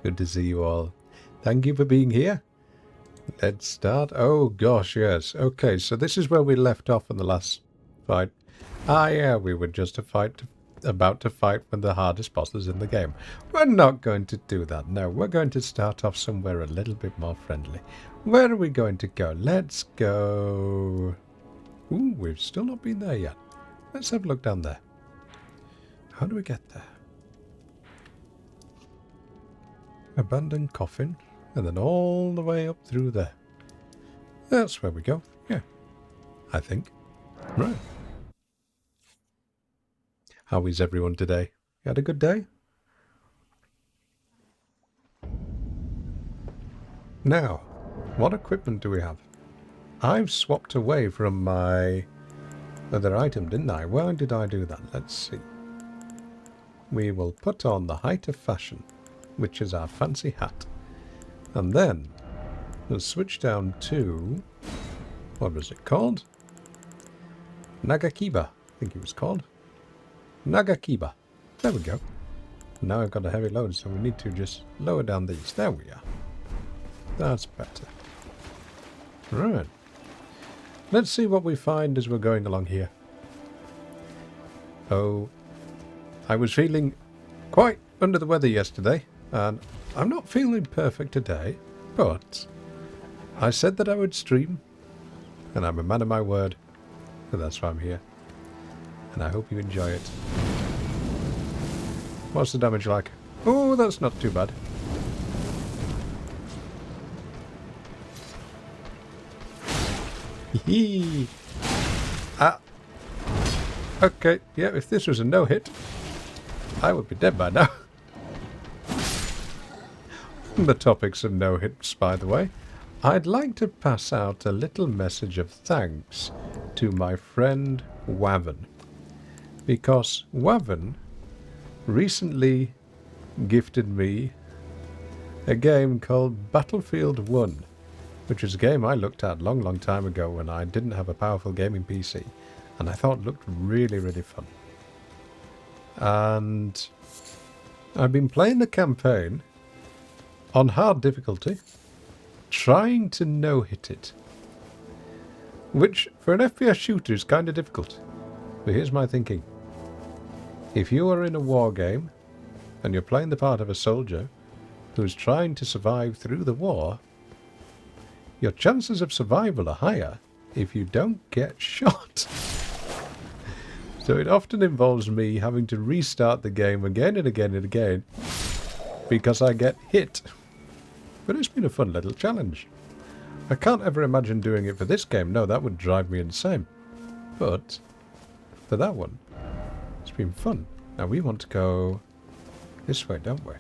Good to see you all. Thank you for being here. Let's start. Oh gosh, yes. Okay, so this is where we left off in the last fight. Ah, yeah, we were just about to fight one of the hardest bosses in the game. We're not going to do that. No, we're going to start off somewhere a little bit more friendly. Where are we going to go? Let's go... Ooh, we've still not been there yet. Let's have a look down there. How do we get there? Abandoned coffin. And then all the way up through there. That's where we go. Yeah. I think. Right. How is everyone today? You had a good day? Now, what equipment do we have? I've swapped away from my other item, didn't I? Why did I do that? Let's see. We will put on the height of fashion, which is our fancy hat. And then we'll switch down to... What was it called? Nagakiba, I think it was called. Nagakiba. There we go. Now I've got a heavy load, so we need to just lower down these. There we are. That's better. Right. Let's see what we find as we're going along here. Oh, I was feeling quite under the weather yesterday, and I'm not feeling perfect today, but I said that I would stream, and I'm a man of my word, so that's why I'm here. And I hope you enjoy it. What's the damage like? Oh, that's not too bad. Hee. Ah. Okay, yeah, if this was a no-hit, I would be dead by now. The topics of no-hits, by the way. I'd like to pass out a little message of thanks to my friend Waven. Because Waven recently gifted me a game called Battlefield 1, which is a game I looked at a long, long time ago when I didn't have a powerful gaming PC, and I thought it looked really, really fun. And I've been playing the campaign on hard difficulty, trying to no-hit it, which for an FPS shooter is kind of difficult. But here's my thinking. If you are in a war game and you're playing the part of a soldier who's trying to survive through the war, your chances of survival are higher if you don't get shot. So it often involves me having to restart the game again and again and again because I get hit. But it's been a fun little challenge. I can't ever imagine doing it for this game. No, that would drive me insane. But for that one, it's been fun. Now we want to go this way, don't we?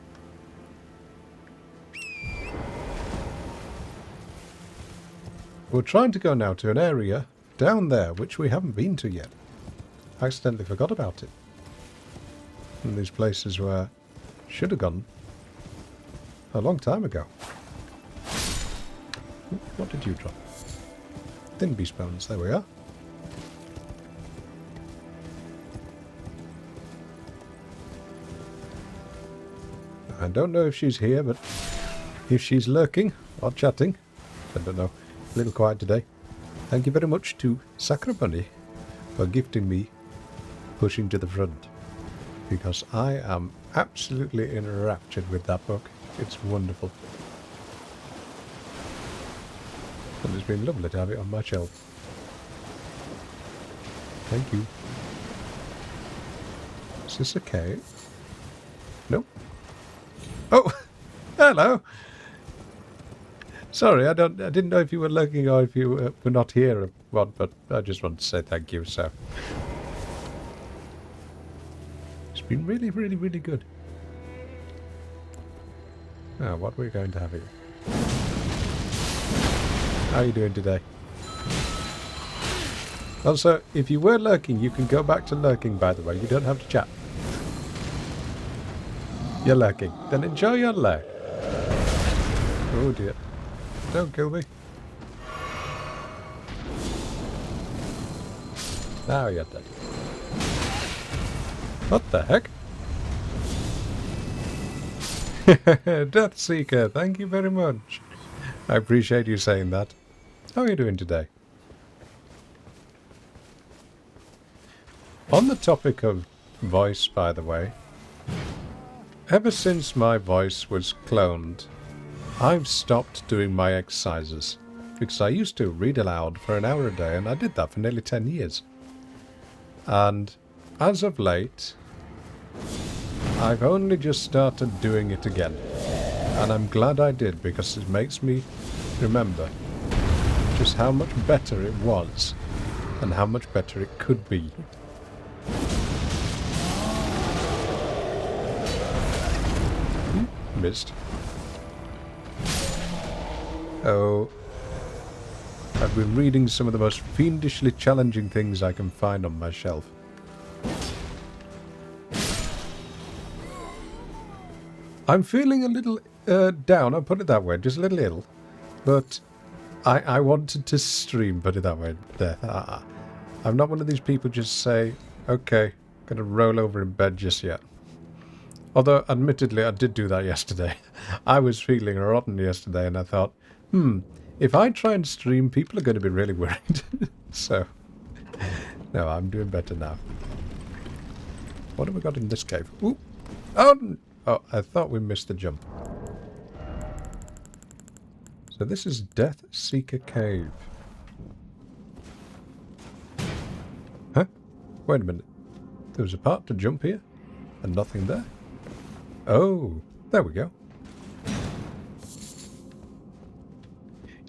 We're trying to go now to an area down there which we haven't been to yet. I accidentally forgot about it. And these places where I should have gone a long time ago. What did you drop? Thin beast bones, there we are. I don't know if she's here, but if she's lurking or chatting, I don't know. A little quiet today. Thank you very much to Sakura Bunny for gifting me Pushing to the Front, because I am absolutely enraptured with that book. It's wonderful. And it's been lovely to have it on my shelf. Thank you. Is this a cave? Nope. Oh! Hello! Sorry, I didn't know if you were lurking or if you were not here or what, but I just wanted to say thank you, so. It's been really, really, really good. Now, what we're going to have here. How are you doing today? Also, if you were lurking, you can go back to lurking, by the way. You don't have to chat. You're lurking. Then enjoy your lurk. Oh dear. Don't kill me. Now you're dead. What the heck? Death Seeker, thank you very much. I appreciate you saying that. How are you doing today? On the topic of voice, by the way, ever since my voice was cloned, I've stopped doing my exercises. Because I used to read aloud for an hour a day, and I did that for nearly 10 years. And as of late, I've only just started doing it again. And I'm glad I did, because it makes me remember just how much better it was and how much better it could be. Missed. Oh, I've been reading some of the most fiendishly challenging things I can find on my shelf. I'm feeling a little down, I'll put it that way, just a little ill. But I wanted to stream, put it that way. I'm not one of these people just say, okay, gonna roll over in bed just yet. Although, admittedly, I did do that yesterday. I was feeling rotten yesterday, and I thought, if I try and stream, people are going to be really worried. So, no, I'm doing better now. What have we got in this cave? Ooh. Oh, I thought we missed the jump. So this is Death Seeker Cave. Huh? Wait a minute. There was a part to jump here, and nothing there. Oh, there we go.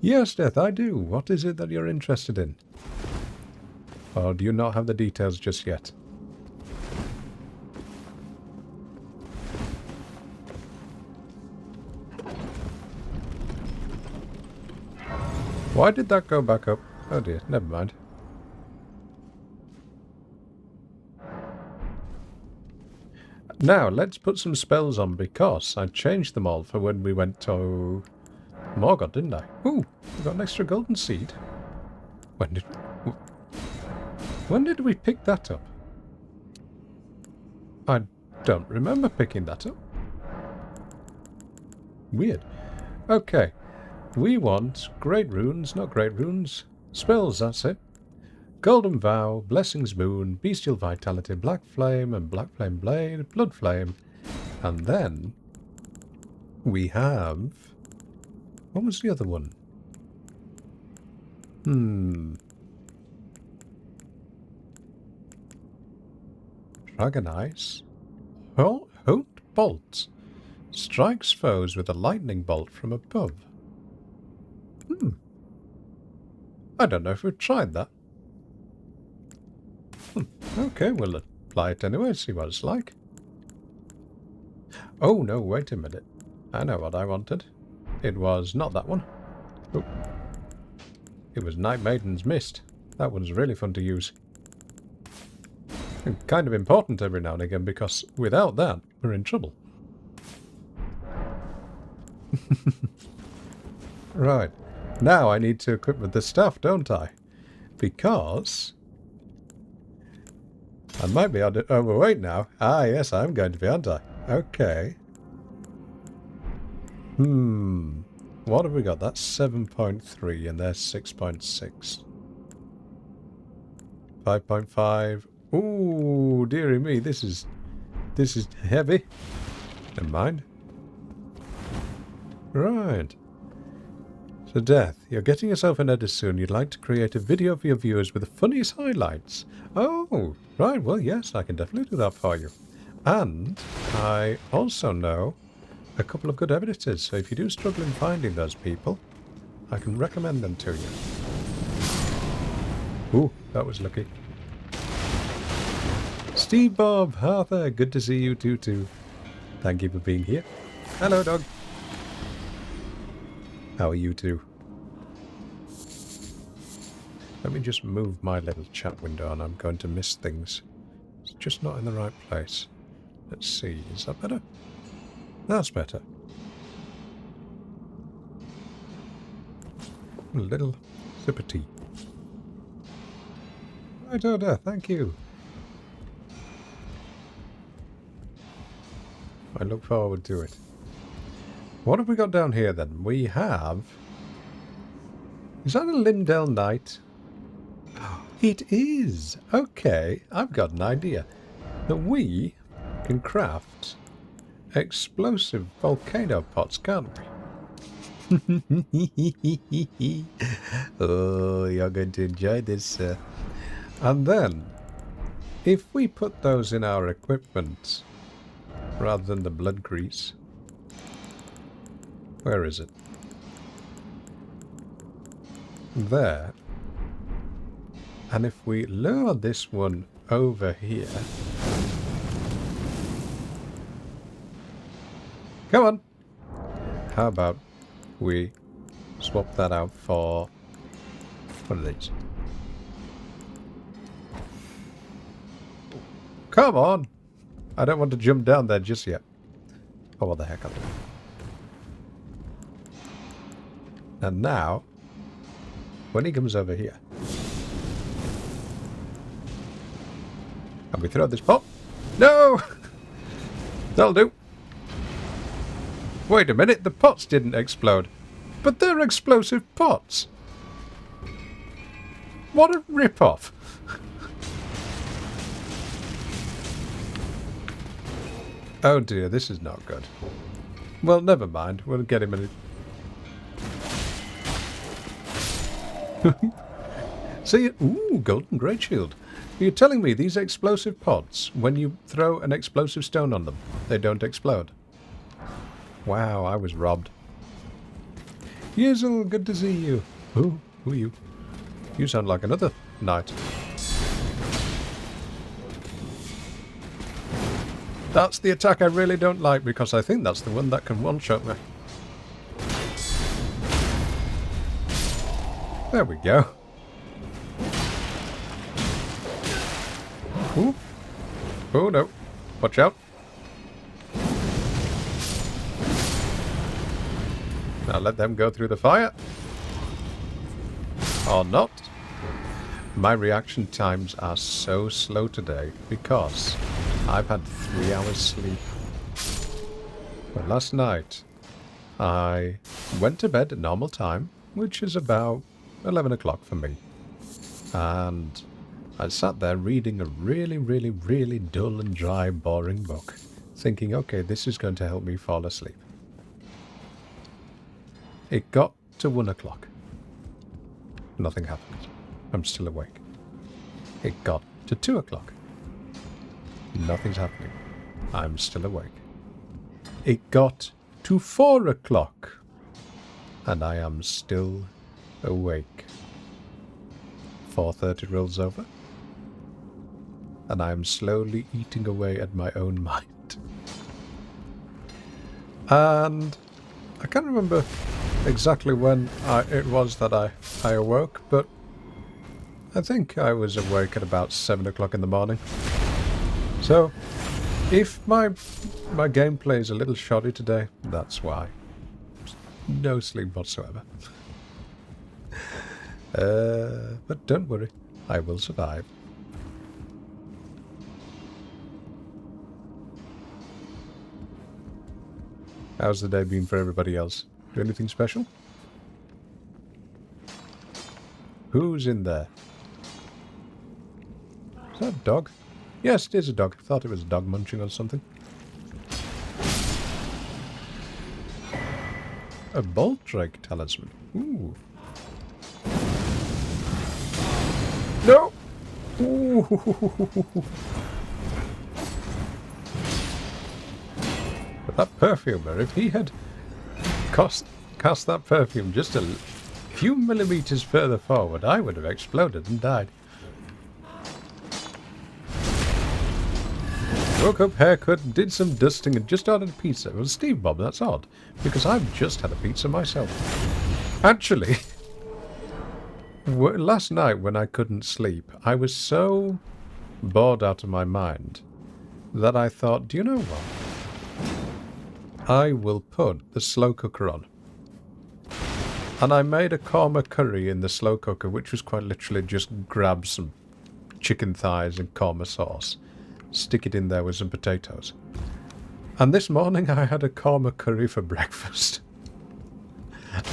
Yes, Death, I do. What is it that you're interested in? Or do you not have the details just yet? Why did that go back up? Oh dear, never mind. Now, let's put some spells on, because I changed them all for when we went to Morgoth, didn't I? Ooh, we got an extra golden seed. When did we pick that up? I don't remember picking that up. Weird. Okay, we want great runes, not great runes. Spells, that's it. Golden Vow, Blessing's Moon, Bestial Vitality, Black Flame and Black Flame Blade, Blood Flame. And then we have... what was the other one? Dragon Ice. Hoot Bolt. Strikes foes with a lightning bolt from above. I don't know if we've tried that. Okay, we'll apply it anyway, see what it's like. Oh no, wait a minute. I know what I wanted. It was not that one. Oh. It was Night Maiden's Mist. That one's really fun to use. And kind of important every now and again, because without that, we're in trouble. Right. Now I need to equip with the stuff, don't I? Because... I might be overweight now. Ah, yes, I'm going to be, aren't I? Okay. What have we got? That's 7.3 and there's 6.6. 5.5. Ooh, dearie me, this is heavy. Never mind. Right. So, Death, you're getting yourself an edit soon. You'd like to create a video for your viewers with the funniest highlights. Oh, right. Well, yes, I can definitely do that for you. And I also know a couple of good editors, so if you do struggle in finding those people, I can recommend them to you. Ooh, that was lucky. Steve Bob, Arthur, good to see you too. Thank you for being here. Hello, dog. How are you two? Let me just move my little chat window and I'm going to miss things. It's just not in the right place. Let's see, is that better? That's better. A little sip of tea. Right, Oda, thank you. I look forward to it. What have we got down here then? We have... Is that a Lindell Knight? It is! Okay, I've got an idea. That we can craft explosive volcano pots, can't we? Oh, you're going to enjoy this. And then, if we put those in our equipment, rather than the blood grease... Where is it? There. And if we lure this one over here... Come on! How about we swap that out for... What are these? Come on! I don't want to jump down there just yet. Oh, what the heck, I'll do. And now, when he comes over here, and we throw this pot. No! That'll do. Wait a minute, the pots didn't explode. But they're explosive pots. What a rip-off. Oh dear, this is not good. Well, never mind. We'll get him in a... See, ooh, golden great shield. You're telling me these explosive pods, when you throw an explosive stone on them, they don't explode? Wow, I was robbed. Yezel, good to see you. Who are you? You sound like another knight. That's the attack I really don't like, because I think that's the one that can one-shot me. There we go. Ooh. Oh no. Watch out. Now let them go through the fire. Or not. My reaction times are so slow today because I've had 3 hours sleep. But last night I went to bed at normal time, which is about 11 o'clock for me. And I sat there reading a really, really, really dull and dry, boring book, thinking, okay, this is going to help me fall asleep. It got to 1 o'clock. Nothing happened. I'm still awake. It got to 2 o'clock. Nothing's happening. I'm still awake. It got to 4 o'clock. And I am still awake. 4:30 rolls over. And I am slowly eating away at my own mind. And I can't remember exactly when it was that I awoke, but I think I was awake at about 7 o'clock in the morning. So, if my gameplay is a little shoddy today, that's why. No sleep whatsoever. But don't worry, I will survive. How's the day been for everybody else? Do anything special? Who's in there? Is that a dog? Yes, it is a dog. I thought it was a dog munching on something. A bolt drake talisman. Ooh. No! Ooh. But that perfumer, if he had cast that perfume just a few millimeters further forward, I would have exploded and died. Woke up, haircut, did some dusting, and just ordered a pizza. Well, Steve Bob, that's odd, because I've just had a pizza myself. Actually, last night when I couldn't sleep, I was so bored out of my mind that I thought, do you know what? I will put the slow cooker on. And I made a korma curry in the slow cooker, which was quite literally just grab some chicken thighs and korma sauce, stick it in there with some potatoes. And this morning I had a korma curry for breakfast.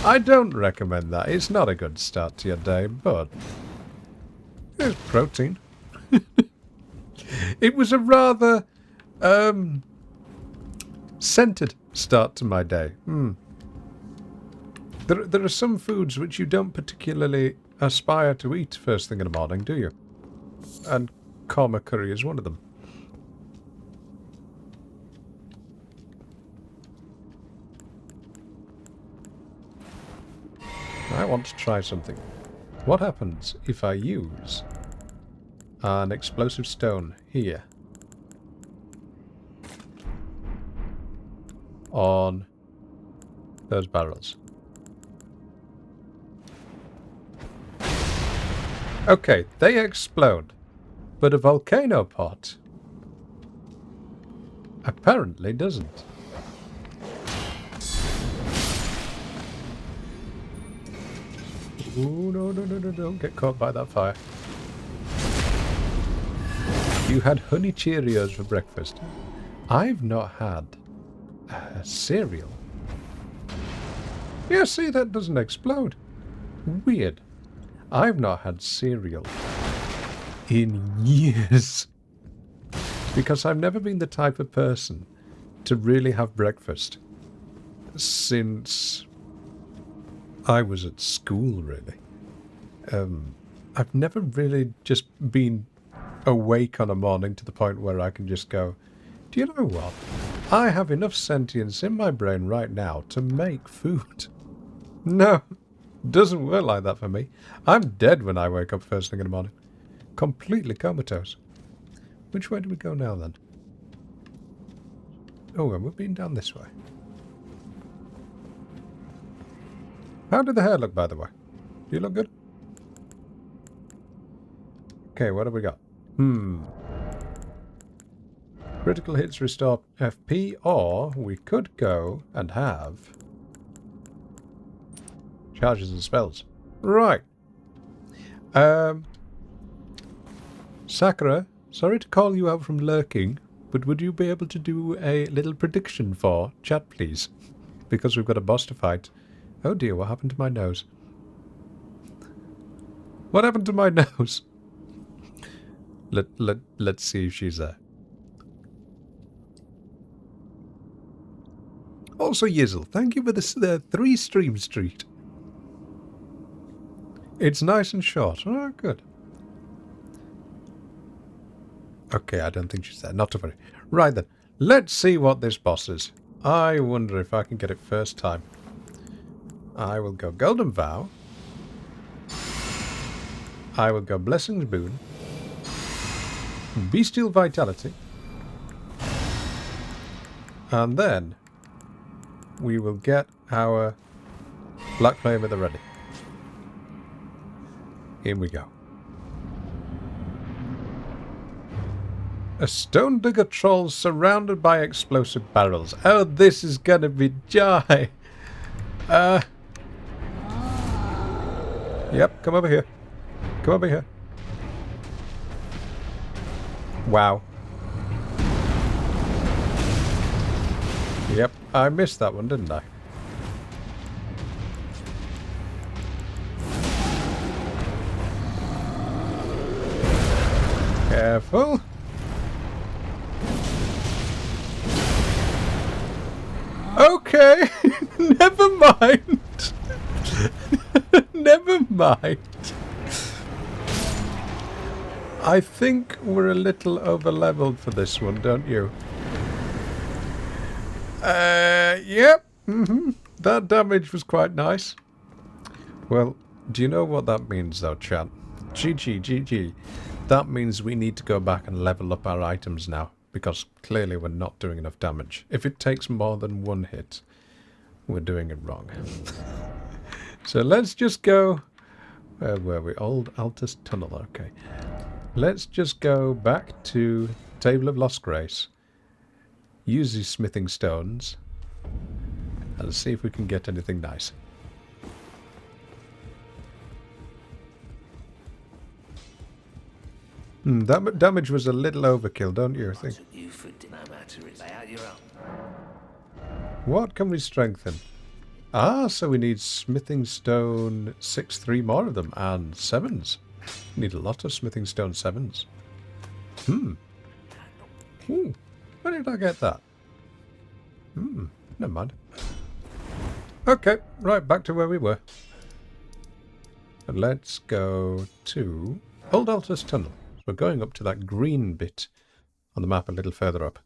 I don't recommend that. It's not a good start to your day, but there's protein. It was a rather scented start to my day. There are some foods which you don't particularly aspire to eat first thing in the morning, do you? And korma curry is one of them. I want to try something. What happens if I use an explosive stone here on those barrels? Okay, they explode, but a volcano pot apparently doesn't. Ooh, no, don't get caught by that fire. You had honey Cheerios for breakfast. I've not had cereal. Yeah, see, that doesn't explode. Weird. I've not had cereal in years. Because I've never been the type of person to really have breakfast since I was at school, really. I've never really just been awake on a morning to the point where I can just go, do you know what? I have enough sentience in my brain right now to make food. No, doesn't work like that for me. I'm dead when I wake up first thing in the morning. Completely comatose. Which way do we go now, then? Oh, and we're being down this way. How did the hair look, by the way? Do you look good? Okay, what have we got? Critical hits restore FP, or we could go and have charges and spells. Right. Sakura, sorry to call you out from lurking, but would you be able to do a little prediction for chat, please? Because we've got a boss to fight. Oh dear, what happened to my nose? What happened to my nose? Let's see if she's there. Also, Yizzle, thank you for the 3 stream street. It's nice and short. Oh, good. Okay, I don't think she's there. Not to worry. Right then, let's see what this boss is. I wonder if I can get it first time. I will go Golden Vow. I will go Blessing's Boon. Bestial Vitality. And then we will get our Black Flame at the ready. Here we go. A stone digger troll surrounded by explosive barrels. Oh, this is gonna be Jai. Yep, come over here. Come over here. Wow. Yep, I missed that one, didn't I? Careful. Okay, never mind. Never mind. I think we're a little over-leveled for this one, don't you? Yep. That damage was quite nice. Well, do you know what that means, though, chat? GG. That means we need to go back and level up our items now, because clearly we're not doing enough damage. If it takes more than one hit, we're doing it wrong. So let's just go... Where were we? Old Altus Tunnel, okay. Let's just go back to Table of Lost Grace, use these smithing stones, and see if we can get anything nice. That damage was a little overkill, don't you think? you for dinner, no matter it. Lay out your own. What can we strengthen? Ah, so we need smithing stone 6, 3 more of them, and 7s. Need a lot of smithing stone 7s. Where did I get that? Never mind. Okay, right, back to where we were. And let's go to Old Altus Tunnel. So we're going up to that green bit on the map a little further up.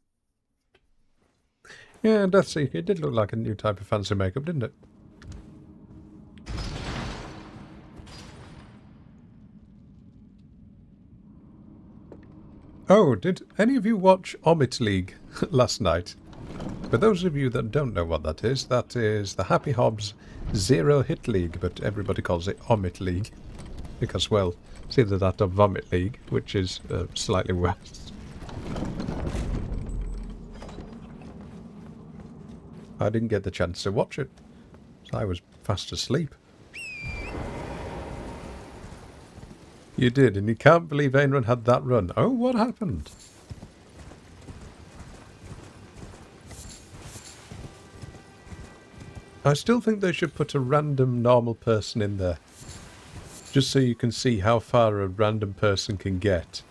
Yeah, Deathseeker, it did look like a new type of fancy makeup, didn't it? Oh, did any of you watch Omit League last night? For those of you that don't know what that is the Happy Hobbs Zero Hit League, but everybody calls it Omit League. Because, well, it's either that or Vomit League, which is slightly worse. I didn't get the chance to watch it, so I was fast asleep. You did, and you can't believe Ainrun had that run. Oh, what happened? I still think they should put a random normal person in there. Just so you can see how far a random person can get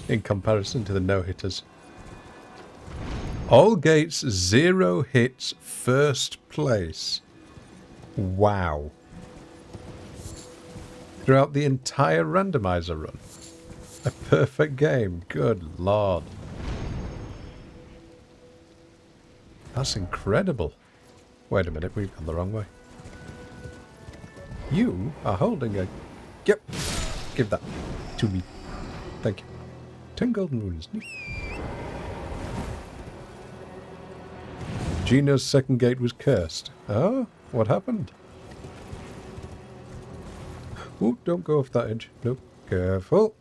in comparison to the no-hitters. All gates, 0 hits, first place. Wow. Throughout the entire randomizer run. A perfect game. Good lord. That's incredible. Wait a minute, we've gone the wrong way. You are holding a... Yep. Give that to me. Thank you. 10 golden runes. Gino's second gate was cursed. Oh? What happened? Oh, don't go off that edge. Nope. Careful.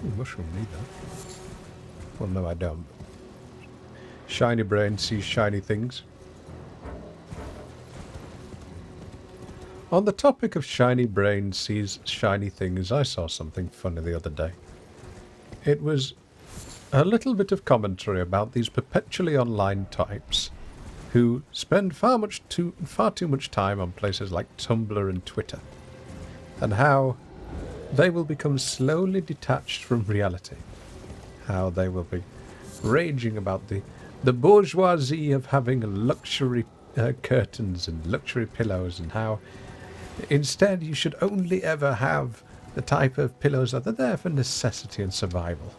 Ooh, mushroom, need that. Well, no, I don't. Shiny brain sees shiny things. On the topic of shiny brain sees shiny things, I saw something funny the other day. It was a little bit of commentary about these perpetually online types who spend far too much time on places like Tumblr and Twitter, and how they will become slowly detached from reality. How they will be raging about the bourgeoisie of having luxury curtains and luxury pillows, and how instead you should only ever have the type of pillows that are there for necessity and survival.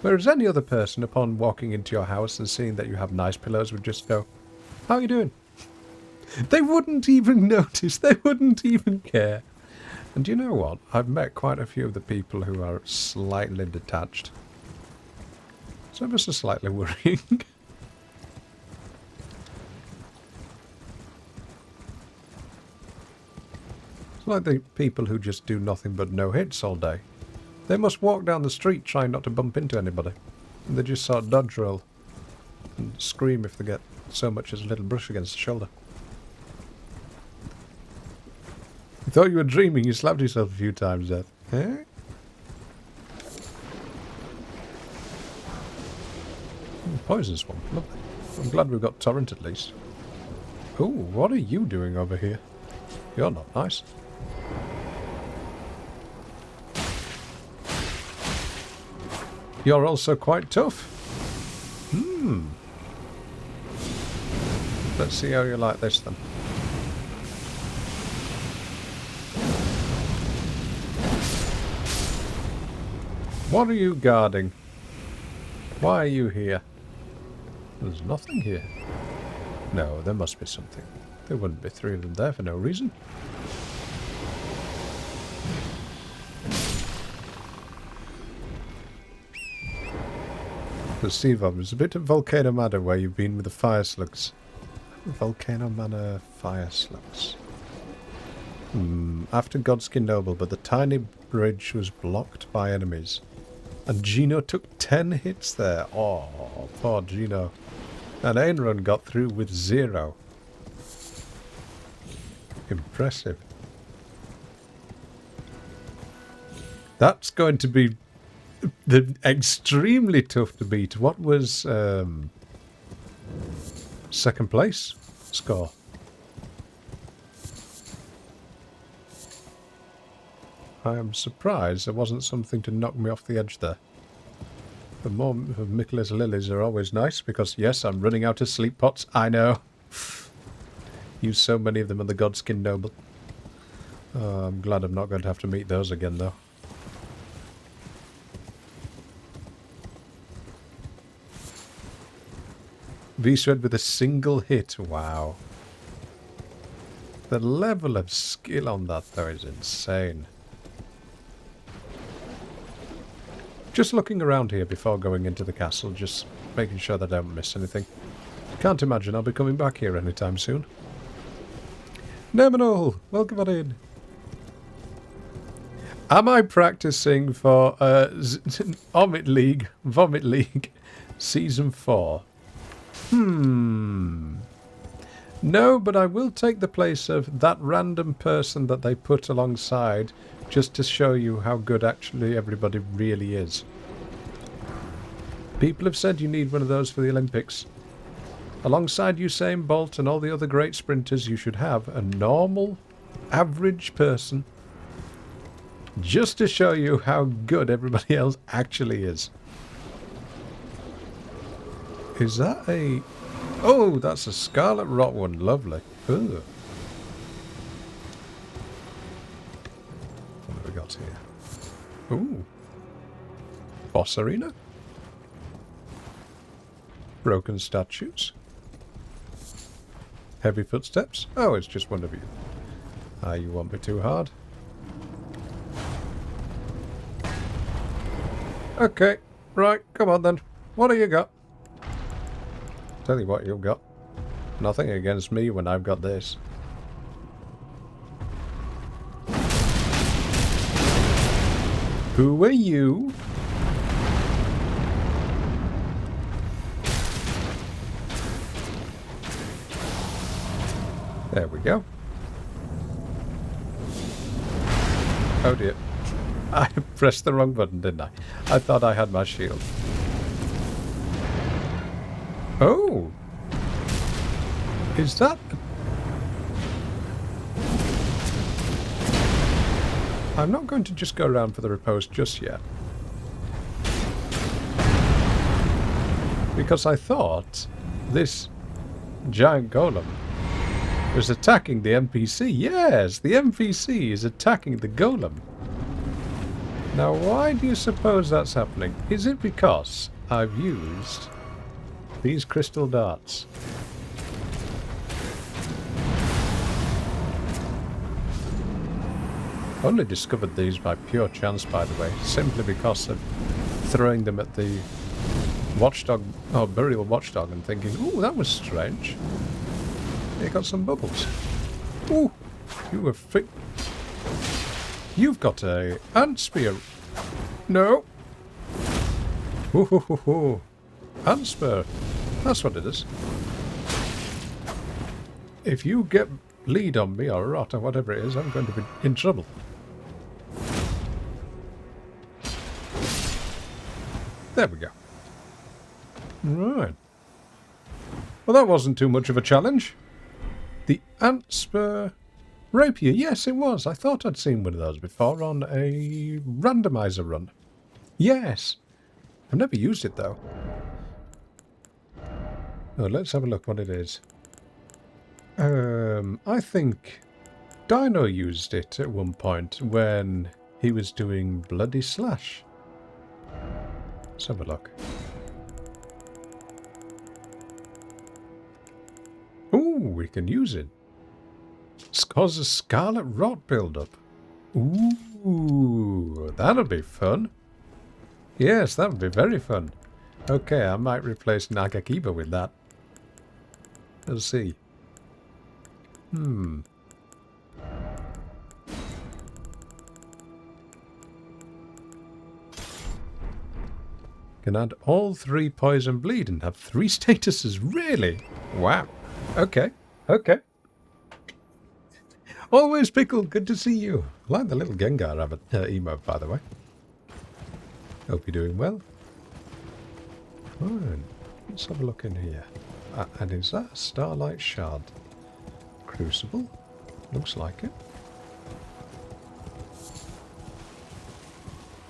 Whereas any other person, upon walking into your house and seeing that you have nice pillows, would just go, "How are you doing?" They wouldn't even notice. They wouldn't even care. And you know what? I've met quite a few of the people who are slightly detached. It's ever so slightly worrying. It's like the people who just do nothing but no hits all day. They must walk down the street trying not to bump into anybody. And they just sort of dodge roll and scream if they get so much as a little brush against the shoulder. You thought you were dreaming, you slapped yourself a few times there. Eh? Poison swamp, lovely. I'm glad we've got torrent at least. Oh, what are you doing over here? You're not nice. You're also quite tough. Let's see how you like this then. What are you guarding? Why are you here? There's nothing here. No, there must be something. There wouldn't be 3 of them there for no reason. The Steve, there's a bit of Volcano Manor where you've been with the fire slugs. Volcano Manor fire slugs. After Godskin Noble, but the tiny bridge was blocked by enemies. And Gino took 10 hits there. Oh, poor Gino. And Ainrun got through with 0. Impressive. That's going to be They're extremely tough to beat. What was second place score? I am surprised there wasn't something to knock me off the edge there. The more of Michaelis lilies are always nice because, yes, I'm running out of sleep pots. I know. Use so many of them on the Godskin Noble. Oh, I'm glad I'm not going to have to meet those again, though. V-Shred with a single hit. Wow. The level of skill on that, though, is insane. Just looking around here before going into the castle, just making sure that I don't miss anything. Can't imagine I'll be coming back here anytime soon. Neminal, welcome on in. Am I practicing for Vomit League Season 4? No, but I will take the place of that random person that they put alongside just to show you how good actually everybody really is. People have said you need one of those for the Olympics. Alongside Usain Bolt and all the other great sprinters, you should have a normal, average person just to show you how good everybody else actually is. Is that a... Oh, that's a Scarlet Rot one. Lovely. Ooh. What have we got here? Ooh. Boss Arena? Broken statues? Heavy footsteps? Oh, it's just one of you. Ah, you won't be too hard. Okay, right, come on then. What have you got? Tell you what you've got. Nothing against me when I've got this. Who are you? There we go. Oh dear. I pressed the wrong button, didn't I? I thought I had my shield. Oh! Is that... I'm not going to just go around for the riposte just yet. Because I thought this giant golem was attacking the NPC. Yes, the NPC is attacking the golem. Now, why do you suppose that's happening? Is it because I've used these crystal darts? Only discovered these by pure chance, by the way, simply because of throwing them at the watchdog, or burial watchdog, and thinking, "Ooh, that was strange. It got some bubbles. Ooh, you were fit. You've got a ant spear. No. Ooh, hoo, hoo, hoo. Ant spear. That's what it is. If you get lead on me or rot or whatever it is, I'm going to be in trouble." There we go. Right. Well, that wasn't too much of a challenge. The ant spur rapier. Yes, it was. I thought I'd seen one of those before on a randomizer run. Yes. I've never used it, though. Oh, let's have a look what it is. I think Dino used it at one point when he was doing Bloody Slash. Let's have a look. Ooh, we can use it. It's caused a Scarlet Rot build-up. Ooh, that'll be fun. Yes, that would be very fun. Okay, I might replace Nagakiba with that. Let's see. Can add all 3 poison bleed and have 3 statuses. Really? Wow. Okay. Okay. Always Pickle, good to see you. I like the little Gengar emote, by the way. Hope you're doing well. Fine. Let's have a look in here. And is that a Starlight Shard? Crucible? Looks like it.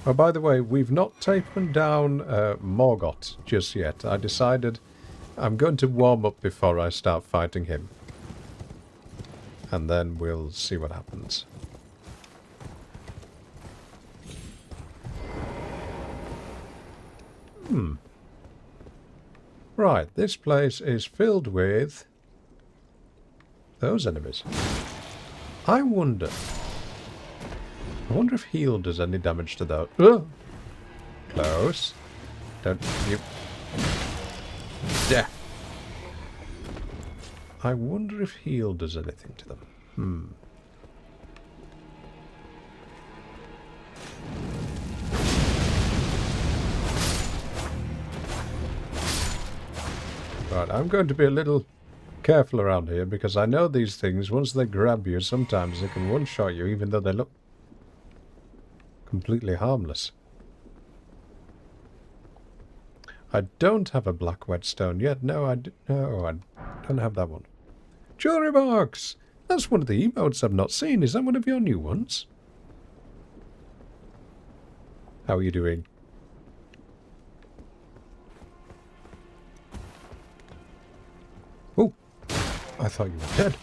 Oh, by the way, we've not taken down Morgoth just yet. I decided I'm going to warm up before I start fighting him. And then we'll see what happens. Right, this place is filled with those enemies. I wonder if heal does any damage to those. Oh! Close. Don't you... Yeah. I wonder if heal does anything to them. Right, I'm going to be a little careful around here because I know these things, once they grab you, sometimes they can one-shot you even though they look completely harmless. I don't have a black whetstone yet. No, I don't have that one. Jewelry box! That's one of the emotes I've not seen. Is that one of your new ones? How are you doing? Oh, I thought you were dead.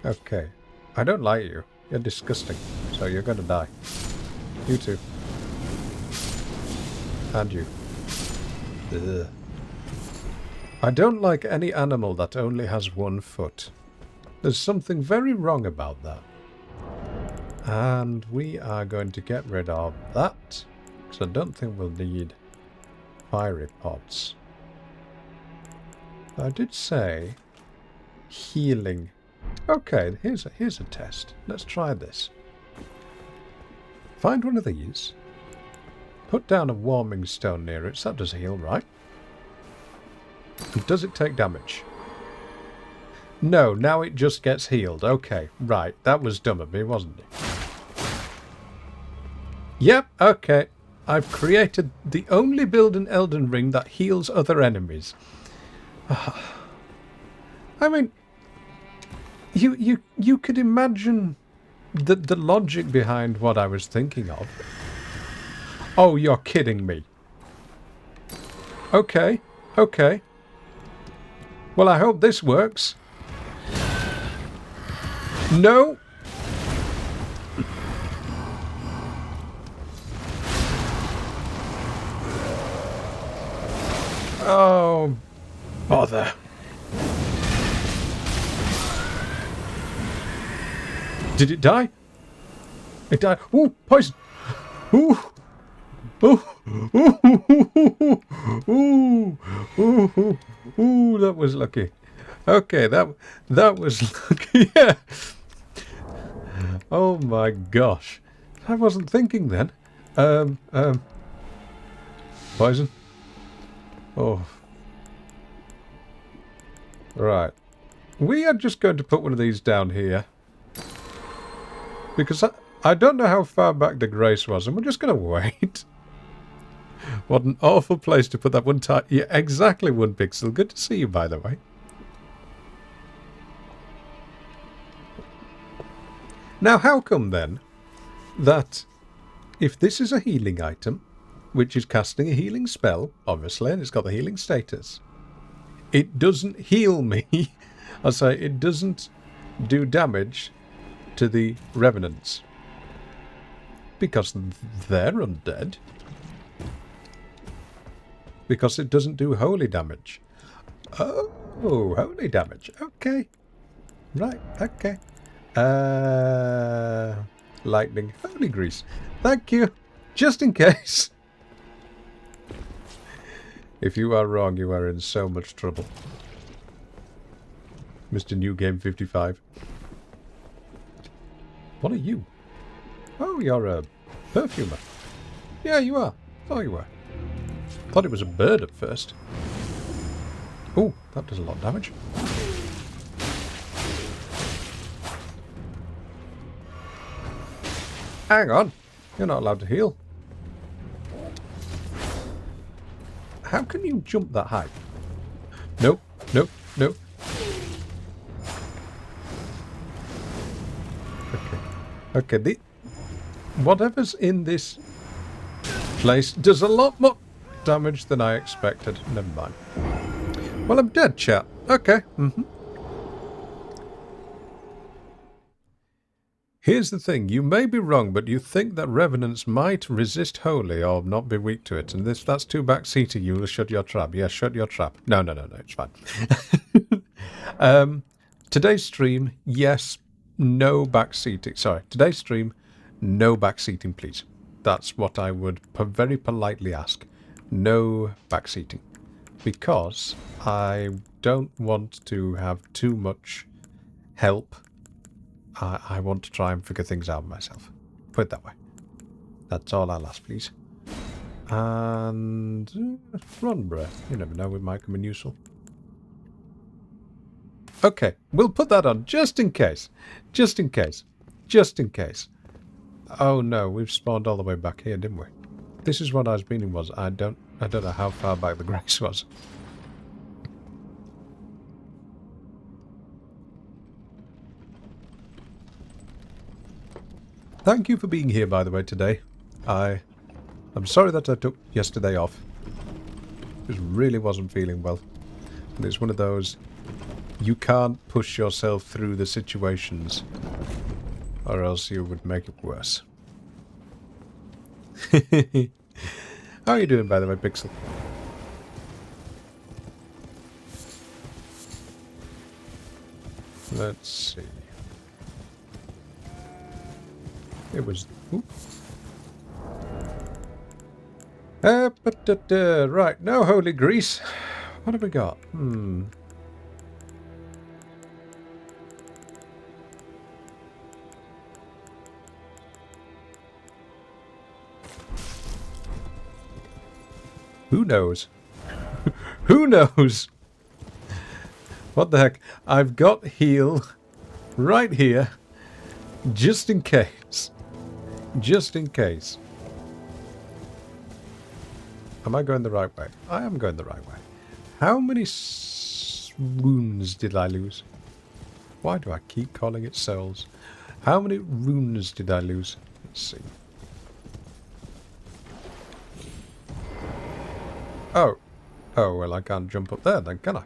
Okay. I don't like you. You're disgusting. So you're going to die. You too. And you. Ugh. I don't like any animal that only has one foot. There's something very wrong about that. And we are going to get rid of that. Because I don't think we'll need fiery pots. I did say healing. Okay, here's a test. Let's try this. Find one of these. Put down a warming stone near it. So that does heal, right? And does it take damage? No, now it just gets healed. Okay, right. That was dumb of me, wasn't it? Yep, okay. I've created the only build in Elden Ring that heals other enemies. I mean, you could imagine the logic behind what I was thinking of. Oh, you're kidding me. Okay, okay. Well, I hope this works. No! Oh, bother. Did it die? It died. Ooh, poison! Ooh! Ooh! Ooh! Ooh! Ooh! Ooh! Ooh! That was lucky. Okay, that was lucky. Yeah. Oh my gosh. I wasn't thinking then. Poison. Oh. Right. We are just going to put one of these down here. Because I don't know how far back the grace was, and we're just going to wait. What an awful place to put that one time. Yeah, exactly 1 pixel. Good to see you, by the way. Now, how come then that if this is a healing item, which is casting a healing spell, obviously, and it's got the healing status, it doesn't heal me? I say it doesn't do damage to the revenants because they're undead. Because it doesn't do holy damage. Oh, holy damage. Okay. Right, okay. Lightning. Holy grease. Thank you. Just in case. If you are wrong, you are in so much trouble. Mr. New Game 55. What are you? Oh, you're a perfumer. Yeah, you are. Oh, you were. Thought it was a bird at first. Oh, that does a lot of damage. Hang on. You're not allowed to heal. How can you jump that high? Nope, nope, nope. Okay. Okay, whatever's in this place does a lot more damage than I expected. Never mind. Well, I'm dead, chat. Okay. Here's the thing. You may be wrong, but you think that revenants might resist wholly or not be weak to it. And if that's too backseating, you will shut your trap. Yeah, shut your trap. No, it's fine. Today's stream, yes, no backseating. Sorry, today's stream, no backseating, please. That's what I would very politely ask. No backseating. Because I don't want to have too much help. I want to try and figure things out myself. Put it that way. That's all I'll ask, please. And run breath. You never know, it might come in useful. Okay, we'll put that on just in case. Just in case. Just in case. Oh no, we've spawned all the way back here, didn't we? This is what I was meaning was I don't know how far back the grace was. Thank you for being here, by the way, today. I'm sorry that I took yesterday off. Just really wasn't feeling well. And it's one of those, you can't push yourself through the situations, or else you would make it worse. How are you doing, by the way, Pixel? Let's see. It was... right, no holy grease. What have we got? Who knows? Who knows? What the heck? I've got heal right here, just in case. Just in case. Am I going the right way? I am going the right way. How many runes did I lose? Why do I keep calling it souls? How many runes did I lose? Let's see. Oh. Oh, well, I can't jump up there then, can I?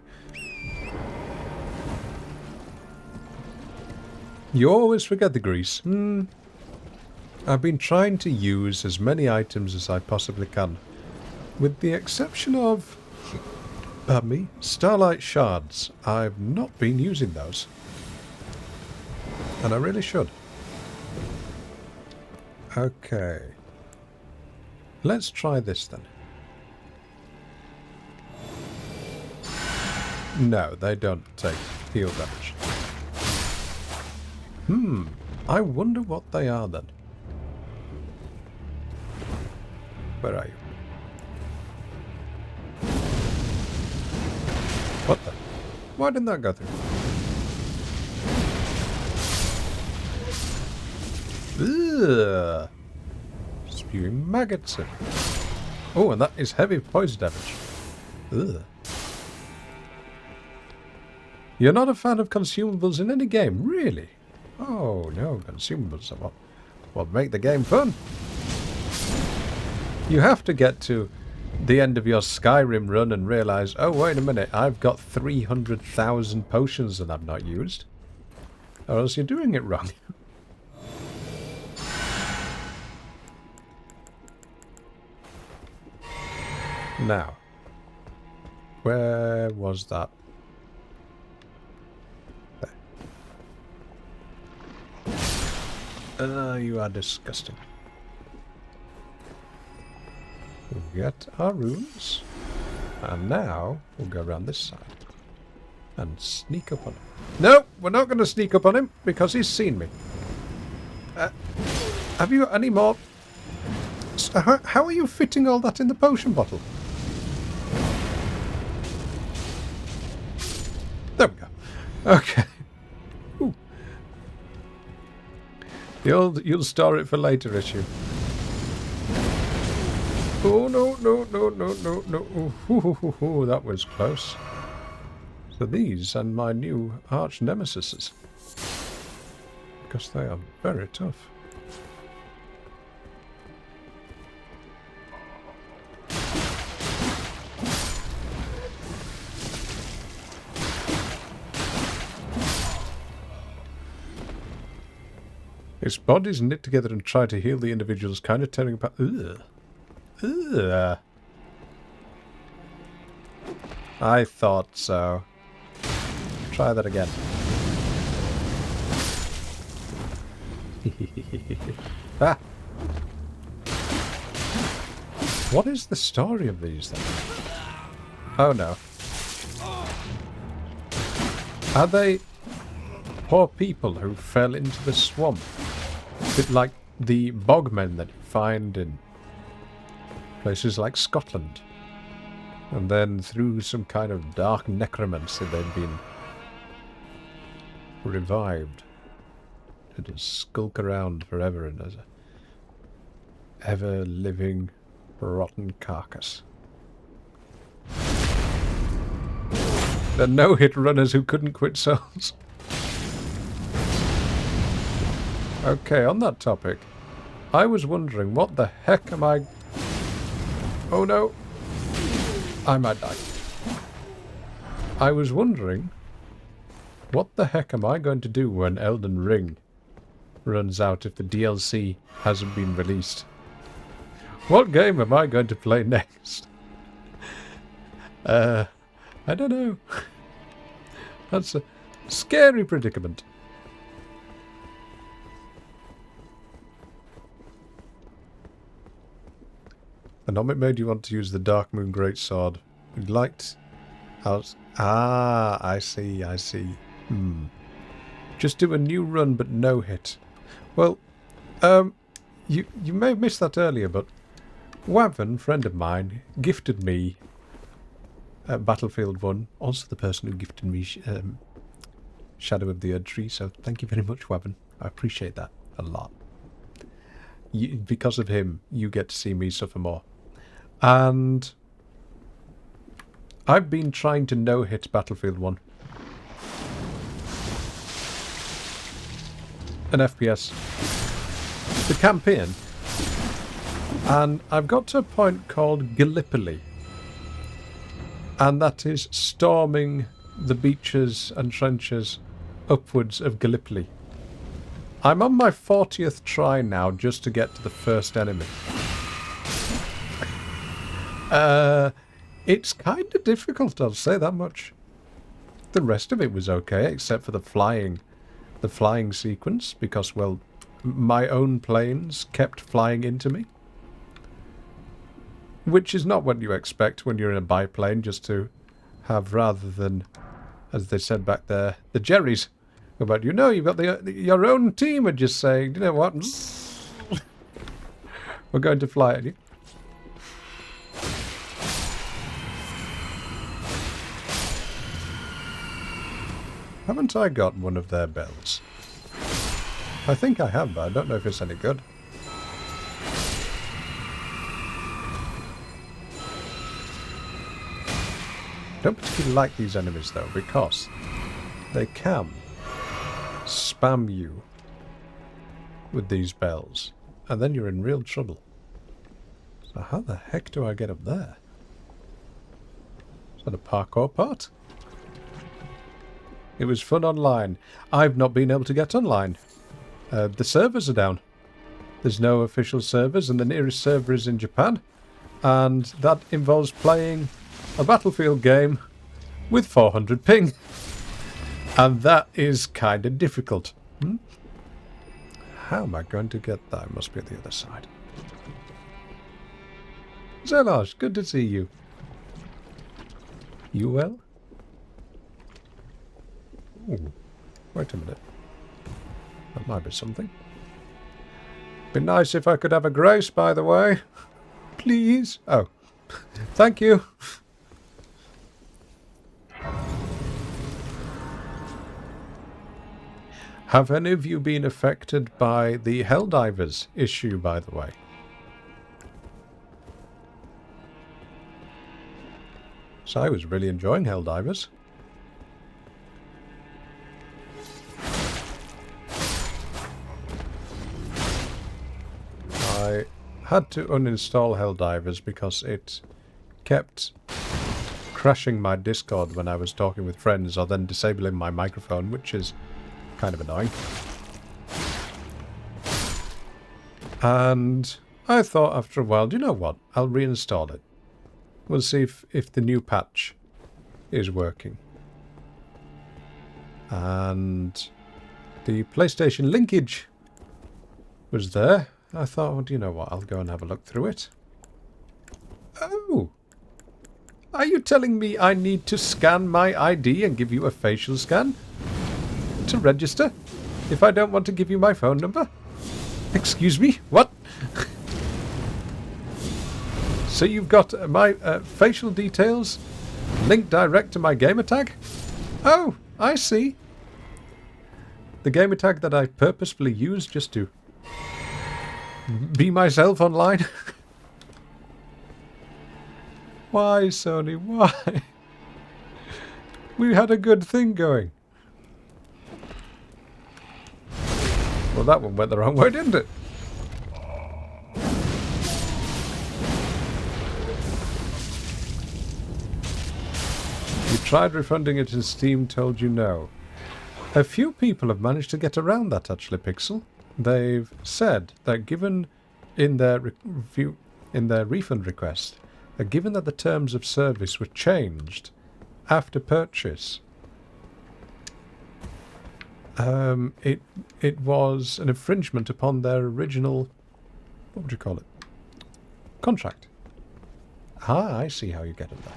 You always forget the grease. I've been trying to use as many items as I possibly can. With the exception of, pardon me, starlight shards. I've not been using those. And I really should. Okay. Let's try this then. No, they don't take heal damage. I wonder what they are then. Where are you? What the? Why didn't that go through? Ugh. Spewing maggots in. Oh, and that is heavy poison damage. Ugh. You're not a fan of consumables in any game, really? Oh no, consumables are what make the game fun. You have to get to the end of your Skyrim run and realise, oh wait a minute, I've got 300,000 potions that I've not used. Or else you're doing it wrong. Now, where was that? You are disgusting. We'll get our runes. And now we'll go around this side. And sneak up on him. No, we're not going to sneak up on him because he's seen me. Have you got any more? How are you fitting all that in the potion bottle? Okay. Ooh. You'll store it for later issue. Oh, no, no, no, no, no, no. Ooh, that was close. So these and my new arch nemesis. Because they are very tough. Its bodies knit together and try to heal the individuals, kind of tearing apart. Ugh. Ugh. I thought so. Try that again. Ah. What is the story of these then? Oh no. Are they poor people who fell into the swamp? A bit like the bogmen that you find in places like Scotland. And then through some kind of dark necromancy they've been revived to just skulk around forever and as a ever-living rotten carcass. The no-hit runners who couldn't quit souls. Okay, on that topic, I was wondering what the heck am I... Oh no! I might die. I was wondering what the heck am I going to do when Elden Ring runs out if the DLC hasn't been released? What game am I going to play next? I don't know. That's a scary predicament. And it made you want to use the Dark Moon Greatsword. We liked... I see, I see. Just do a new run but no hit. Well, you may have missed that earlier, but Wavin, friend of mine, gifted me Battlefield 1. Also the person who gifted me Shadow of the Erdtree, so thank you very much, Wavin. I appreciate that a lot. Because of him, you get to see me suffer more. And I've been trying to no-hit Battlefield 1. An FPS. The campaign. And I've got to a point called Gallipoli. And that is storming the beaches and trenches upwards of Gallipoli. I'm on my 40th try now just to get to the first enemy. It's kind of difficult, I'll say that much. The rest of it was okay, except for the flying sequence, because, well, my own planes kept flying into me. Which is not what you expect when you're in a biplane, just to have, rather than, as they said back there, the Jerrys. But you know, you've got your own team are just saying, you know what, we're going to fly at you. Haven't I got one of their bells? I think I have, but I don't know if it's any good. Don't particularly like these enemies though, because they can spam you with these bells, and then you're in real trouble. So how the heck do I get up there? Is that a parkour part? It was fun online. I've not been able to get online. The servers are down. There's no official servers, and the nearest server is in Japan. And that involves playing a Battlefield game with 400 ping. And that is kind of difficult. How am I going to get that? It must be at the other side. Zelosh, good to see you. You well? Ooh, wait a minute. That might be something. Be nice if I could have a grace, by the way. Please. Oh, thank you. Have any of you been affected by the Helldivers issue, by the way? So I was really enjoying Helldivers. I had to uninstall Helldivers because it kept crashing my Discord when I was talking with friends, or then disabling my microphone, which is kind of annoying. And I thought after a while, do you know what? I'll reinstall it. We'll see if the new patch is working. And the PlayStation linkage was there. I thought, well, do you know what? I'll go and have a look through it. Oh! Are you telling me I need to scan my ID and give you a facial scan to register if I don't want to give you my phone number? Excuse me? What? So you've got my facial details linked direct to my gamertag? Oh, I see. The gamertag that I purposefully use just to be myself online. Why, Sony? Why? We had a good thing going. Well, that one went the wrong way, didn't it? You tried refunding it and Steam told you no. A few people have managed to get around that, actually, Pixel. They've said that given in their refund request, that given that the terms of service were changed after purchase, it was an infringement upon their original, what would you call it, contract. Ah, I see how you get it there.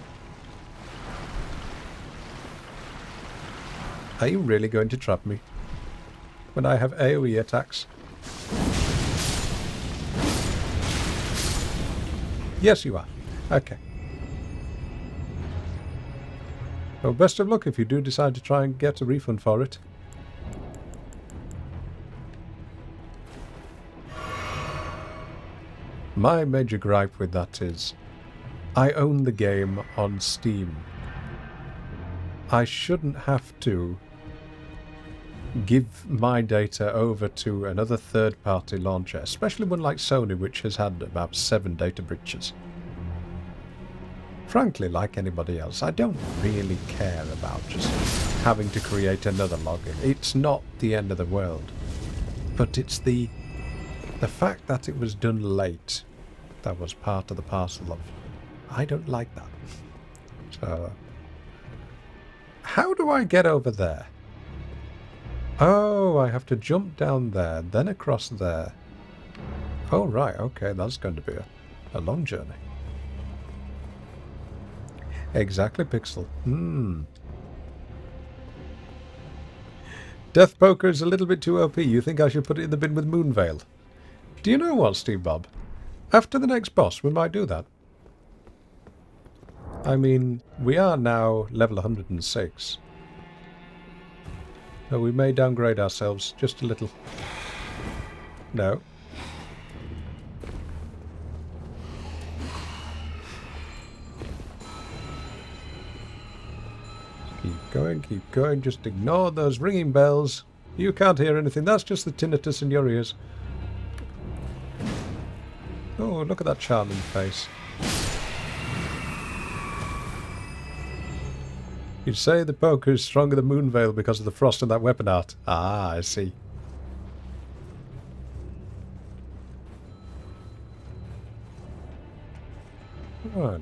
Are you really going to trap me when I have AoE attacks? Yes, you are. Okay. Well, best of luck if you do decide to try and get a refund for it. My major gripe with that is, I own the game on Steam. I shouldn't have to give my data over to another third-party launcher, especially one like Sony, which has had about 7 data breaches. Frankly, like anybody else, I don't really care about just having to create another login. It's not the end of the world. But it's the fact that it was done late that was part of the parcel of, I don't like that. So, how do I get over there? Oh, I have to jump down there, then across there. Oh, right, okay, that's going to be a long journey. Exactly, Pixel. Death Poker is a little bit too OP. You think I should put it in the bin with Moonveil? Do you know what, Steve Bob? After the next boss, we might do that. I mean, we are now level 106. So we may downgrade ourselves just a little. No. Keep going, just ignore those ringing bells. You can't hear anything, that's just the tinnitus in your ears. Oh, look at that charming face. You'd say the poker is stronger than Moonveil because of the frost and that weapon art. Ah, I see. Right.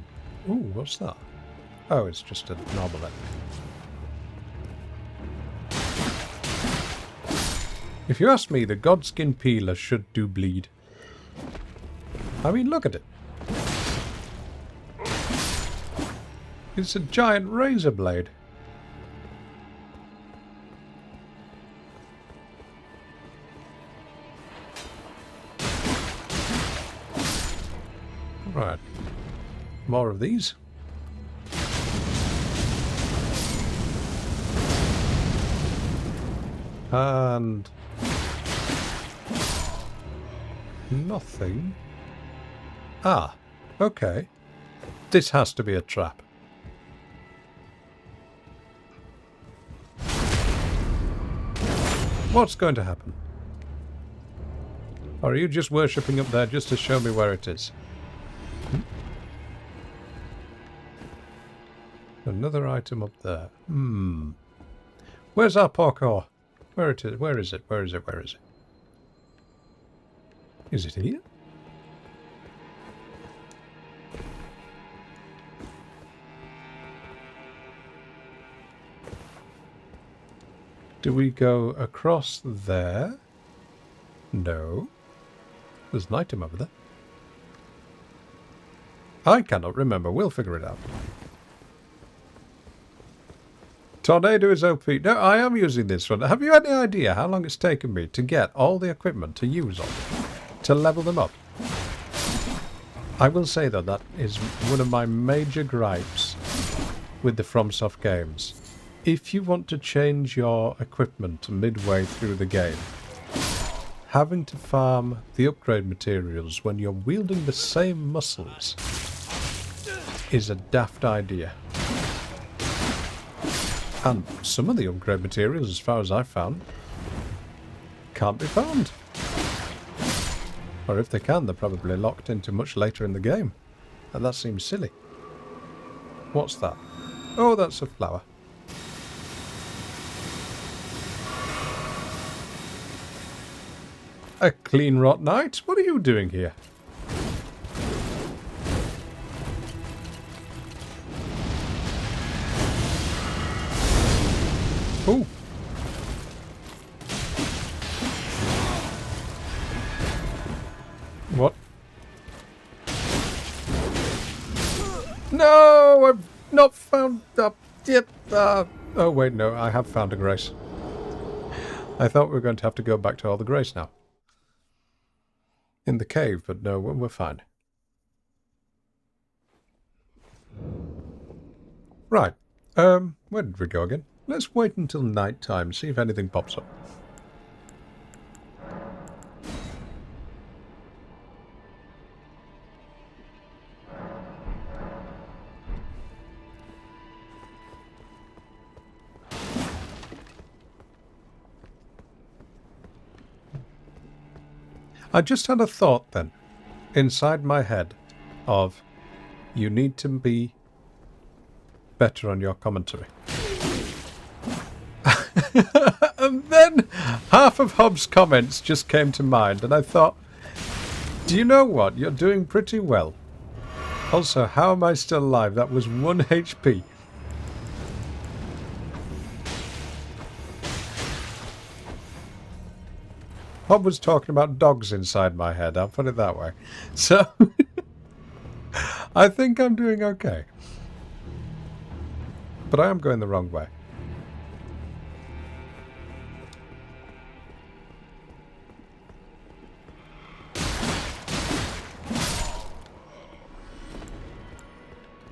Ooh, what's that? Oh, it's just a normal enemy. If you ask me, the Godskin Peeler should do bleed. I mean, look at it. It's a giant razor blade. Right. More of these. And nothing. Ah, okay. This has to be a trap. What's going to happen? Or are you just worshipping up there just to show me where it is? Another item up there. Where's our parkour? Where it is? Where is it? Where is it? Where is it? Is it here? Do we go across there? No. There's an item over there. I cannot remember. We'll figure it out. Tornado is OP. No, I am using this one. Have you any idea how long it's taken me to get all the equipment to use on them? To level them up? I will say, though, that is one of my major gripes with the FromSoft games. If you want to change your equipment midway through the game, having to farm the upgrade materials when you're wielding the same muscles is a daft idea. And some of the upgrade materials, as far as I've found, can't be found. Or if they can, they're probably locked into much later in the game. And that seems silly. What's that? Oh, that's a flower. A clean rot knight? What are you doing here? Ooh. What? No, I've not found a... Yep. Oh, wait, no, I have found a grace. I thought we were going to have to go back to all the grace now. In the cave, but no, we're fine. Right. Where did we go again? Let's wait until night time, see if anything pops up. I just had a thought then, inside my head, of you need to be better on your commentary. And then half of Hobbs' comments just came to mind, and I thought, do you know what? You're doing pretty well. Also, how am I still alive? That was 1 HP. Hob was talking about dogs inside my head, I'll put it that way. So, I think I'm doing okay. But I am going the wrong way.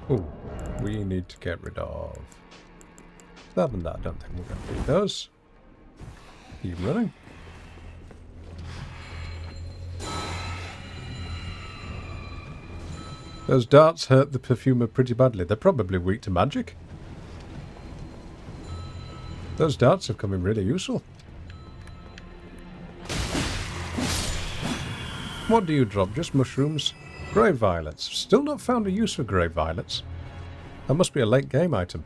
Ooh, we need to get rid of that and that. I don't think we're going to need those. Keep running. Those darts hurt the perfumer pretty badly. They're probably weak to magic. Those darts have come in really useful. What do you drop? Just mushrooms? Grey violets. Still not found a use for grey violets. That must be a late game item.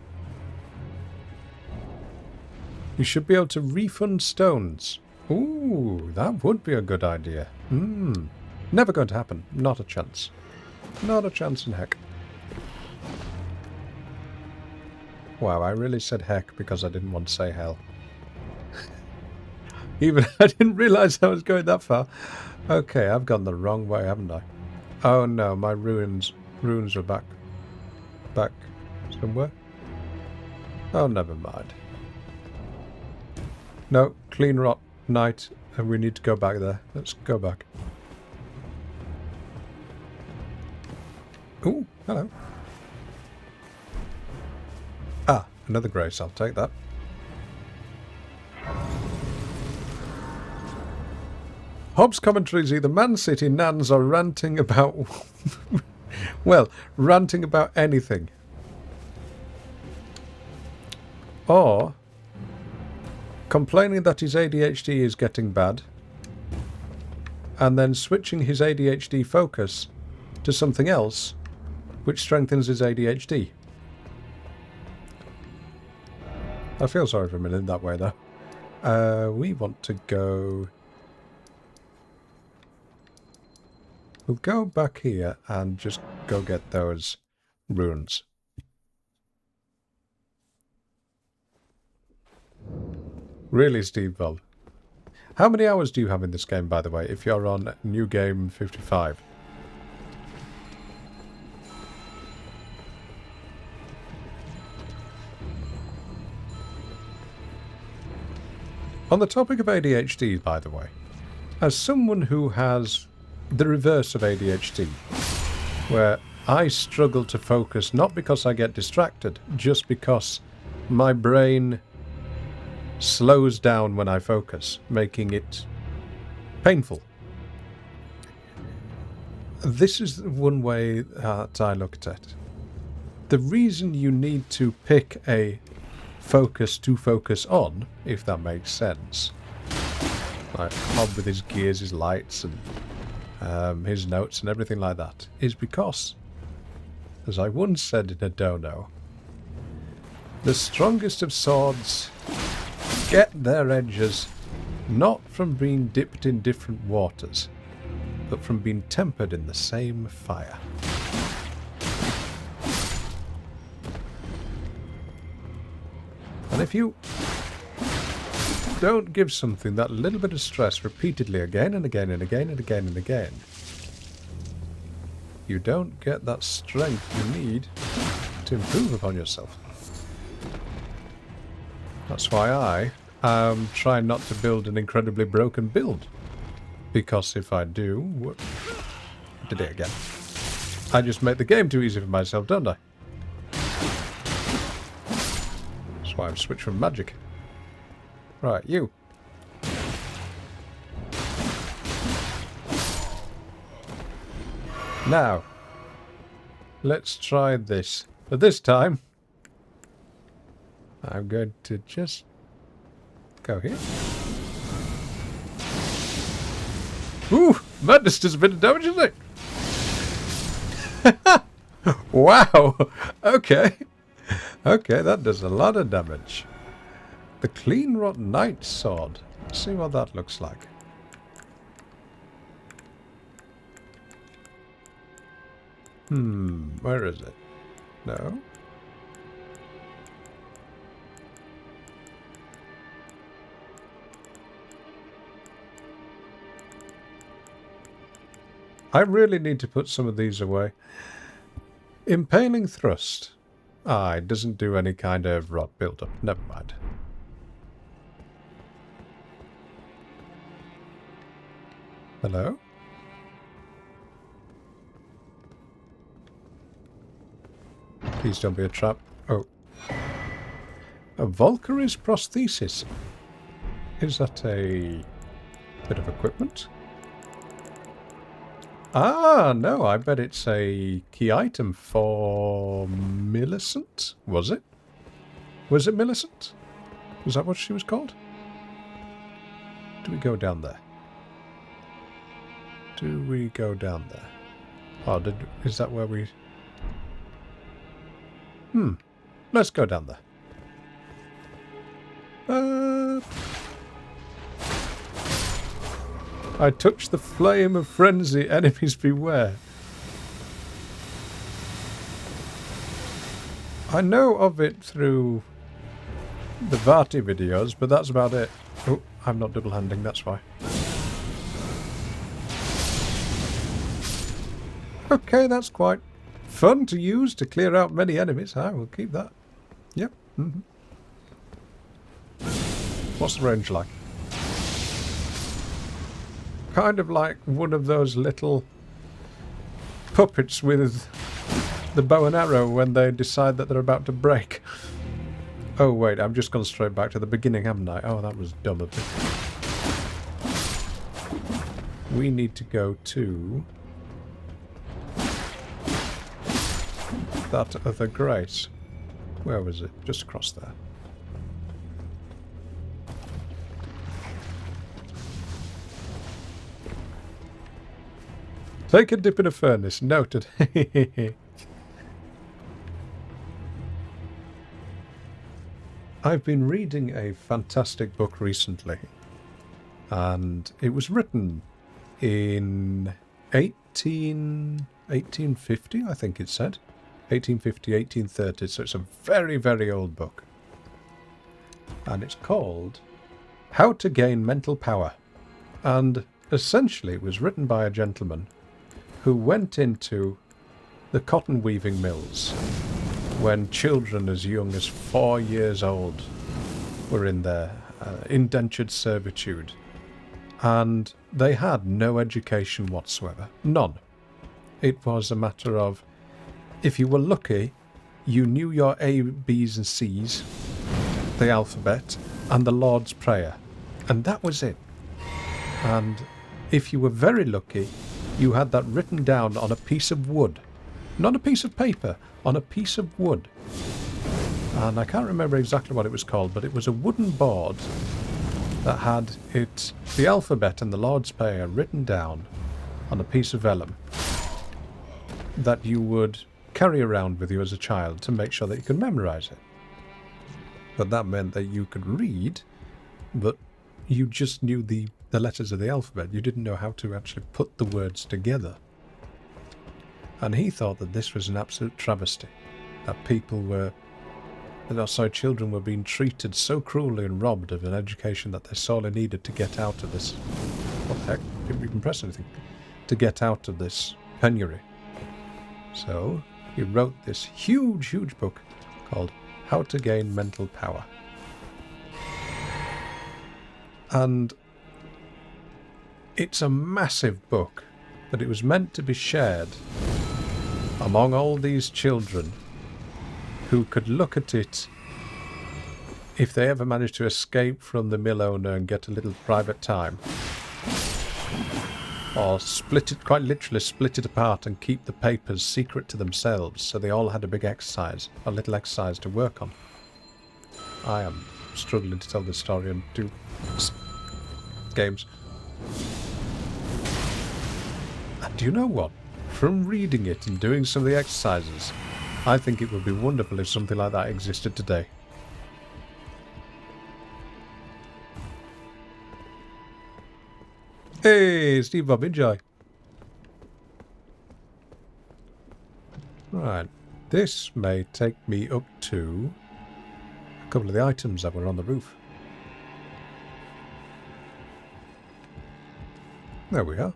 You should be able to refund stones. Ooh, that would be a good idea. Never going to happen. Not a chance. Not a chance in heck. Wow, I really said heck because I didn't want to say hell. Even I didn't realise I was going that far. Okay, I've gone the wrong way, haven't I? Oh no, my runes are back somewhere. Oh, never mind. No, clean rot night, and we need to go back there. Let's go back. Ooh, hello. Ah, another grace, I'll take that. Hobbs' commentaries either Man City, Nans, or ranting about... well, ranting about anything. Or complaining that his ADHD is getting bad, and then switching his ADHD focus to something else, which strengthens his ADHD. I feel sorry for him in that way, though. We want to go... We'll go back here and just go get those runes. Really, Steve Bob? How many hours do you have in this game, by the way, if you're on New Game 55? On the topic of ADHD, by the way, as someone who has the reverse of ADHD, where I struggle to focus not because I get distracted, just because my brain slows down when I focus, making it painful. This is one way that I looked at it. The reason you need to pick a focus to focus on, if that makes sense, like Hob with his gears, his lights, and his notes and everything like that, is because, as I once said in a dono, the strongest of swords get their edges not from being dipped in different waters, but from being tempered in the same fire. And if you don't give something that little bit of stress repeatedly again and again and again and again and again, you don't get that strength you need to improve upon yourself. That's why I am trying not to build an incredibly broken build. Because if I do... I did it again. I just make the game too easy for myself, don't I? That's why I've switched from magic. Right, you. Now, let's try this. But this time, I'm going to just go here. Ooh, madness does a bit of damage, isn't it? Wow. Okay. Okay, that does a lot of damage. The Clean Rot Knight Sword. Let's see what that looks like. Where is it? No. I really need to put some of these away. Impaling Thrust. Ah, it doesn't do any kind of rot build-up. Never mind. Hello? Please don't be a trap. Oh. A Valkyrie's prosthesis. Is that a bit of equipment? Ah, no, I bet it's a key item for Millicent. Was it? Was it Millicent? Was that what she was called? Do we go down there? Do we go down there? Oh, is that where we... Let's go down there. I touch the flame of frenzy, enemies beware. I know of it through the Vati videos, but that's about it. Oh, I'm not double-handing, that's why. Okay, that's quite fun to use to clear out many enemies. I will keep that. Yep. What's the range like? Kind of like one of those little puppets with the bow and arrow when they decide that they're about to break. Oh wait, I've just gone straight back to the beginning, haven't I? Oh, that was dumb of me. we need to go to that other grate. Where was it? Just across there. Take a dip in a furnace. Noted. I've been reading a fantastic book recently, and it was written in 1850, I think it said. 1850, 1830, so it's a very, very old book. And it's called How to Gain Mental Power. And essentially it was written by a gentleman who went into the cotton weaving mills when children as young as 4 years old were in their indentured servitude. And they had no education whatsoever. None. It was a matter of, if you were lucky, you knew your A, B's and C's, the alphabet, and the Lord's Prayer. And that was it. And if you were very lucky, you had that written down on a piece of wood. Not a piece of paper, on a piece of wood. And I can't remember exactly what it was called, but it was a wooden board that had the alphabet and the Lord's Prayer written down on a piece of vellum that you would carry around with you as a child to make sure that you could memorize it. But that meant that you could read, but you just knew the letters of the alphabet. You didn't know how to actually put the words together. And he thought that this was an absolute travesty, that children were being treated so cruelly and robbed of an education that they sorely needed to get out of this. What the heck? Didn't even press anything. To get out of this penury. So he wrote this huge, huge book called How to Gain Mental Power. And it's a massive book, but it was meant to be shared among all these children who could look at it if they ever managed to escape from the mill owner and get a little private time. Or quite literally split it apart and keep the papers secret to themselves, so they all had a little exercise to work on. I am struggling to tell this story and do games. And do you know what? From reading it and doing some of the exercises, I think it would be wonderful if something like that existed today. Hey, Steve Bob, enjoy. Right, this may take me up to a couple of the items that were on the roof. There we are.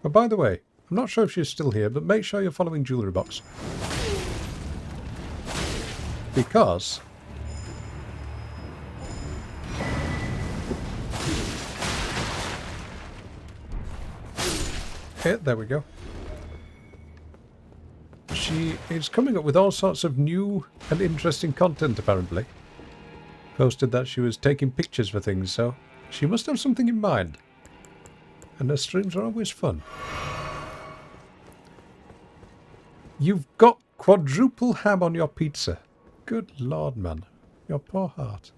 Oh, by the way, I'm not sure if she's still here, but make sure you're following Jewellery Box. Because there we go. She is coming up with all sorts of new and interesting content, apparently. Posted that she was taking pictures for things, so she must have something in mind. And her streams are always fun. You've got quadruple ham on your pizza. Good Lord, man. Your poor heart.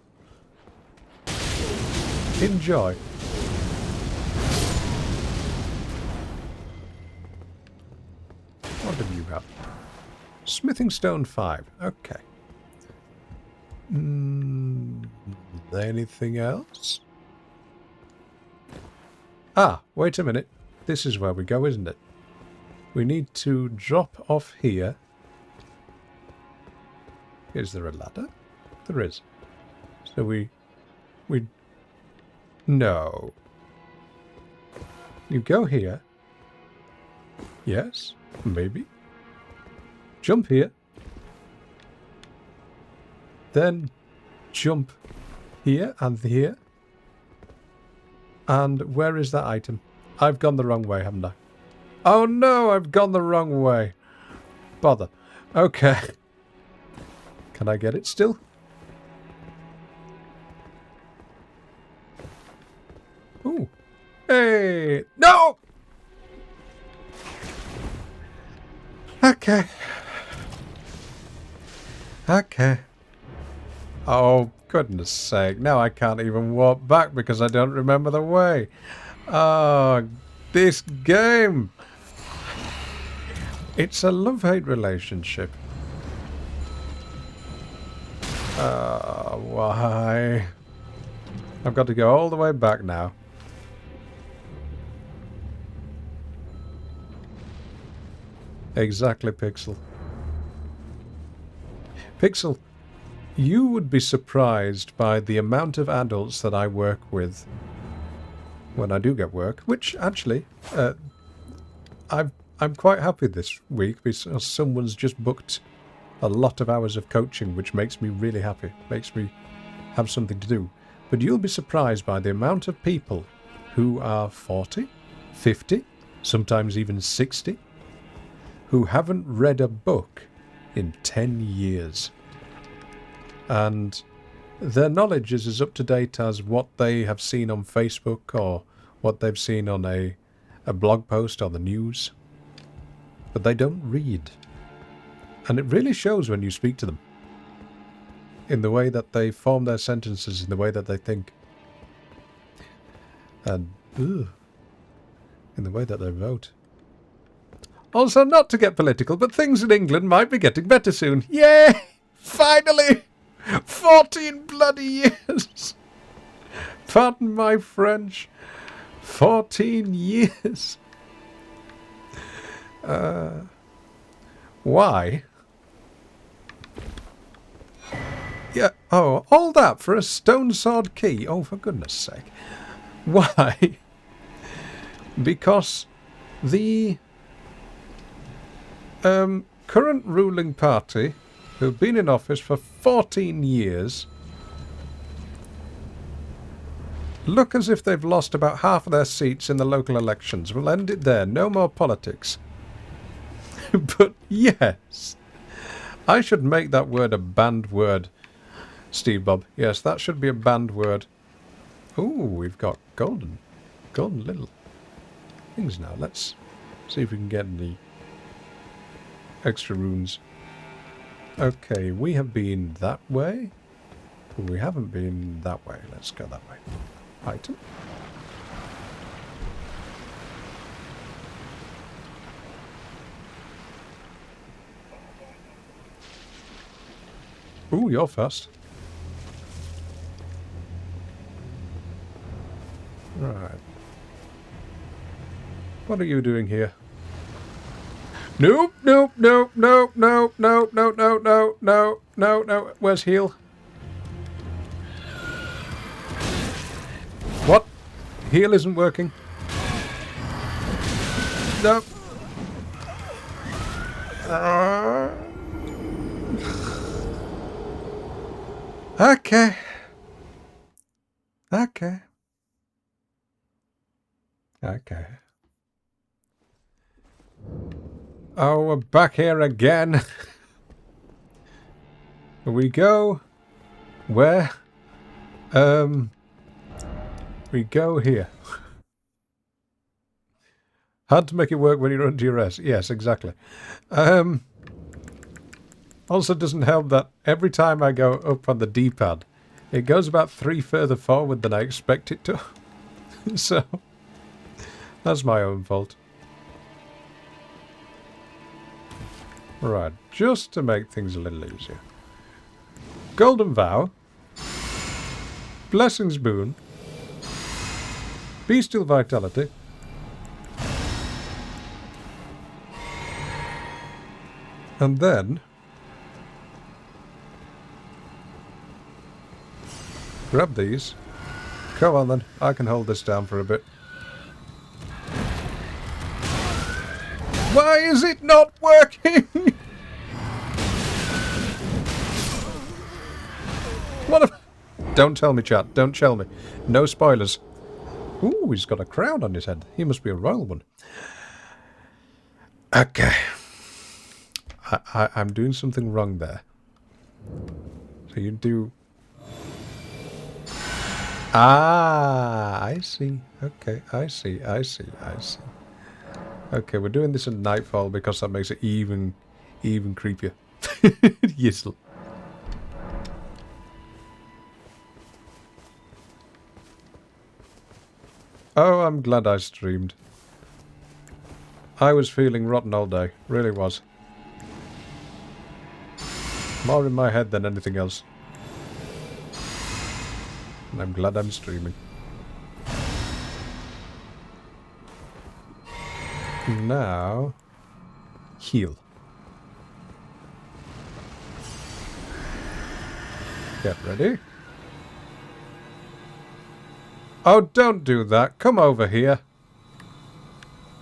Enjoy. What do you have? Smithing stone 5. Okay. Anything else? Ah, wait a minute. This is where we go, isn't it? We need to drop off here. Is there a ladder? There is. So no. You go here. Yes, maybe. Jump here. Then jump here and here. And where is that item? I've gone the wrong way, haven't I? Oh no, I've gone the wrong way. Bother. Okay. Can I get it still? Hey! No! Okay. Okay. Oh, goodness sake. Now I can't even walk back because I don't remember the way. Oh, this game. It's a love-hate relationship. Why? I've got to go all the way back now. Exactly, Pixel. Pixel, you would be surprised by the amount of adults that I work with when I do get work, which actually, I'm quite happy this week because someone's just booked a lot of hours of coaching, which makes me really happy, makes me have something to do. But you'll be surprised by the amount of people who are 40, 50, sometimes even 60, who haven't read a book in 10 years. And their knowledge is as up to date as what they have seen on Facebook or what they've seen on a blog post or the news. But they don't read. And it really shows when you speak to them. In the way that they form their sentences, in the way that they think. And in the way that they vote. Also, not to get political, but things in England might be getting better soon. Yay! Finally! 14 bloody years! Pardon my French. 14 years. Why? Yeah, oh, all that for a stone sword key? Oh, for goodness sake. Why? Because the current ruling party, who've been in office for 14 years, look as if they've lost about half of their seats in the local elections. We'll end it there. No more politics. But yes, I should make that word a banned word, Steve Bob. Yes, that should be a banned word. Ooh, we've got golden little things now. Let's see if we can get any extra runes. Okay, we have been that way. We haven't been that way. Let's go that way. Item. Ooh, you're fast. Right. What are you doing here? Nope, nope, nope, nope, nope, nope, nope, nope, nope, no, no, no. Where's heal? What? Heal isn't working. Nope. Okay. Okay. Okay. Oh, we're back here again. We go where? We go here. Hard to make it work when you're under duress. Yes, exactly. Also doesn't help that every time I go up on the D-pad, it goes about 3 further forward than I expect it to. So, that's my own fault. Right, just to make things a little easier. Golden Vow. Blessing's Boon. Bestial Vitality. And then grab these. Come on then, I can hold this down for a bit. Why is it not working? What a... Don't tell me, chat. Don't tell me. No spoilers. Ooh, he's got a crown on his head. He must be a royal one. Okay. I'm doing something wrong there. So you do... Ah, I see. Okay, I see. Okay, we're doing this at nightfall because that makes it even creepier. Yisl. Oh, I'm glad I streamed. I was feeling rotten all day. Really was. More in my head than anything else. And I'm glad I'm streaming. Now... heal. Get ready. Oh, don't do that. Come over here.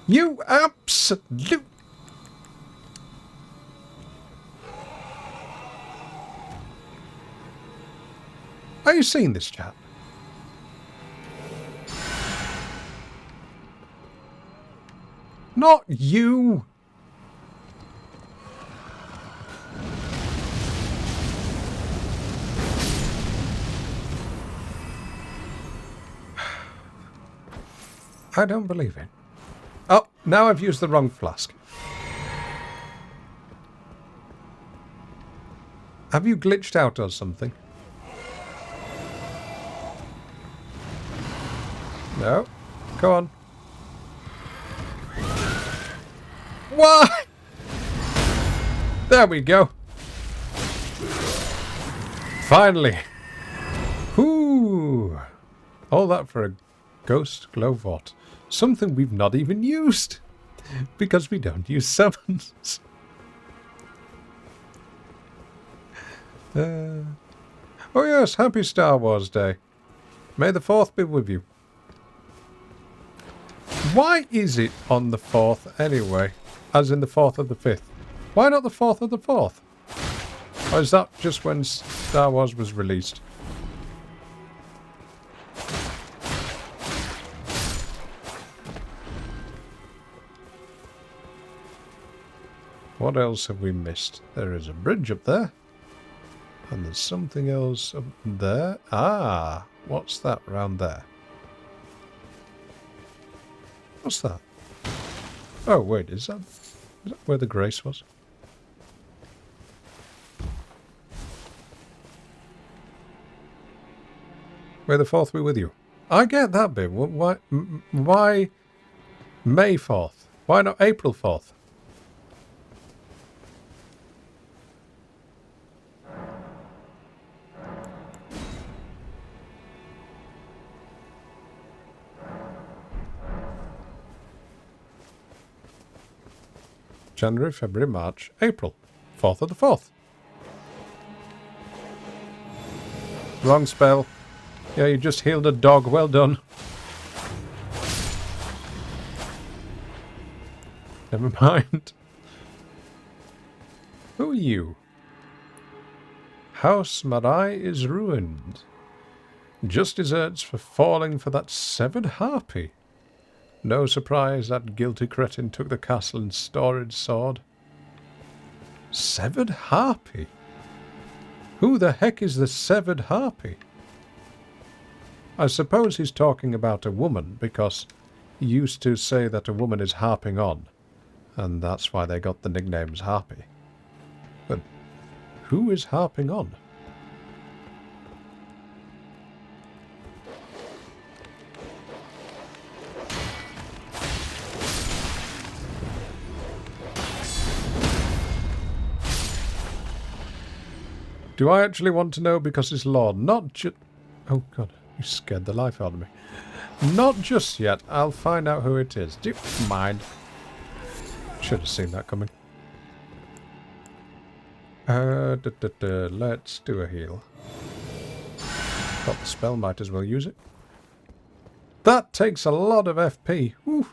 You absolute... Are you seeing this, chat? Not you! I don't believe it. Oh, now I've used the wrong flask. Have you glitched out or something? No. Go on. What? There we go. Finally. Whoo. All that for a ghost glow vort. Something we've not even used. Because we don't use summons. Oh yes, happy Star Wars Day. May the 4th be with you. Why is it on the 4th anyway? As in the 4th of the 5th? Why not the 4th of the 4th? Or is that just when Star Wars was released? What else have we missed? There is a bridge up there. And there's something else up there. Ah, what's that round there? What's that? Oh, wait, is that where the grace was? May the 4th be with you. I get that bit. Why May 4th? Why not April 4th? January, February, March, April. 4th of the 4th. Wrong spell. Yeah, you just healed a dog. Well done. Never mind. Who are you? House Marai is ruined. Just deserts for falling for that severed harpy. No surprise that guilty cretin took the castle and storied sword. Severed harpy? Who the heck is the severed harpy? I suppose he's talking about a woman, because he used to say that a woman is harping on, and that's why they got the nicknames harpy. But who is harping on? Do I actually want to know because it's Lord? Not just... Oh, God. You scared the life out of me. Not just yet. I'll find out who it is. Do you mind? Should have seen that coming. Let's do a heal. Got the spell, might as well use it. That takes a lot of FP. Whew.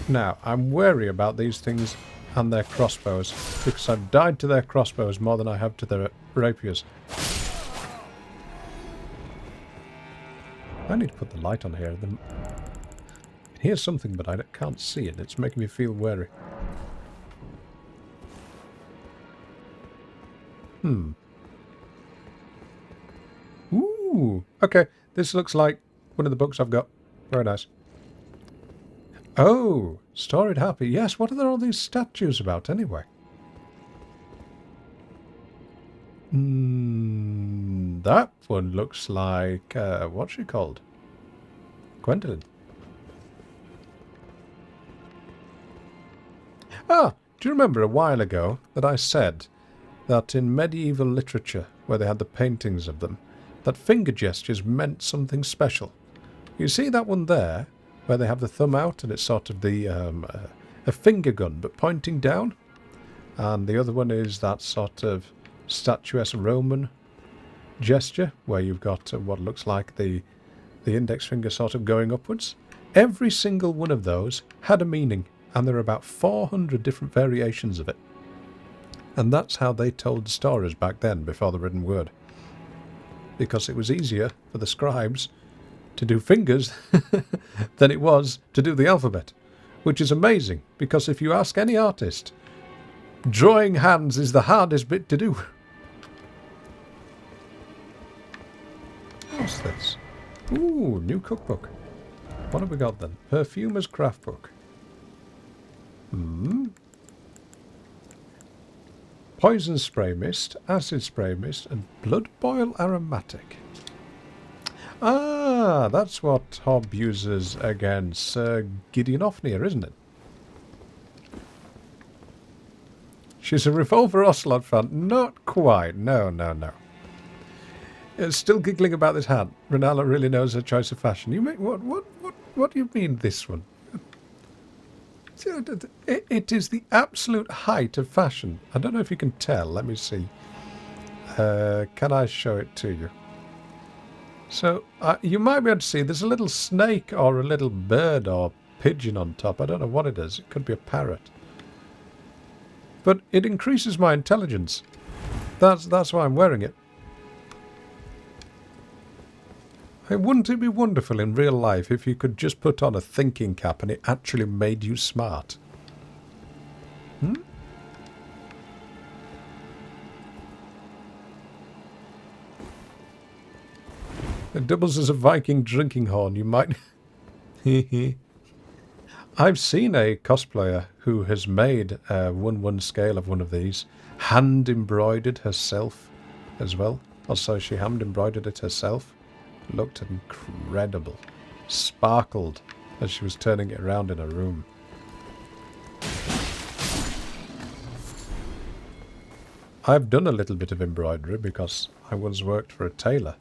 Now, I'm wary about these things and their crossbows, because I've died to their crossbows more than I have to their rapiers. I need to put the light on here. can hear something, but I can't see it. It's making me feel wary. Ooh. Okay, this looks like one of the books I've got. Very nice. Oh, Storied Happy. Yes, what are there all these statues about anyway? That one looks like... what's she called? Gwendolyn. Ah, do you remember a while ago that I said that in medieval literature, where they had the paintings of them, that finger gestures meant something special? You see that one there, where they have the thumb out and it's sort of the a finger gun, but pointing down? And the other one is that sort of statuesque Roman gesture, where you've got what looks like the index finger sort of going upwards. Every single one of those had a meaning, and there are about 400 different variations of it. And that's how they told stories back then, before the written word. Because it was easier for the scribes to do fingers than it was to do the alphabet. Which is amazing, because if you ask any artist, drawing hands is the hardest bit to do. What's this? Ooh, new cookbook. What have we got then? Perfumer's craft book. Poison spray mist, acid spray mist, and blood boil aromatic. Ah, that's what Hob uses against Sir Gideon Ofnir, isn't it? She's a Revolver Ocelot fan. Not quite. No. Still giggling about this hat. Renala really knows her choice of fashion. You mean what do you mean this one? It is the absolute height of fashion. I don't know if you can tell. Let me see. Can I show it to you? So you might be able to see there's a little snake or a little bird or pigeon on top. I don't know what it is. It could be a parrot. But it increases my intelligence. That's why I'm wearing it. Wouldn't it be wonderful in real life if you could just put on a thinking cap and it actually made you smart? It doubles as a Viking drinking horn. You might... I've seen a cosplayer who has made a 1/1 scale of one of these. Hand embroidered herself as well. Also, she hand embroidered it herself. Looked incredible. Sparkled as she was turning it around in her room. I've done a little bit of embroidery because I once worked for a tailor.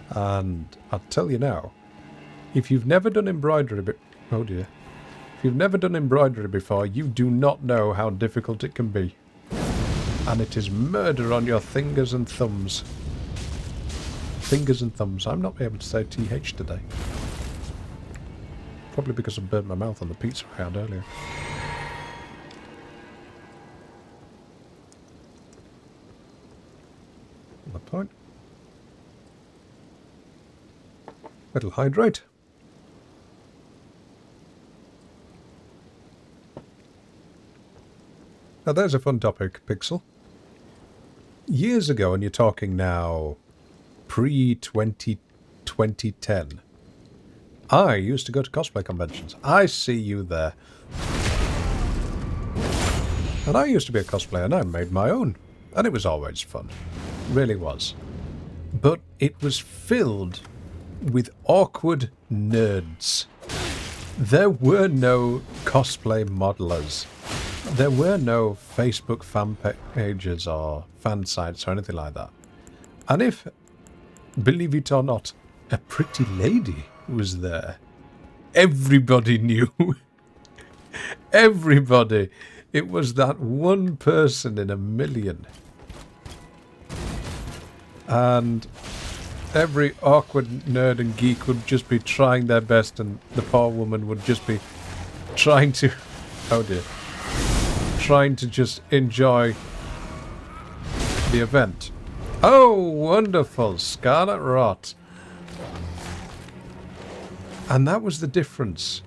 And I'll tell you now, if you've never done embroidery... Oh dear. If you've never done embroidery before, you do not know how difficult it can be. And it is murder on your fingers and thumbs. Fingers and thumbs. I'm not able to say TH today. Probably because I burnt my mouth on the pizza I had earlier. The point. It'll hydrate. Now there's a fun topic, Pixel. Years ago, and you're talking now pre-2010, I used to go to cosplay conventions. I see you there. And I used to be a cosplayer and I made my own. And it was always fun. Really was. But it was filled with awkward nerds. There were no cosplay modelers. There were no Facebook fan pages or fan sites or anything like that. And if, believe it or not, a pretty lady was there, everybody knew. Everybody. It was that one person in a million. And every awkward nerd and geek would just be trying their best, and the poor woman would just be trying to... Oh dear. Trying to just enjoy the event. Oh, wonderful. Scarlet Rot. And that was the difference.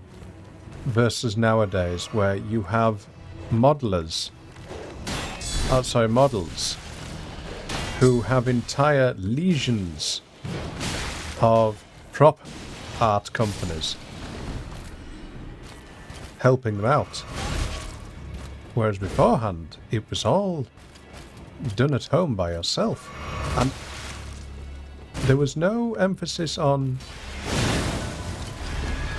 versus nowadays where you have models who have entire legions of prop art companies helping them out. Whereas beforehand, it was all done at home by yourself. And there was no emphasis on,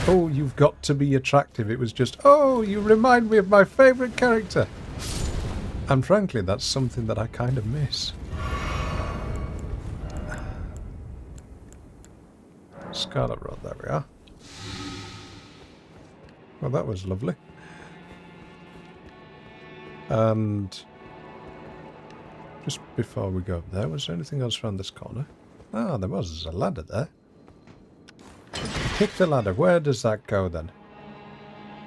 oh, you've got to be attractive. It was just, oh, you remind me of my favourite character. And frankly, that's something that I kind of miss. Scarlet Road, there we are. Well, that was lovely. And just before we go there, was there anything else around this corner? Ah, there was. There's a ladder there. Pick the ladder. Where does that go then?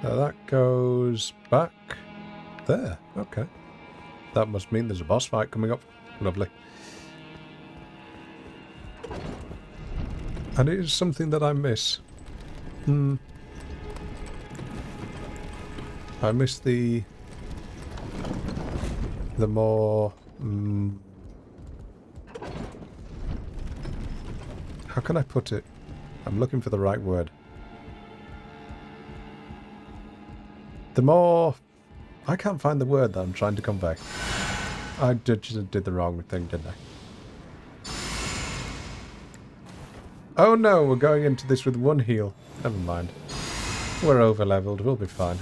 That goes back there. Okay. That must mean there's a boss fight coming up. Lovely. And it is something that I miss. I miss the more... how can I put it? I'm looking for the right word. The more... I can't find the word that I'm trying to convey. I did the wrong thing, didn't I? Oh no, we're going into this with one heal. Never mind. We're over-leveled, we'll be fine.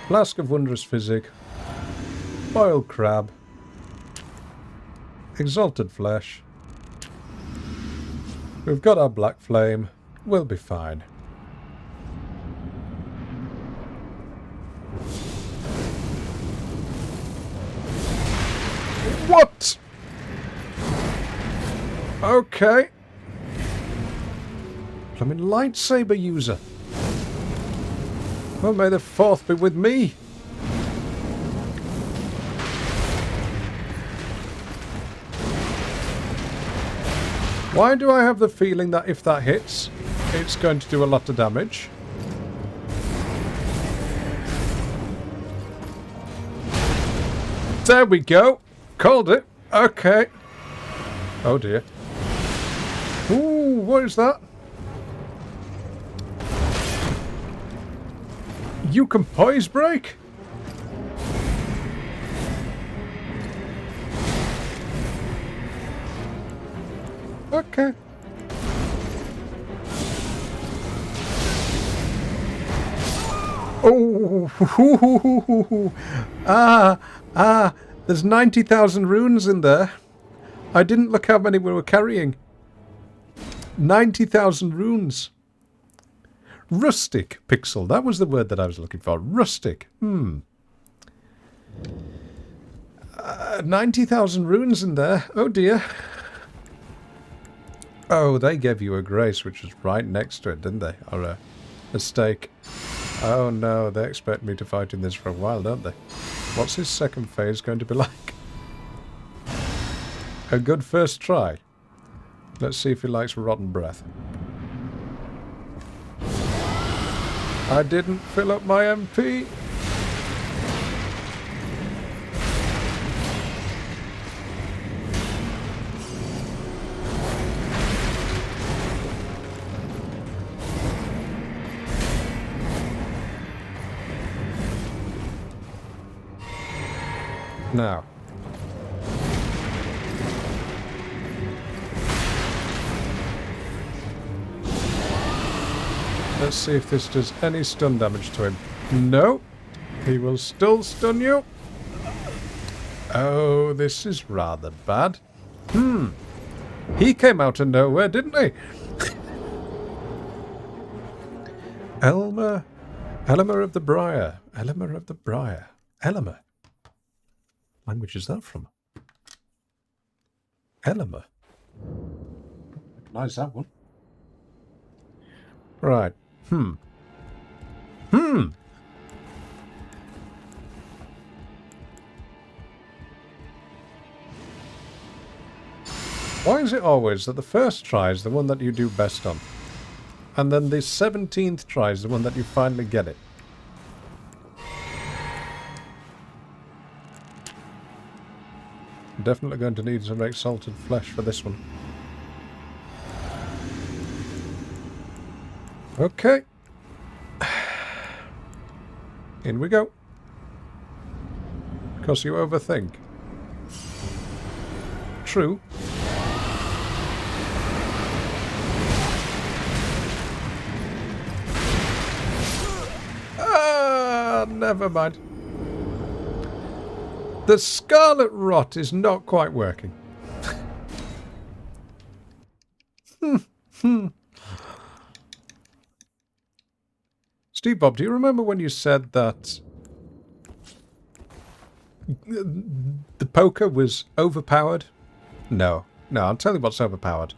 Flask of Wondrous Physic. Boiled Crab. Exalted Flesh. We've got our Black Flame. We'll be fine. What? Okay. Blooming lightsaber user. Well, may the fourth be with me. Why do I have the feeling that if that hits, it's going to do a lot of damage? There we go. Called it. Okay. Oh dear. Ooh, what is that? You can poise break? Okay. Oh, there's 90,000 runes in there. I didn't look how many we were carrying. 90,000 runes. Rustic pixel. That was the word that I was looking for. Rustic. 90,000 runes in there. Oh dear. Oh, they gave you a grace, which was right next to it, didn't they? Or a stake. Oh no, they expect me to fight in this for a while, don't they? What's his second phase going to be like? A good first try. Let's see if he likes rotten breath. I didn't fill up my MP. Now. Let's see if this does any stun damage to him. No. He will still stun you. Oh, this is rather bad. He came out of nowhere, didn't he? Elmer of the Briar. Elmer of the Briar. Elmer. Language is that from? Elmer. Recognize that one. Right. Why is it always that the first try is the one that you do best on? And then the 17th try is the one that you finally get it? Definitely going to need some exalted flesh for this one. Okay. In we go. Because you overthink. True. Ah, never mind. The Scarlet Rot is not quite working. Steve Bob, do you remember when you said that the poker was overpowered? No. No, I'll tell you what's overpowered.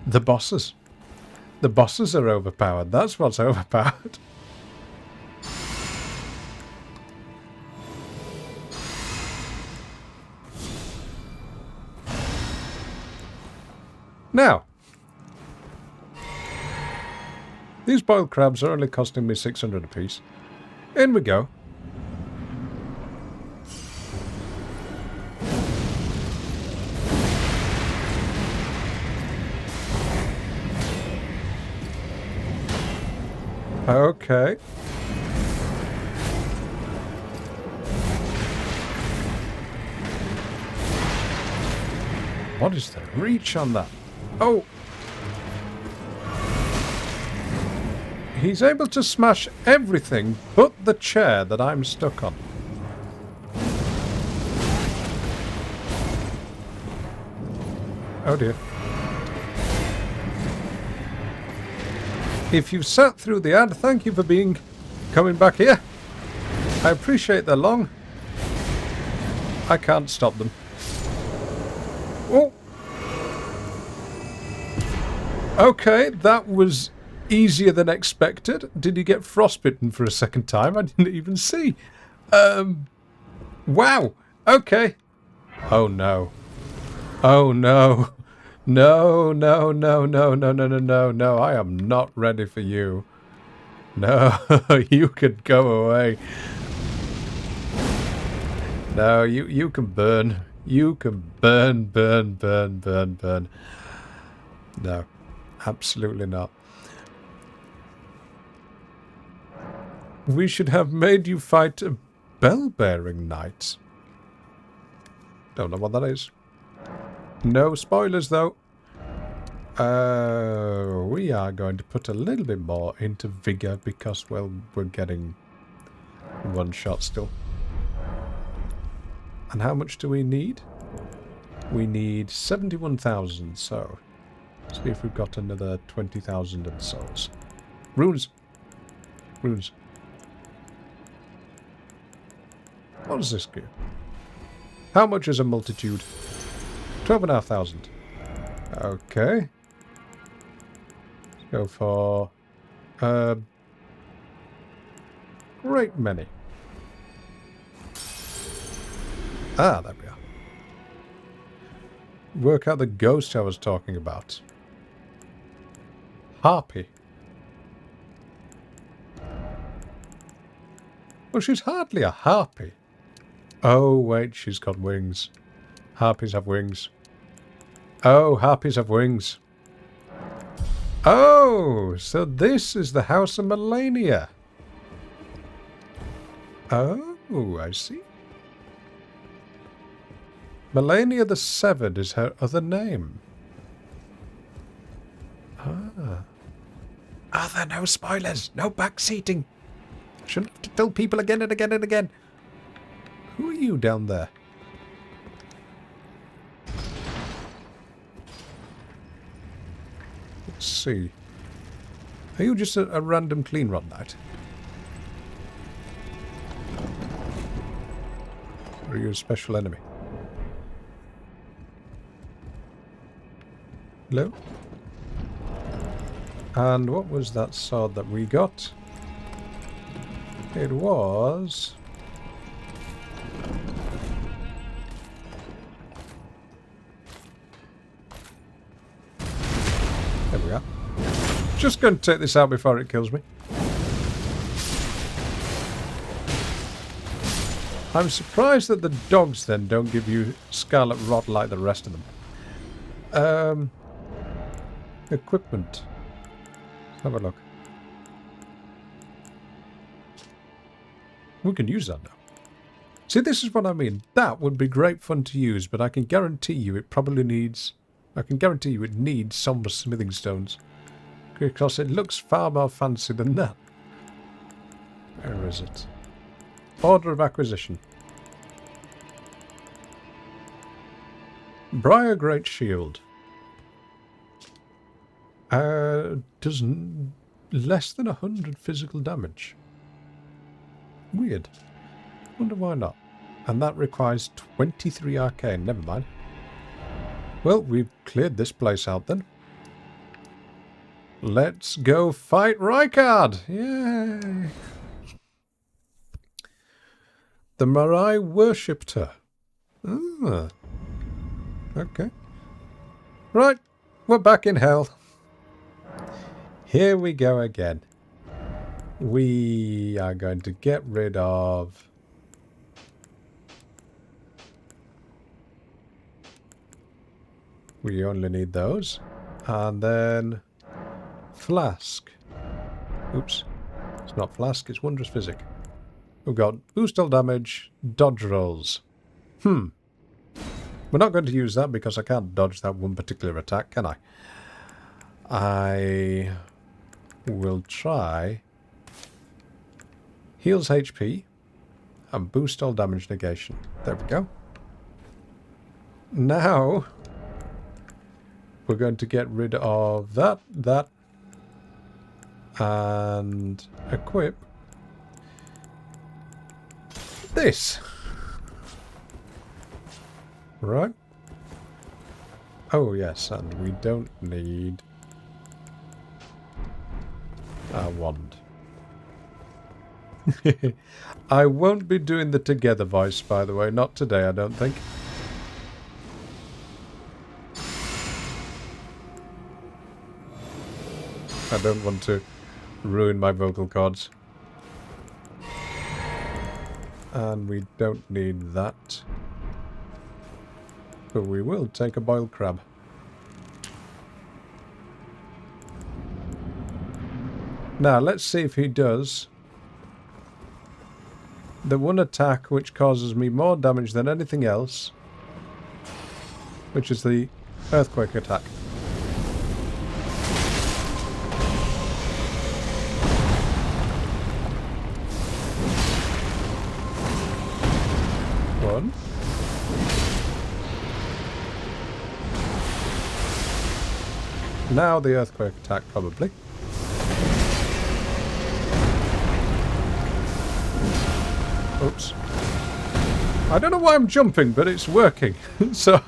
The bosses. The bosses are overpowered. That's what's overpowered. Now, these boiled crabs are only costing me 600 apiece. In we go. Okay. What is the reach on that? Oh! He's able to smash everything but the chair that I'm stuck on. Oh dear. If you've sat through the ad, thank you for coming back here. I appreciate they're long. I can't stop them. Oh! Okay, that was easier than expected. Did you get frostbitten for a second time? I didn't even see. Wow. Okay. Oh no. Oh no. No, no, no, no, no, no, no, no, no. I am not ready for you. No, you could go away. No, you can burn. You can burn, burn, burn, burn, burn. No, absolutely not. We should have made you fight a bell-bearing knight. Don't know what that is. No spoilers, though. We are going to put a little bit more into vigor because, well, we're getting one shot still. And how much do we need? We need 71,000, so see if we've got another 20,000 in souls. Runes. Runes. What does this give? How much is a multitude? 12,500. Okay. Let's go for great many. Ah, there we are. Work out the ghost I was talking about. Harpy. Well, she's hardly a harpy. Oh, wait, she's got wings. Harpies have wings. Oh, harpies have wings. Oh, so this is the House of Melania. Oh, I see. Melania the Severed is her other name. Ah. Are there no spoilers? No backseating? Shouldn't have to tell people again and again and again. Who are you down there? Let's see. Are you just a random clean rod knight? Or are you a special enemy? Hello? And what was that sword that we got? It was... just going to take this out before it kills me. I'm surprised that the dogs then don't give you scarlet rot like the rest of them. Equipment. Let's have a look. We can use that now. See, this is what I mean. That would be great fun to use, but I can guarantee you it probably needs... I can guarantee you it needs some smithing stones. Because it looks far more fancy than that. Where is it? Order of acquisition. Briar Great Shield. Does less than 100 physical damage. Weird. Wonder why not. And that requires 23 arcane. Never mind. Well, we've cleared this place out then. Let's go fight Rykard! Yay! The Marai worshipped her. Ah. Okay. Right. We're back in hell. Here we go again. We are going to get rid of... We only need those. And then... Flask. Oops. It's not Flask, it's Wondrous Physic. We've got boost all damage, dodge rolls. We're not going to use that because I can't dodge that one particular attack, can I? I will try heals HP and boost all damage negation. There we go. Now we're going to get rid of that, and equip this. Right. Oh yes, and we don't need a wand. I won't be doing the together voice, by the way. Not today, I don't think. I don't want to ruin my vocal cords. And we don't need that. But we will take a boiled crab. Now, let's see if he does the one attack which causes me more damage than anything else, which is the earthquake attack. One. Now the earthquake attack, probably. Oops. I don't know why I'm jumping, but it's working. So,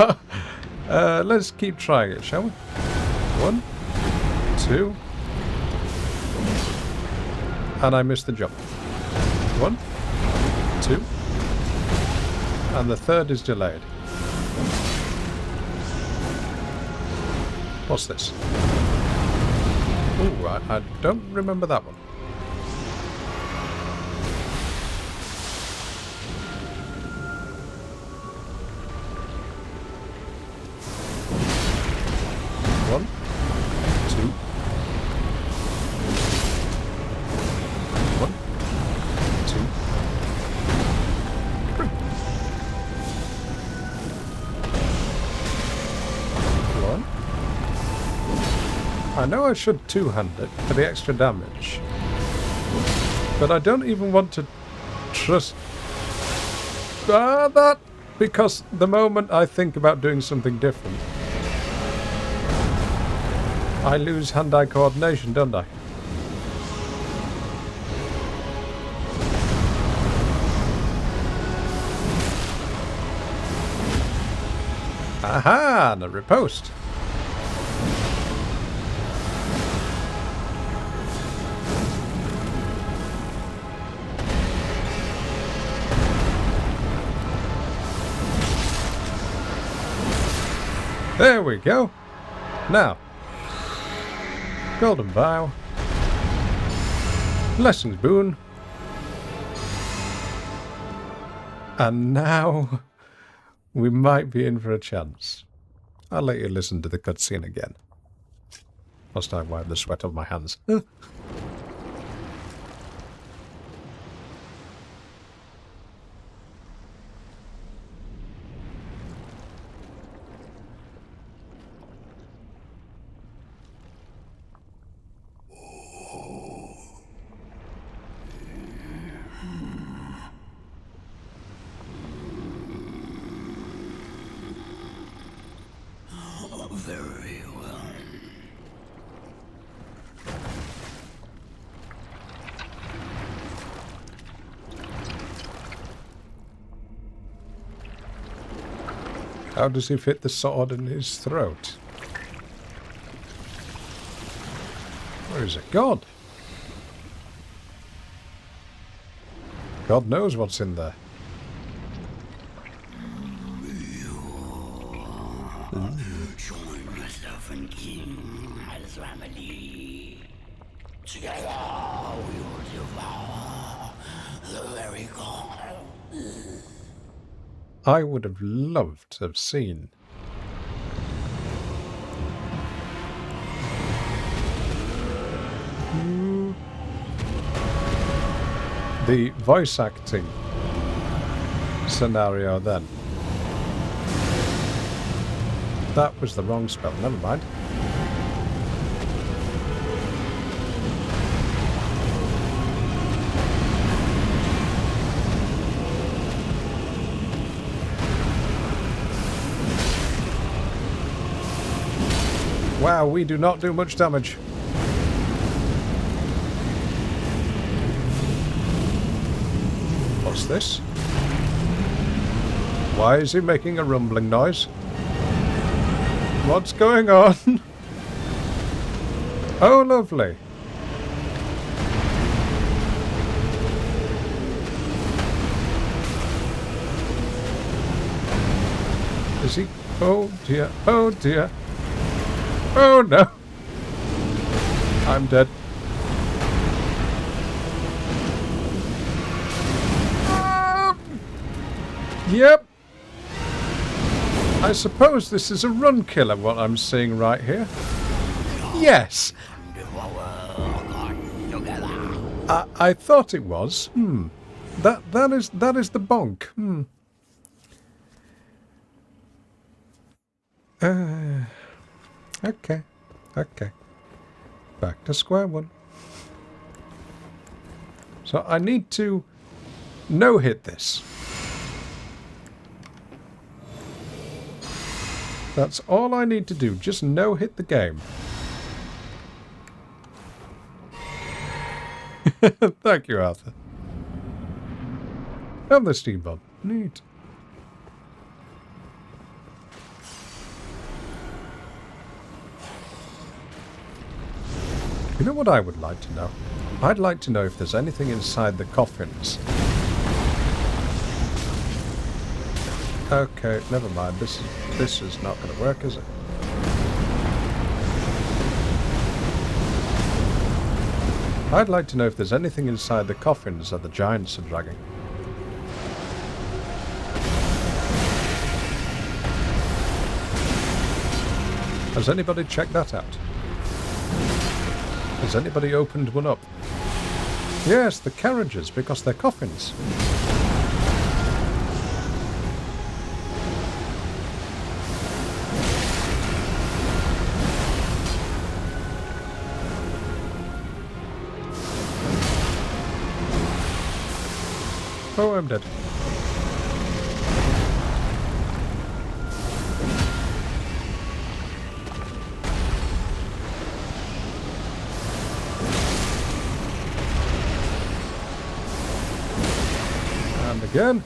let's keep trying it, shall we? 1, 2. And I missed the jump. 1, 2. And the third is delayed. What's this? Ooh, I don't remember that one. One, two. One, two, three. One. I know I should two-hand it for the extra damage, but I don't even want to trust that, because the moment I think about doing something different, I lose hand-eye coordination, don't I? Aha! And a riposte. There we go. Now, Golden Vow. Blessings Boon. And now we might be in for a chance. I'll let you listen to the cutscene again. Must I wipe the sweat off my hands? Very well. How does he fit the sword in his throat? Where is it? God! God knows what's in there. Join myself and King as family. Together we will devour the very god. I would have loved to have seen the voice acting scenario then. That was the wrong spell, never mind. Wow, we do not do much damage. What's this? Why is he making a rumbling noise? What's going on? Oh, lovely. Is he? Oh dear, oh dear. Oh no. I'm dead. Yep. I suppose this is a run killer, what I'm seeing right here. Yes. I thought it was. That is the bonk. Okay. Back to square one. So I need to no-hit this. That's all I need to do. Just no-hit the game. Thank you, Arthur. And the steam bomb. Neat. You know what I would like to know? I'd like to know if there's anything inside the coffins. Okay, never mind. This is not going to work, is it? I'd like to know if there's anything inside the coffins that the giants are dragging. Has anybody checked that out? Has anybody opened one up? Yes, the carriages, because they're coffins. Oh, I'm dead. And again.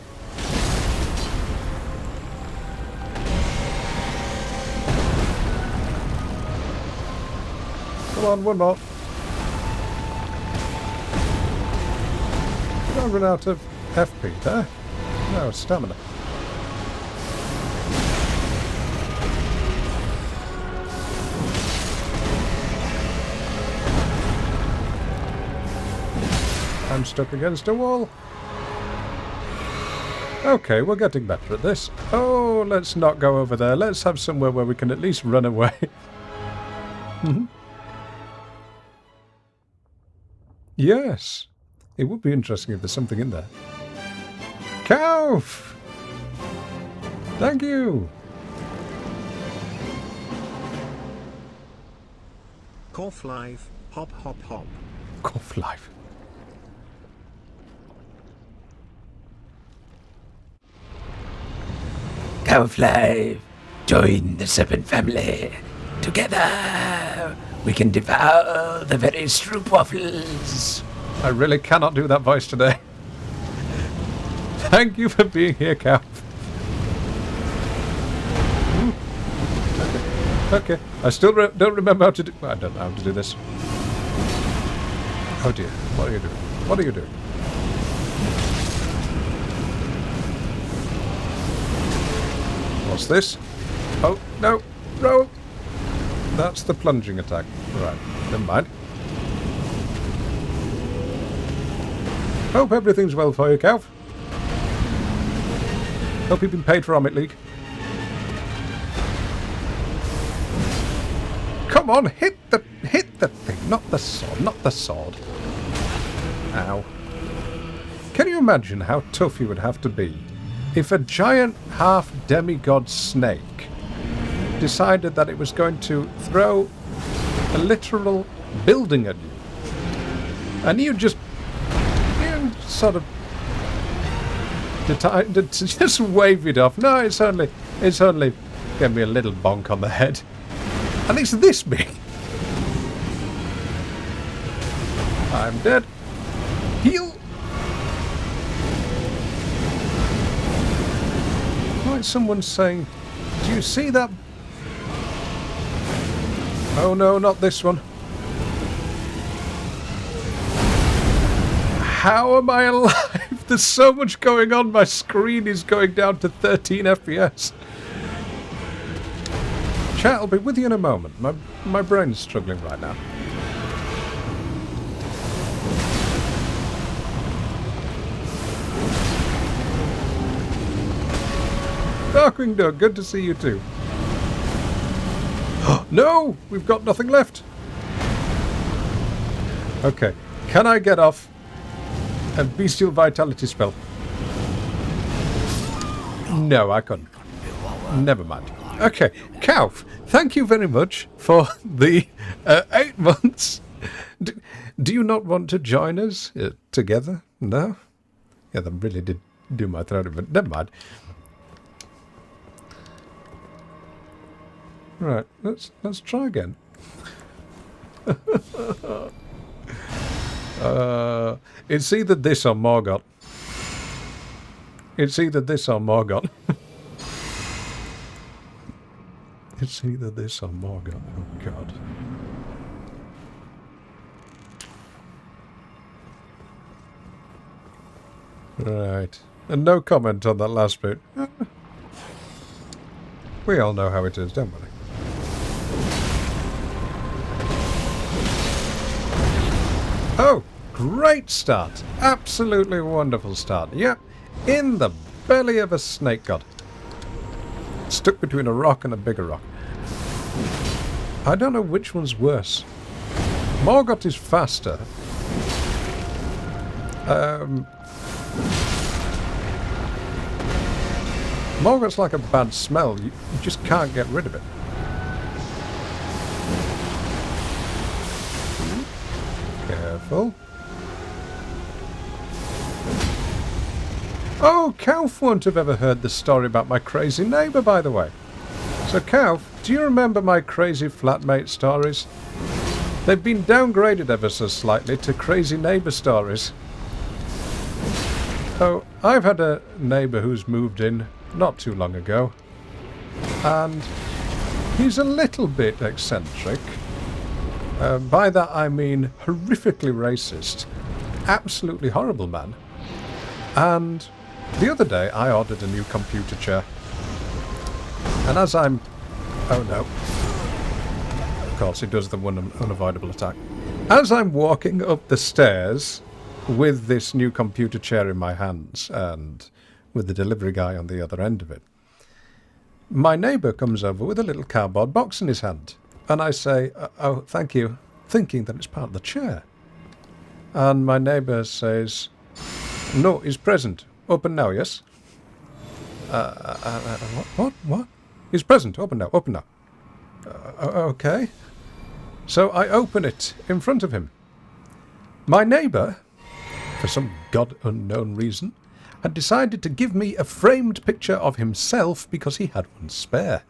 Come on, one more. Did I run out of FP there? No, stamina. I'm stuck against a wall. Okay, we're getting better at this. Oh, let's not go over there. Let's have somewhere where we can at least run away. Yes. It would be interesting if there's something in there. Calf! Thank you! Cough live, hop hop hop. Cough life. Camouflage! Join the serpent family! Together, we can devour the very stroopwafels! I really cannot do that voice today. Thank you for being here, Calf. Okay. I still don't remember how to do... I don't know how to do this. Oh dear. What are you doing? What are you doing? What's this? Oh, no. No. That's the plunging attack. Right. Never mind. Hope everything's well for you, Calf. Hope you've been paid for Omit League. Come on, hit the thing, not the sword. Ow. Can you imagine how tough you would have to be if a giant half-demigod snake decided that it was going to throw a literal building at you? And you just sort of just wave it off. No, it's only gave me a little bonk on the head. And it's this big. I'm dead. Heal. Like someone's saying, do you see that? Oh no, not this one. How am I alive? There's so much going on. My screen is going down to 13 FPS. Chat, I'll be with you in a moment. My brain's struggling right now. Darkwing Duck, good to see you too. No! We've got nothing left. Okay. Can I get off a bestial vitality spell? No, I couldn't. Never mind. Okay, Calf, thank you very much for the 8 months. Do you not want to join us together? No? Yeah, that really did do my throat, but never mind. Right, let's try again. It's either this or Morgoth. It's either this or Morgoth. It's either this or Morgoth. Oh, God. Right. And no comment on that last bit. We all know how it is, don't we? Oh, great start. Absolutely wonderful start. Yep. In the belly of a snake god. Stuck between a rock and a bigger rock. I don't know which one's worse. Morgoth is faster. Morgoth's like a bad smell. You just can't get rid of it. Careful. Oh, Calf won't have ever heard the story about my crazy neighbour, by the way. So, Calf, do you remember my crazy flatmate stories? They've been downgraded ever so slightly to crazy neighbour stories. So, I've had a neighbour who's moved in not too long ago, and he's a little bit eccentric. By that I mean horrifically racist. Absolutely horrible man. And the other day I ordered a new computer chair. And as I'm... Oh no. Of course it does the one unavoidable attack. As I'm walking up the stairs, with this new computer chair in my hands and with the delivery guy on the other end of it. My neighbour comes over with a little cardboard box in his hand. And I say, oh, thank you, thinking that it's part of the chair. And my neighbour says, no, he's present. Open now, yes? What? He's present. Open now. Okay. So I open it in front of him. My neighbour, for some god unknown reason, had decided to give me a framed picture of himself because he had one spare.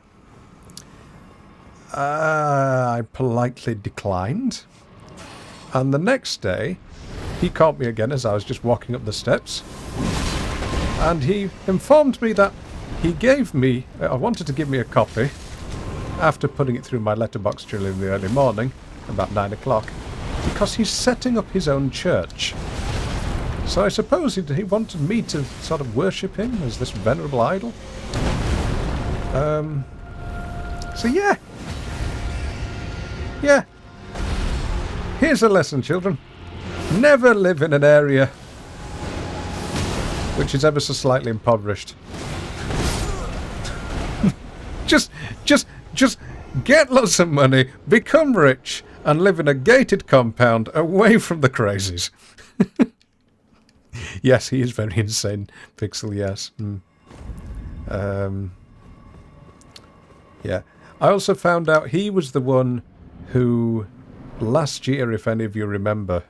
I politely declined. And the next day, he caught me again as I was just walking up the steps. And he informed me that he gave me, wanted to give me a copy after putting it through my letterbox during the early morning, about 9 o'clock, because he's setting up his own church. So I suppose he wanted me to sort of worship him as this venerable idol. So yeah. Yeah. Here's a lesson, children. Never live in an area which is ever so slightly impoverished. just get lots of money, become rich, and live in a gated compound away from the crazies. Yes, he is very insane, Pixel, yes. Yeah. I also found out he was the one who, last year, if any of you remember,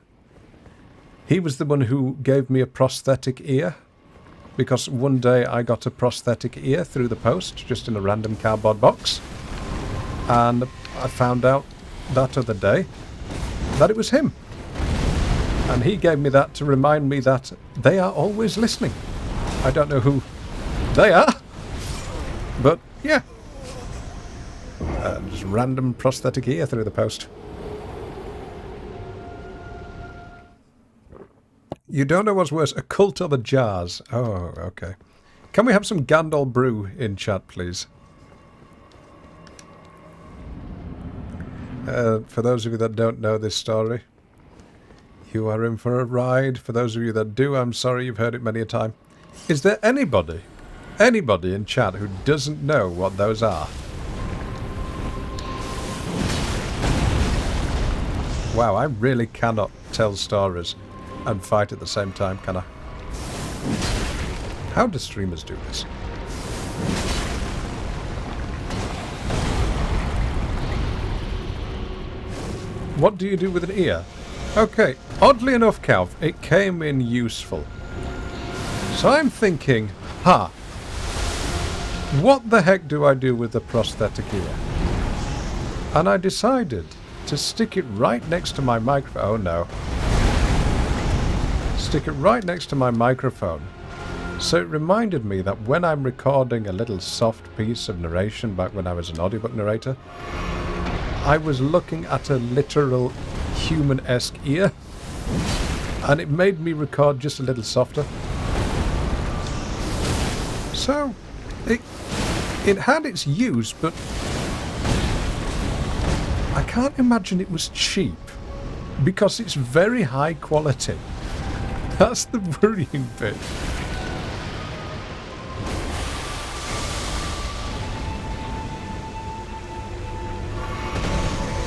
he was the one who gave me a prosthetic ear. Because one day I got a prosthetic ear through the post, just in a random cardboard box. And I found out that other day that it was him. And he gave me that to remind me that they are always listening. I don't know who they are, but yeah. Just random prosthetic ear through the post. You don't know what's worse, a cult or the jars? Oh, okay. Can we have some Gandolph brew in chat, please? For those of you that don't know this story, you are in for a ride. For those of you that do, I'm sorry, you've heard it many a time. Is there anybody in chat who doesn't know what those are? Wow, I really cannot tell stories and fight at the same time, can I? How do streamers do this? What do you do with an ear? Okay, oddly enough, Calv, it came in useful. So I'm thinking, what the heck do I do with the prosthetic ear? And I decided to stick it right next to my microphone. Oh no. Stick it right next to my microphone. So it reminded me that when I'm recording a little soft piece of narration back when I was an audiobook narrator, I was looking at a literal human-esque ear, and it made me record just a little softer. So, it had its use, but I can't imagine it was cheap, because it's very high quality. That's the worrying bit.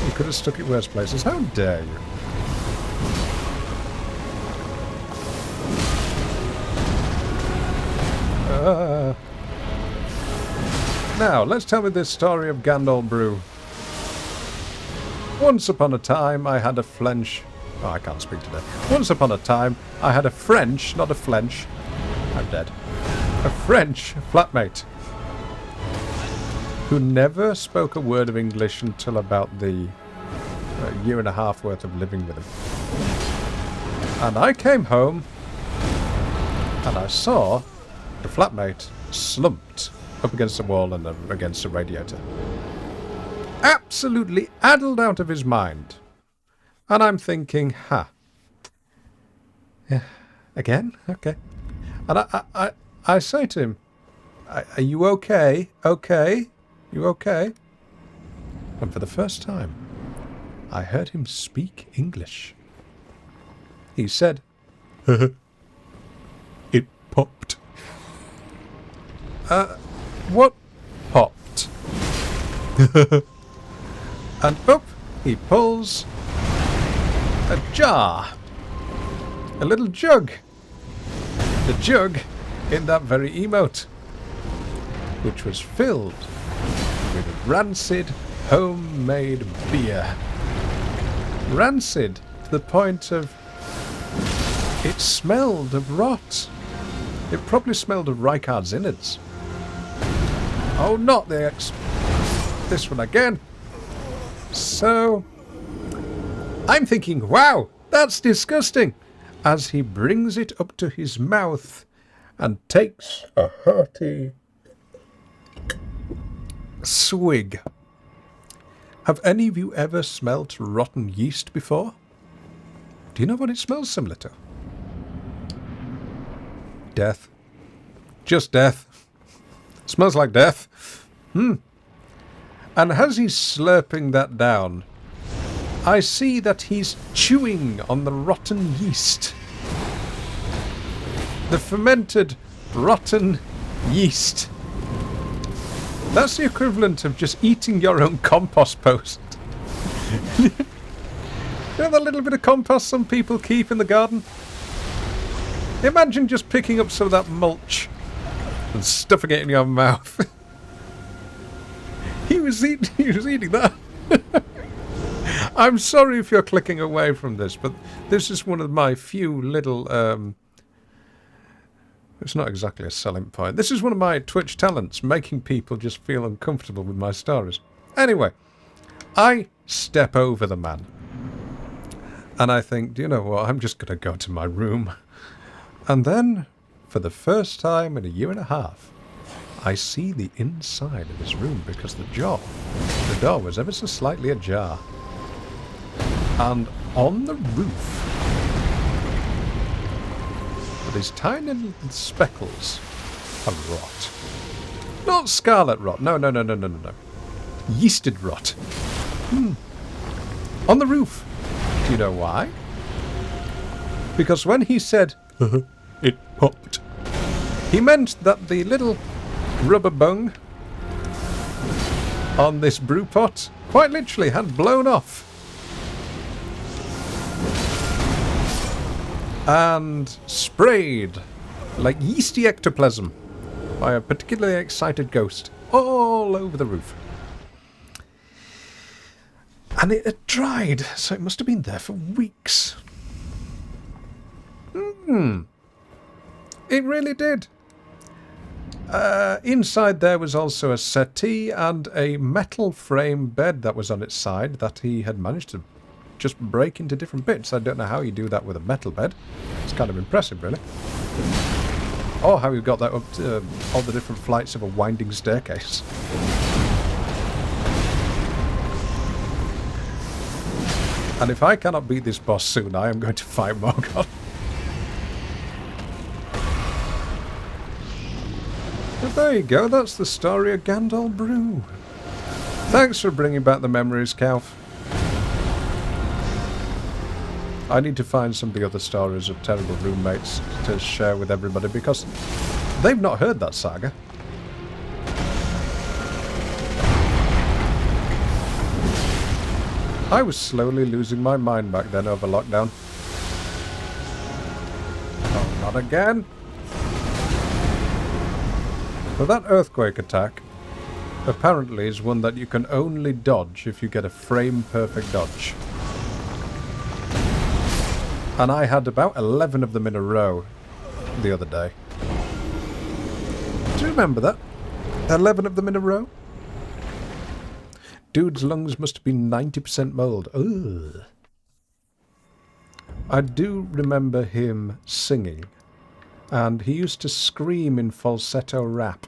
You could have stuck it worse places. How dare you? Now, let's tell me this story of Gandolph Brew. Once upon a time, I had a French... Oh, I can't speak today. Once upon a time, I had a French, not a Flench. I'm dead. A French flatmate who never spoke a word of English until about the year and a half worth of living with him. And I came home and I saw the flatmate slumped up against the wall and against the radiator. Absolutely addled out of his mind. And I'm thinking, yeah, again? Okay. And I say to him, are you okay? Okay? You okay? And for the first time, I heard him speak English. He said, It popped. What popped? And up he pulls a jar. A little jug. The jug in that very emote, which was filled with rancid homemade beer. Rancid to the point of it smelled of rot. It probably smelled of Rijkaard's innards. Oh, not this one again. So, I'm thinking, wow, that's disgusting, as he brings it up to his mouth and takes a hearty swig. Have any of you ever smelt rotten yeast before? Do you know what it smells similar to? Death. Just death. Smells like death. And as he's slurping that down, I see that he's chewing on the rotten yeast. The fermented, rotten yeast. That's the equivalent of just eating your own compost post. You know that little bit of compost some people keep in the garden? Imagine just picking up some of that mulch and stuffing it in your mouth. He was eating that. I'm sorry if you're clicking away from this, but this is one of my few little... it's not exactly a selling point. This is one of my Twitch talents, making people just feel uncomfortable with my stories. Anyway, I step over the man. And I think, do you know what, I'm just going to go to my room. And then, for the first time in a year and a half, I see the inside of his room because the door was ever so slightly ajar. And on the roof, with these tiny little speckles of rot. Not scarlet rot, no. Yeasted rot. On the roof. Do you know why? Because when he said, it popped, he meant that the little rubber bung on this brew pot quite literally had blown off. And sprayed like yeasty ectoplasm by a particularly excited ghost all over the roof. And it had dried, so it must have been there for weeks. It really did. Inside there was also a settee and a metal frame bed that was on its side that he had managed to just break into different bits. I don't know how you do that with a metal bed. It's kind of impressive, really. Or how you got that up to all the different flights of a winding staircase. And if I cannot beat this boss soon, I am going to fight Morgoth. But there you go, that's the story of Gandolph Brew. Thanks for bringing back the memories, Calf. I need to find some of the other stories of terrible roommates to share with everybody because they've not heard that saga. I was slowly losing my mind back then over lockdown. Oh, not again. But that earthquake attack apparently is one that you can only dodge if you get a frame-perfect dodge. And I had about 11 of them in a row the other day. Do you remember that? 11 of them in a row? Dude's lungs must have been 90% mould. Ugh. I do remember him singing, and he used to scream in falsetto rap.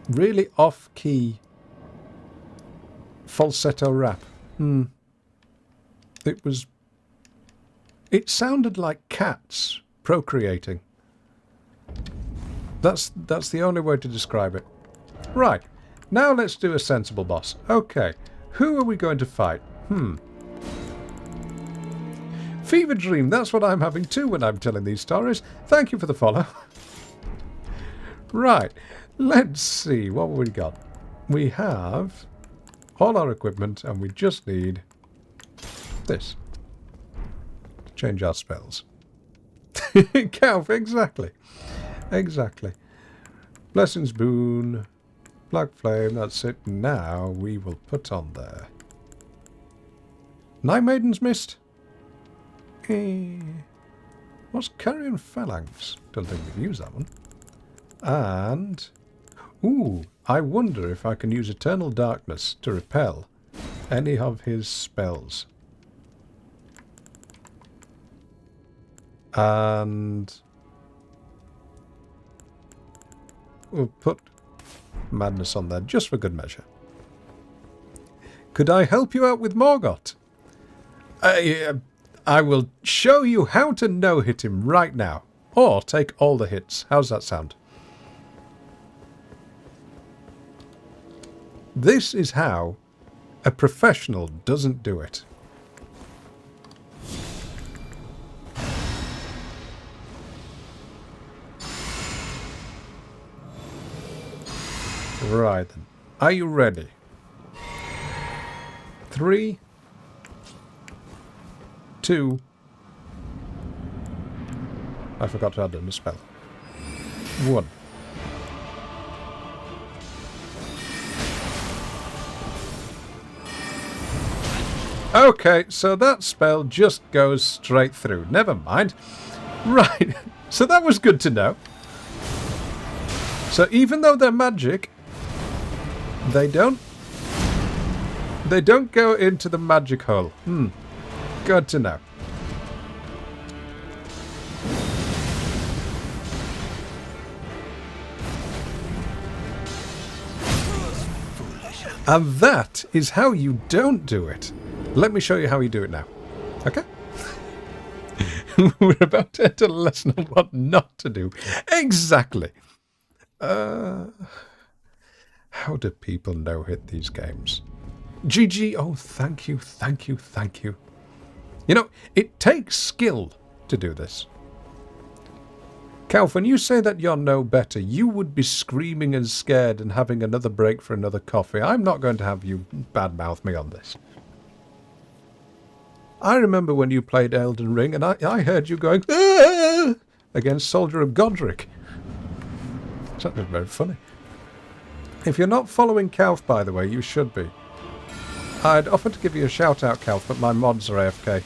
Really off-key falsetto rap. It sounded like cats procreating. That's the only way to describe it. Right. Now let's do a sensible boss. Okay, who are we going to fight? Fever dream, that's what I'm having too when I'm telling these stories. Thank you for the follow. Right, let's see what we got. We have all our equipment and we just need this to change our spells. Calf, exactly. Exactly. Blessings boon, black flame, that's it. Now we will put on there. Night Maiden's Mist. What's Carrion Phalanx? Don't think we've used that one. And... ooh, I wonder if I can use Eternal Darkness to repel any of his spells. And... we'll put Madness on there, just for good measure. Could I help you out with Morgoth? I will show you how to no-hit him right now. Or take all the hits. How's that sound? This is how a professional doesn't do it. Right then. Are you ready? 3, 2... I forgot to add in a spell. 1. Okay, so that spell just goes straight through. Never mind. Right, so that was good to know. So even though they're magic, they don't go into the magic hole. Good to know. And that is how you don't do it. Let me show you how you do it now. Okay? We're about to enter a lesson on what not to do. Exactly. How do people no-hit these games? GG, oh, thank you, thank you, thank you. You know, it takes skill to do this. Calf, when you say that you're no better, you would be screaming and scared and having another break for another coffee. I'm not going to have you badmouth me on this. I remember when you played Elden Ring and I heard you going, "Aah!" against Soldier of Godric. That was very funny. If you're not following Calf, by the way, you should be. I'd offer to give you a shout out, Calf, but my mods are AFK.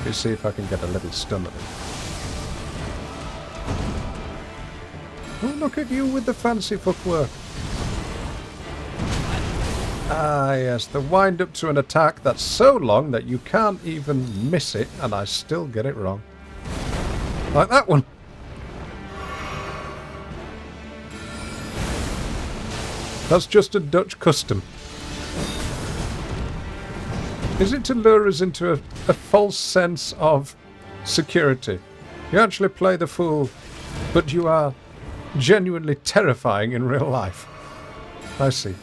Let's see if I can get a little stun at him. Oh, look at you with the fancy footwork. Ah, yes, the wind up to an attack that's so long that you can't even miss it, and I still get it wrong. Like that one. That's just a Dutch custom. Is it to lure us into a false sense of security? You actually play the fool, but you are genuinely terrifying in real life. I see.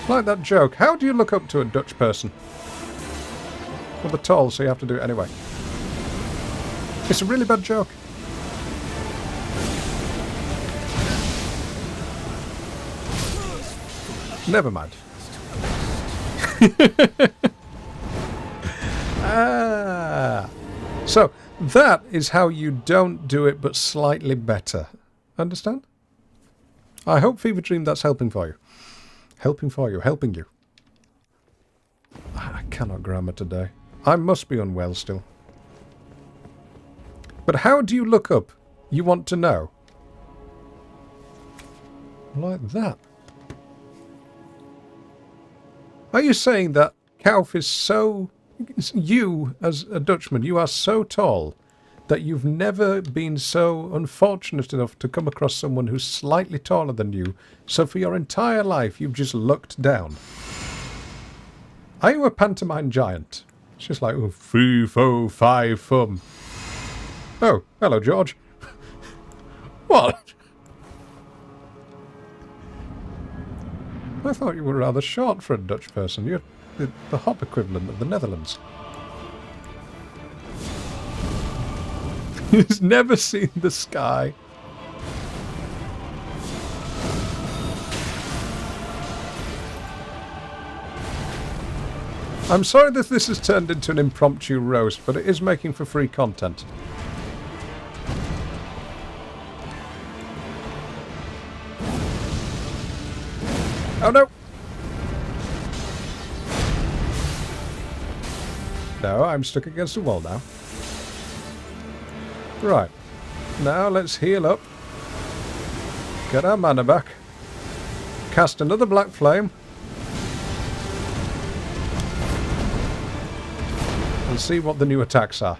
Like that joke. How do you look up to a Dutch person? Well, they're tall, so you have to do it anyway. It's a really bad joke. Never mind. So, that is how you don't do it, but slightly better. Understand? I hope, Fever Dream, that's helping for you. Helping for you, helping you. I cannot grammar today. I must be unwell still. But how do you look up? You want to know? Like that. Are you saying that Kauf is so... You, as a Dutchman, you are so tall that you've never been so unfortunate enough to come across someone who's slightly taller than you, so for your entire life you've just looked down? Are you a pantomime giant? It's just like, oh, 3, 4, 5, Oh, hello, George. What? I thought you were rather short for a Dutch person. You're the hop equivalent of the Netherlands. He's never seen the sky. I'm sorry that this has turned into an impromptu roast, but it is making for free content. Oh no! No, I'm stuck against the wall now. Right. Now let's heal up. Get our mana back. Cast another black flame. And see what the new attacks are.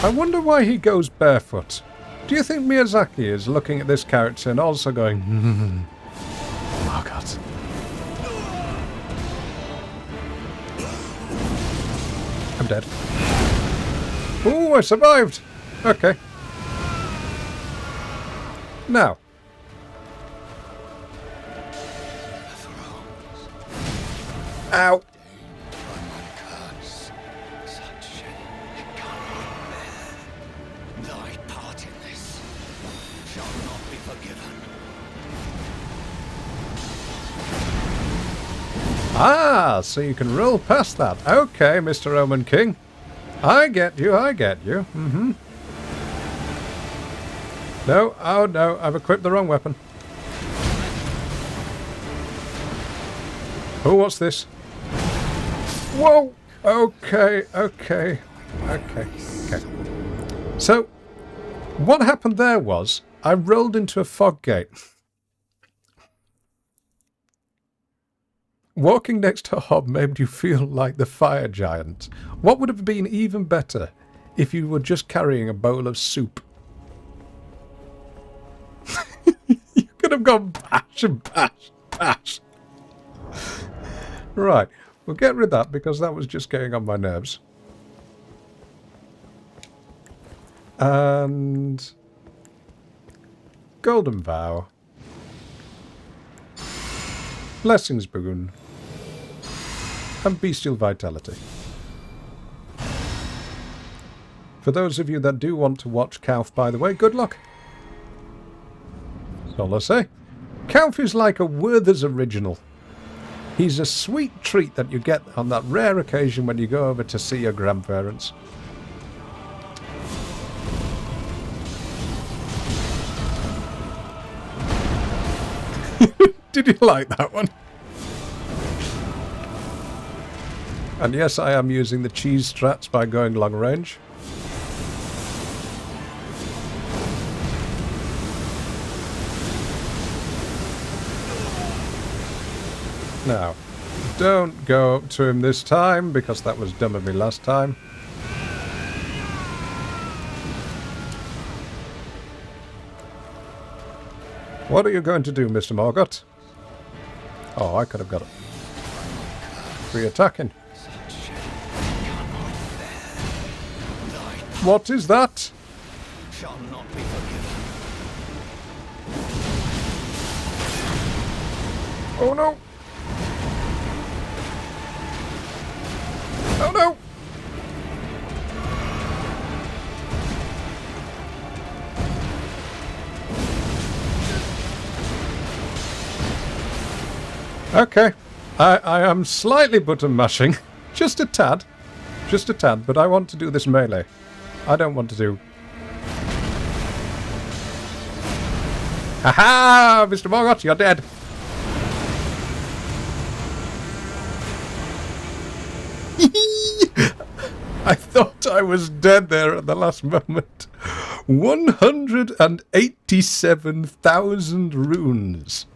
I wonder why he goes barefoot. Do you think Miyazaki is looking at this character and also going, oh god. I'm dead. Ooh, I survived! Okay. Now. Ow! Ah, so you can roll past that. Okay, Mr. Roman King. I get you, I get you. Mm-hmm. No, oh no, I've equipped the wrong weapon. Oh, what's this? Whoa! Okay, okay, okay, okay. So, what happened there was, I rolled into a fog gate. Walking next to a hob made you feel like the fire giant. What would have been even better if you were just carrying a bowl of soup? You could have gone bash and bash, bash. Right, we'll get rid of that because that was just getting on my nerves. And Golden Vow. Blessings Boon. And Bestial Vitality. For those of you that do want to watch Kauf, by the way, good luck. That's all I say. Kauf is like a Werther's original. He's a sweet treat that you get on that rare occasion when you go over to see your grandparents. Did you like that one? And yes, I am using the cheese strats by going long range. Now, don't go up to him this time, because that was dumb of me last time. What are you going to do, Mr. Morgott? Oh, I could have got it. Free attacking. What is that? Shall not be forgiven. Oh no! Oh no! Okay. I am slightly button mashing. Just a tad. Just a tad, but I want to do this melee. I don't want to do... Ha-ha! Mr. Morgott, you're dead! I thought I was dead there at the last moment. 187,000 runes.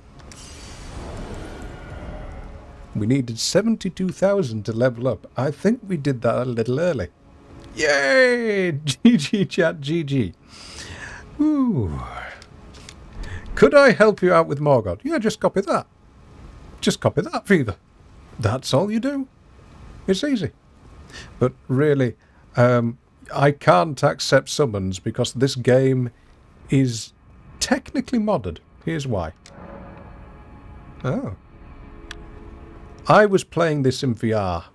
We needed 72,000 to level up. I think we did that a little early. Yay! GG chat, GG. Ooh. Could I help you out with Morgott? Yeah, just copy that. Just copy that, Feather. That's all you do. It's easy. But really, I can't accept summons because this game is technically modded. Here's why. Oh. I was playing this in VR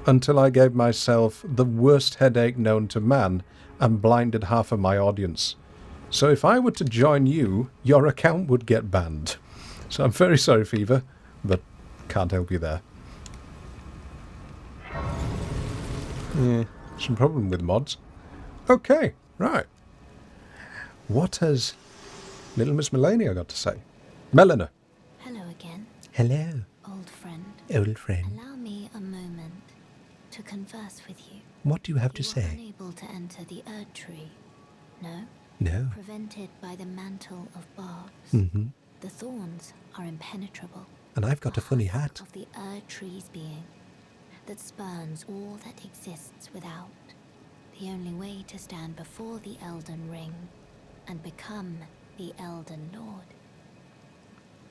until I gave myself the worst headache known to man and blinded half of my audience. So if I were to join you, your account would get banned. So I'm very sorry, Fever, but can't help you there. Yeah, some problem with mods. Okay, right. What has little Miss Melania got to say? Melina. Hello again, Hello, old friend. old friend. Allow me a moment to converse with you. What do you have to You are say? unable to enter the Erd Tree. No? No. Prevented by the mantle of barbs. Mm-hmm. The thorns are impenetrable. And I've got a funny The heart hat. of the Erd Tree's being that spurns all that exists without. The only way to stand before the Elden Ring and become the Elden Lord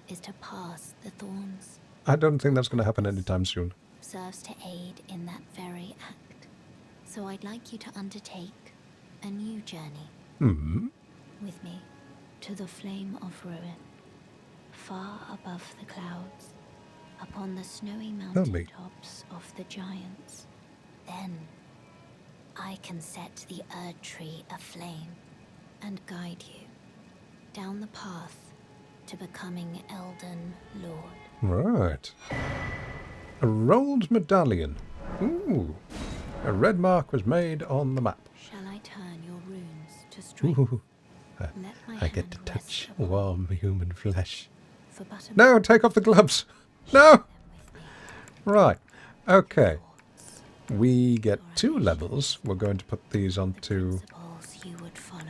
is to pass the thorns. I don't think that's going to happen anytime soon. Serves to aid in that very act. So I'd like you to undertake a new journey Hmm. with me to the Flame of Ruin, far above the clouds, upon the snowy mountain tops of the giants. Then I can set the Erd Tree aflame and guide you down the path to becoming Elden Lord. Right. A rolled medallion. Ooh. A red mark was made on the map. Shall I turn your runes to strength? Ooh. Let my I get to hand rest touch upon warm human flesh. for but a No, take off the gloves. No! moment with me. Right. Okay. We get 2 levels. We're going to put these onto... Principles you would follow.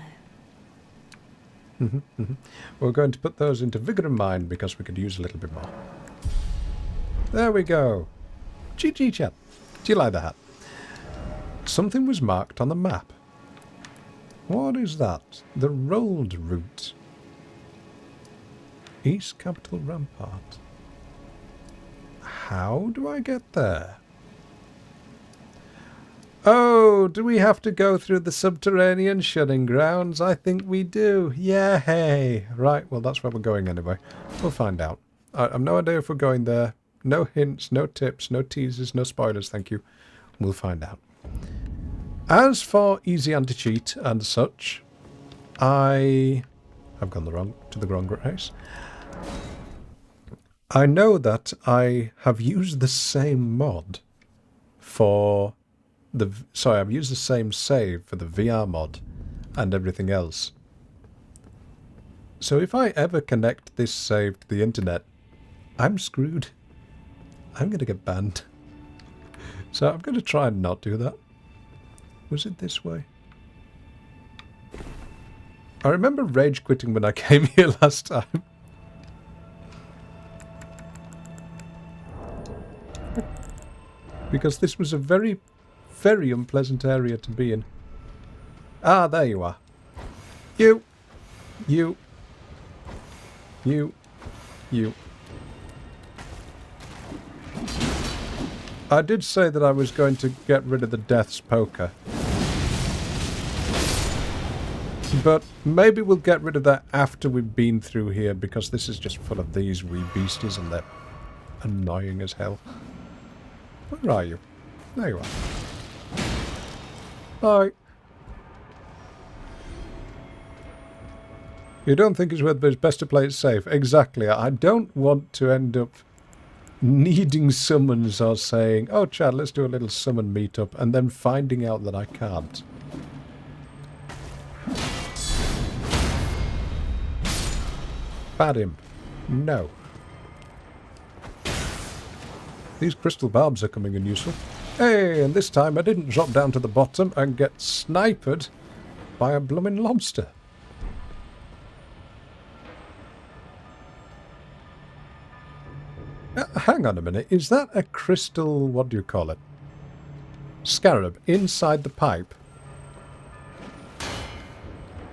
We're going to put those into Vigor and Mind because we could use a little bit more. There we go. GG chat. Do you like the hat? Something was marked on the map. What is that? The rolled route. East Capital Rampart. How do I get there? Oh, do we have to go through the subterranean shunning grounds? I think we do. Yay! Right, well that's where we're going anyway. We'll find out. I've no idea if we're going there. No hints, no tips, no teasers, no spoilers, thank you. We'll find out. As for easy anti-cheat and such, I have gone to the wrong race. I know that I have used the same mod for the... Sorry, I've used the same save for the VR mod and everything else. So if I ever connect this save to the internet, I'm screwed. I'm going to get banned. So I'm going to try and not do that. Was it this way? I remember rage quitting when I came here last time. Because this was a very, very unpleasant area to be in. Ah, there you are. You. I did say that I was going to get rid of the Death's Poker. But maybe we'll get rid of that after we've been through here, because this is just full of these wee beasties and they're annoying as hell. Where are you? There you are. Bye. You don't think it's worth, but it's best to play it safe. Exactly. I don't want to end up needing summons or saying, oh Chad, let's do a little summon meetup, and then finding out that I can't. Bad imp. No. These crystal barbs are coming in useful. Hey, and this time I didn't drop down to the bottom and get sniped by a blooming lobster. Hang on a minute, is that a crystal, what do you call it? Scarab inside the pipe?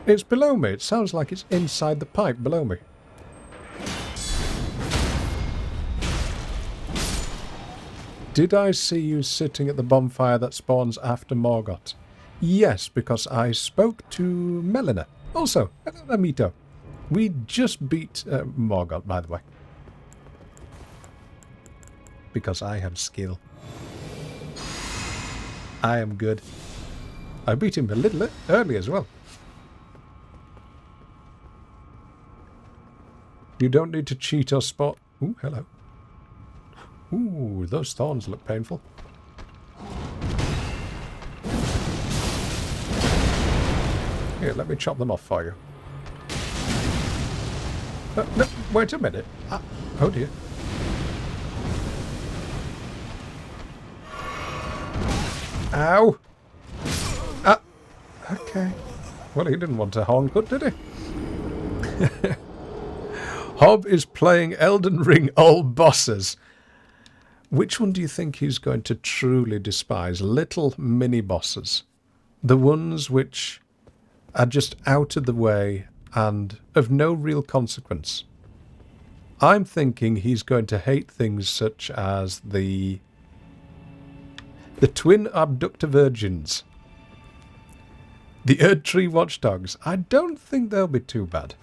It's below me, it sounds like it's inside the pipe below me. Did I see you sitting at the bonfire that spawns after Morgoth? Yes, because I spoke to Melina. Also, hello, Amito. We just beat Morgoth, by the way. Because I have skill. I am good. I beat him a little early as well. You don't need to cheat or spot... Ooh, hello. Ooh, those thorns look painful. Here, let me chop them off for you. No, wait a minute. Oh dear. Ow! Okay. Well, he didn't want a horn cut, did he? Hob is playing Elden Ring all bosses. Which one do you think he's going to truly despise? Little mini bosses. The ones which are just out of the way and of no real consequence. I'm thinking he's going to hate things such as the twin abductor virgins. The Erdtree watchdogs. I don't think they'll be too bad.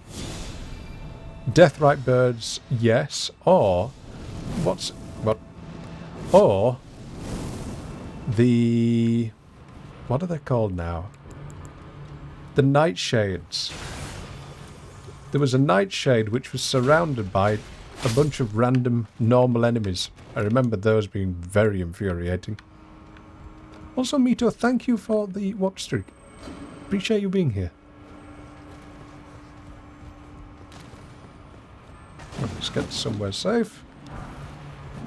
Deathrite birds, yes. Or or the... what are they called now? The nightshades. There was a nightshade which was surrounded by a bunch of random normal enemies. I remember those being very infuriating. Also, Mito, thank you for the watch streak. Appreciate you being here. Let's get somewhere safe.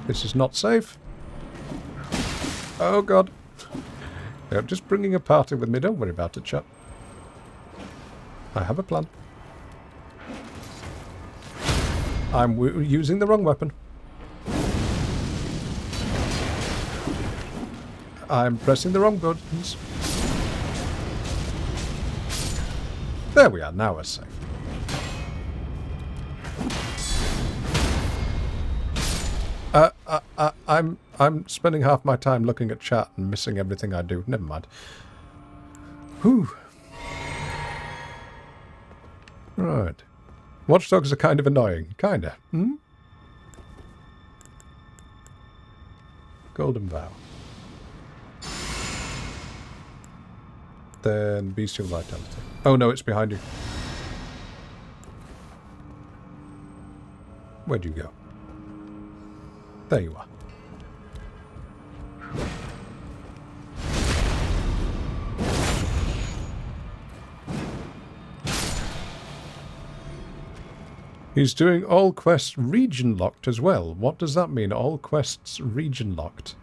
This is not safe. Oh god. They're just bringing a party with me. Don't worry about it, chap. I have a plan. I'm using the wrong weapon. I'm pressing the wrong buttons. There we are. Now we're safe. I'm spending half my time looking at chat and missing everything I do. Never mind. Whew. Right. Watchdogs are kind of annoying. Kinda. Hmm? Golden Vow. Then Bestial Vitality. Oh no, it's behind you. Where'd you go? There you are. He's doing all quests region locked as well. What does that mean? All quests region locked.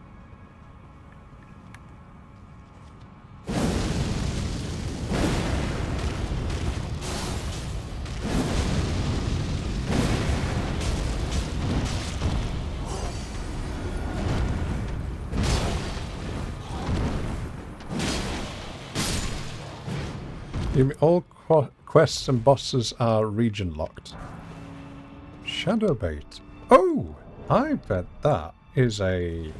You mean all quests and bosses are region locked? Shadowbait. Oh, I bet that is a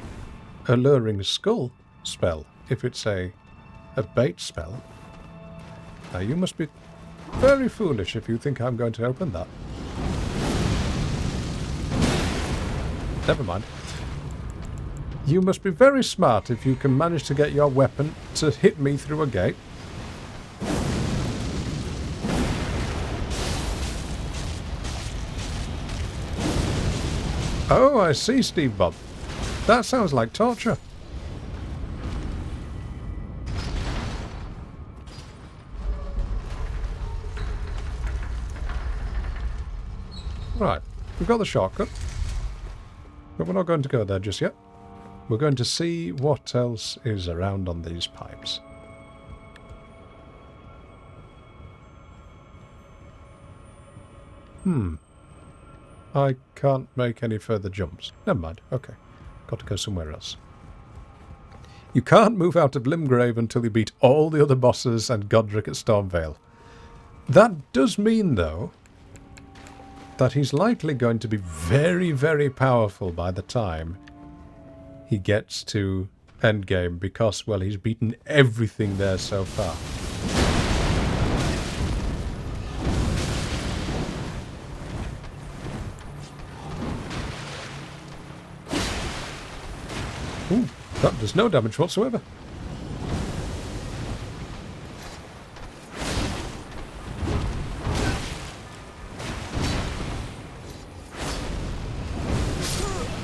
alluring skull spell. If it's a bait spell. Now you must be very foolish if you think I'm going to open that. Never mind. You must be very smart if you can manage to get your weapon to hit me through a gate. Oh, I see, Steve Bob. That sounds like torture. Right, we've got the shortcut. But we're not going to go there just yet. We're going to see what else is around on these pipes. I can't make any further jumps. Never mind. Okay. Got to go somewhere else. You can't move out of Limgrave until you beat all the other bosses and Godric at Stormvale. That does mean, though, that he's likely going to be very, very powerful by the time he gets to endgame because, well, he's beaten everything there so far. Ooh, that does no damage whatsoever.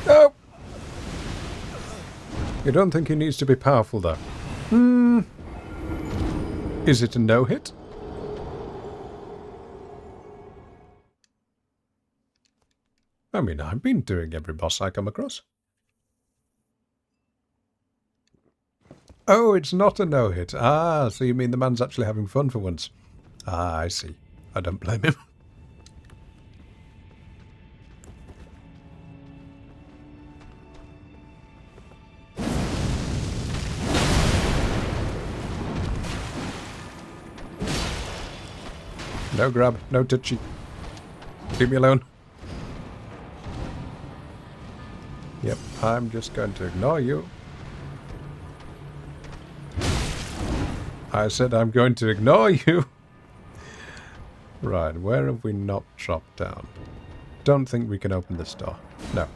Oh! You don't think he needs to be powerful, though? Is it a no-hit? I mean, I've been doing every boss I come across. Oh, it's not a no-hit. Ah, so you mean the man's actually having fun for once. Ah, I see. I don't blame him. No grab, no touchy. Leave me alone. Yep, I'm just going to ignore you. I said I'm going to ignore you. Right, where have we not dropped down? Don't think we can open this door. No.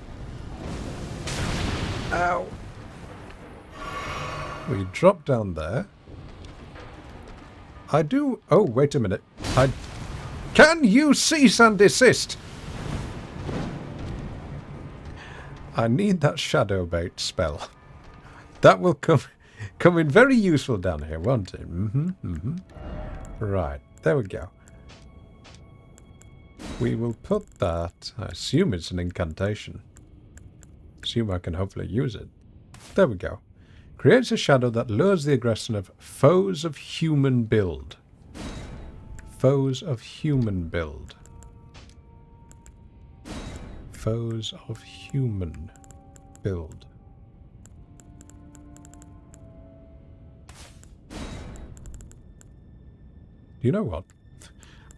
Ow! We drop down there. I do... Oh, wait a minute. Can you cease and desist? I need that shadow bait spell. That will come in very useful down here, won't it? Right, there we go. We will put that... I assume it's an incantation. Assume I can hopefully use it. There we go. Creates a shadow that lures the aggression of foes of human build. Foes of human build. Foes of human build. You know what?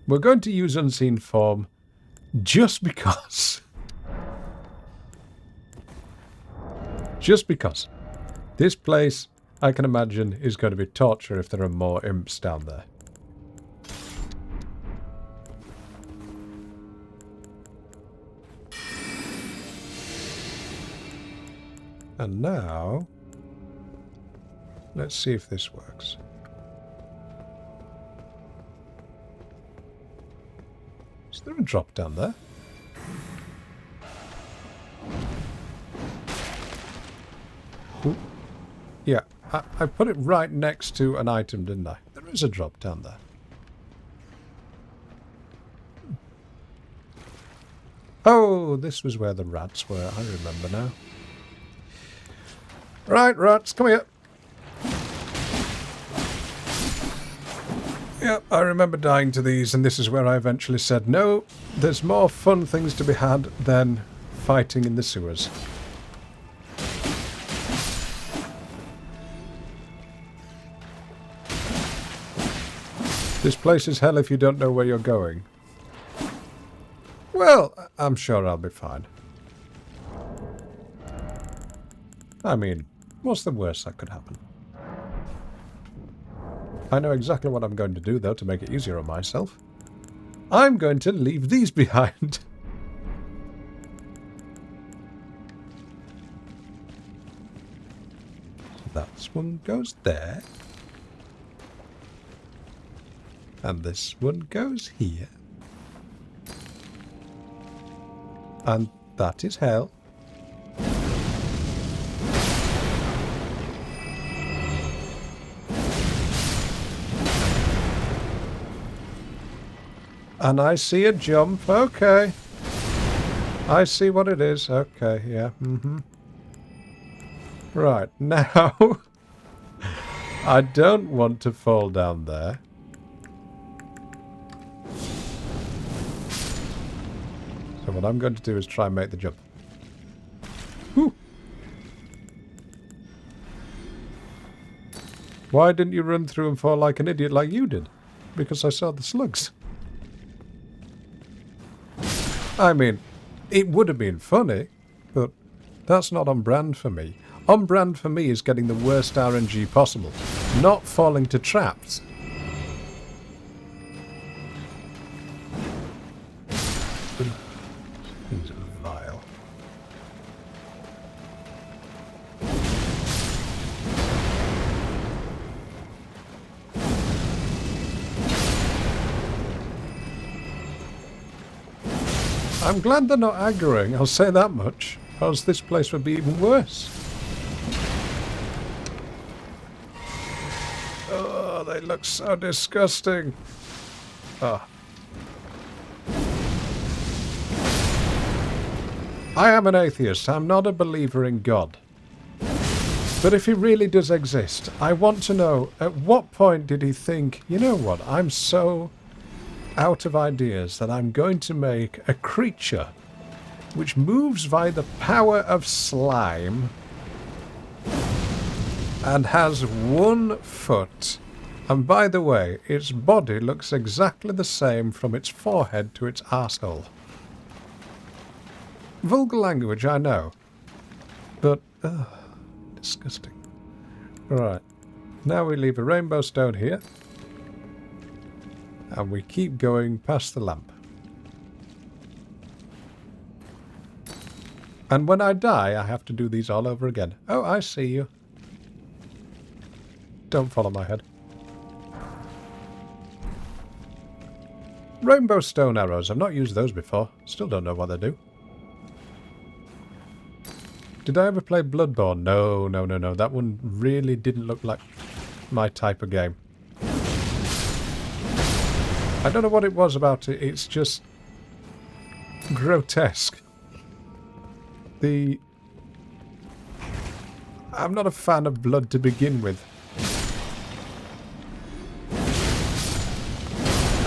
We're going to use Unseen Form just because. Just because. This place, I can imagine, is going to be torture if there are more imps down there. And now, let's see if this works. Is there a drop down there? Ooh. Yeah, I put it right next to an item, didn't I? There is a drop down there. Oh, this was where the rats were. I remember now. Right, rats, come here. Yep, I remember dying to these, and this is where I eventually said, no, there's more fun things to be had than fighting in the sewers. This place is hell if you don't know where you're going. Well, I'm sure I'll be fine. I mean, what's the worst that could happen? I know exactly what I'm going to do, though, to make it easier on myself. I'm going to leave these behind. That one goes there. And this one goes here. And that is hell. And I see a jump. Okay. I see what it is. Okay, yeah. Right, now... I don't want to fall down there. So what I'm going to do is try and make the jump. Whew. Why didn't you run through and fall like an idiot like you did? Because I saw the slugs. I mean, it would have been funny, but that's not on brand for me. On brand for me is getting the worst RNG possible, not falling to traps. Things are vile. I'm glad they're not aggroing, I'll say that much, or else this place would be even worse. Oh, they look so disgusting. Oh. I am an atheist, I'm not a believer in God. But if he really does exist, I want to know, at what point did he think, you know what, I'm so out of ideas that I'm going to make a creature which moves by the power of slime and has 1 foot. And by the way, its body looks exactly the same from its forehead to its arsehole. Vulgar language, I know. But, disgusting. Right. Now we leave a rainbow stone here. And we keep going past the lamp. And when I die, I have to do these all over again. Oh, I see you. Don't follow my head. Rainbow stone arrows. I've not used those before. Still don't know what they do. Did I ever play Bloodborne? No, no, no, no. That one really didn't look like my type of game. I don't know what it was about it. It's just grotesque. I'm not a fan of blood to begin with.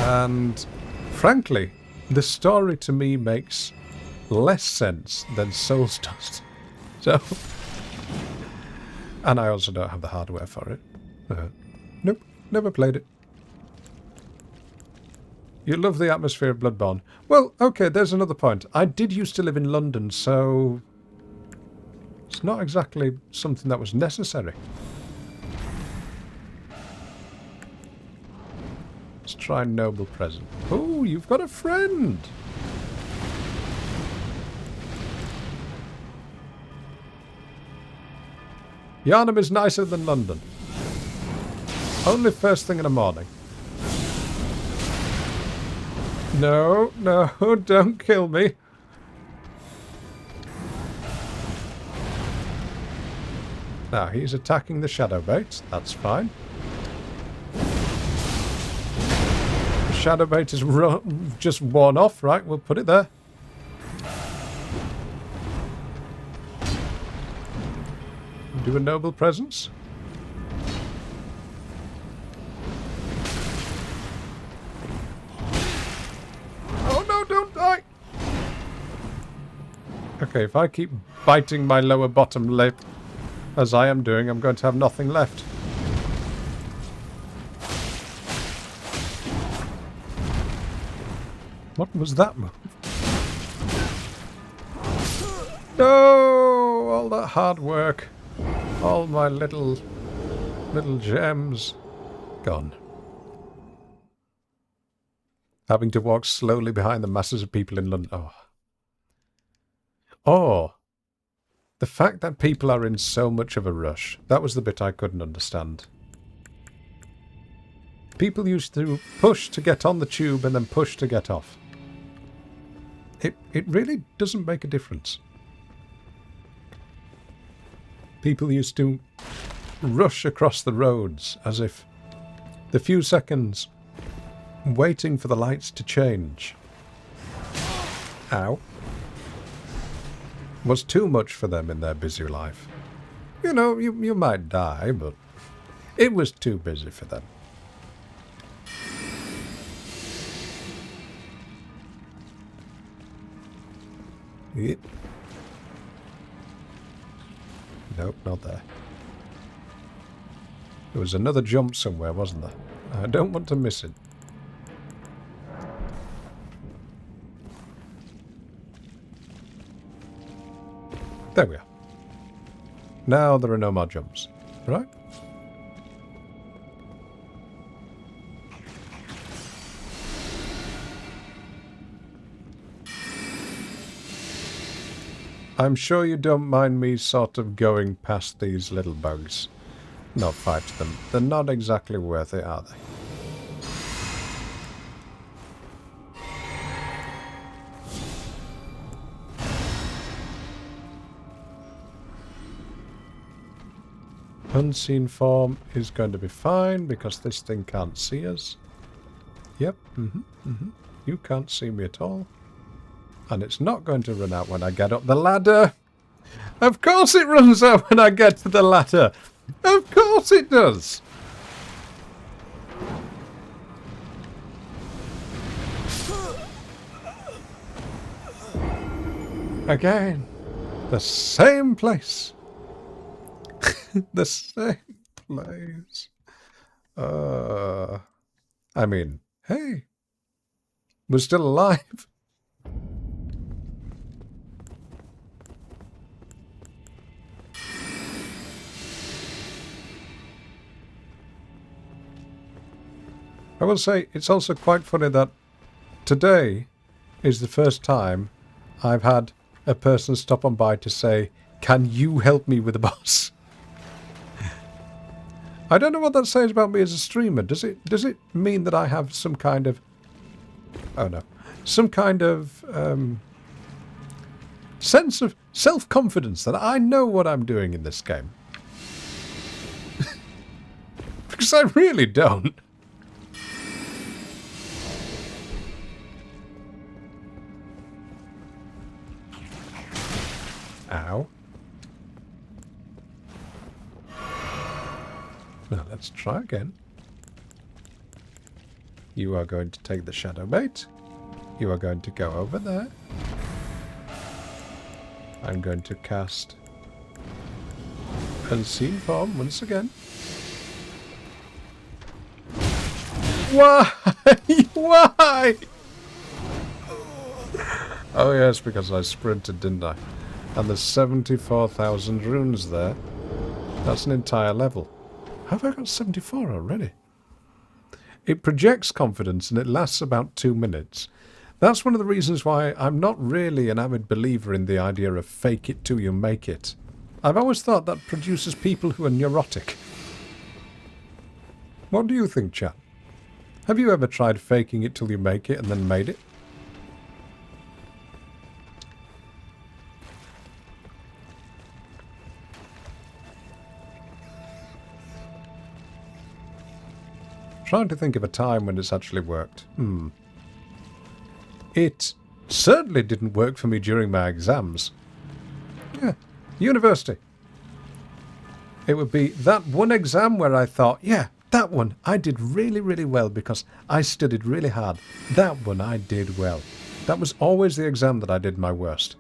And frankly, the story to me makes less sense than Souls does. So, and I also don't have the hardware for it. Nope, never played it. You love the atmosphere of Bloodborne. Well, okay, there's another point. I did used to live in London, so it's not exactly something that was necessary. Let's try Noble Present. Oh, you've got a friend! Yarnum is nicer than London. Only first thing in the morning. No, no, don't kill me. Now, he's attacking the shadow bait. That's fine. The shadow bait is just worn off. Right, we'll put it there. Do a noble presence. Don't die! Okay, if I keep biting my lower bottom lip, as I am doing, I'm going to have nothing left. What was that move? No! All that hard work. All my little gems. Gone. Having to walk slowly behind the masses of people in London. Oh. Or the fact that people are in so much of a rush. That was the bit I couldn't understand. People used to push to get on the tube and then push to get off. It really doesn't make a difference. People used to rush across the roads as if the few seconds waiting for the lights to change. Ow. Was too much for them in their busy life. You know, you might die, but it was too busy for them. Yep. Nope, not there. There was another jump somewhere, wasn't there? I don't want to miss it. There we are. Now there are no more jumps. Right? I'm sure you don't mind me sort of going past these little bugs. Not fight them. They're not exactly worth it, are they? Unseen form is going to be fine because this thing can't see us. Yep, You can't see me at all. And it's not going to run out when I get up the ladder. Of course it runs out when I get to the ladder. Of course it does. Again, the same place. The same place. I mean, hey, we're still alive. I will say, it's also quite funny that today is the first time I've had a person stop on by to say, "Can you help me with the boss?" I don't know what that says about me as a streamer. Does it mean that I have some kind of... Oh no. Some kind of sense of self-confidence that I know what I'm doing in this game? Because I really don't. Ow. Now let's try again. You are going to take the shadow bait. You are going to go over there. I'm going to cast Unseen Form once again. Why? Why? Oh yes, because I sprinted, didn't I? And there's 74,000 runes there. That's an entire level. Have I got 74 already? It projects confidence and it lasts about 2 minutes. That's one of the reasons why I'm not really an avid believer in the idea of fake it till you make it. I've always thought that produces people who are neurotic. What do you think, chat? Have you ever tried faking it till you make it and then made it? Trying to think of a time when it's actually worked. It certainly didn't work for me during my exams. Yeah, university. It would be that one exam where I thought, yeah, that one I did really, really well because I studied really hard. That one I did well. That was always the exam that I did my worst.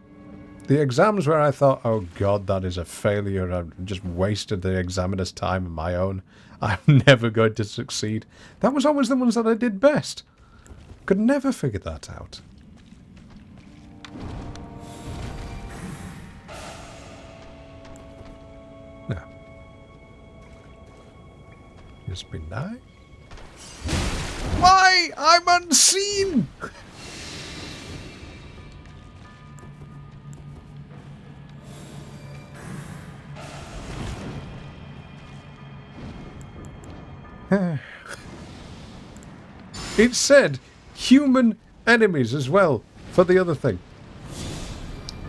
The exams where I thought, oh God, that is a failure. I've just wasted the examiner's time and my own. I'm never going to succeed. That was always the ones that I did best. Could never figure that out. No. Just be nice. Why? I'm unseen! It said human enemies as well for the other thing.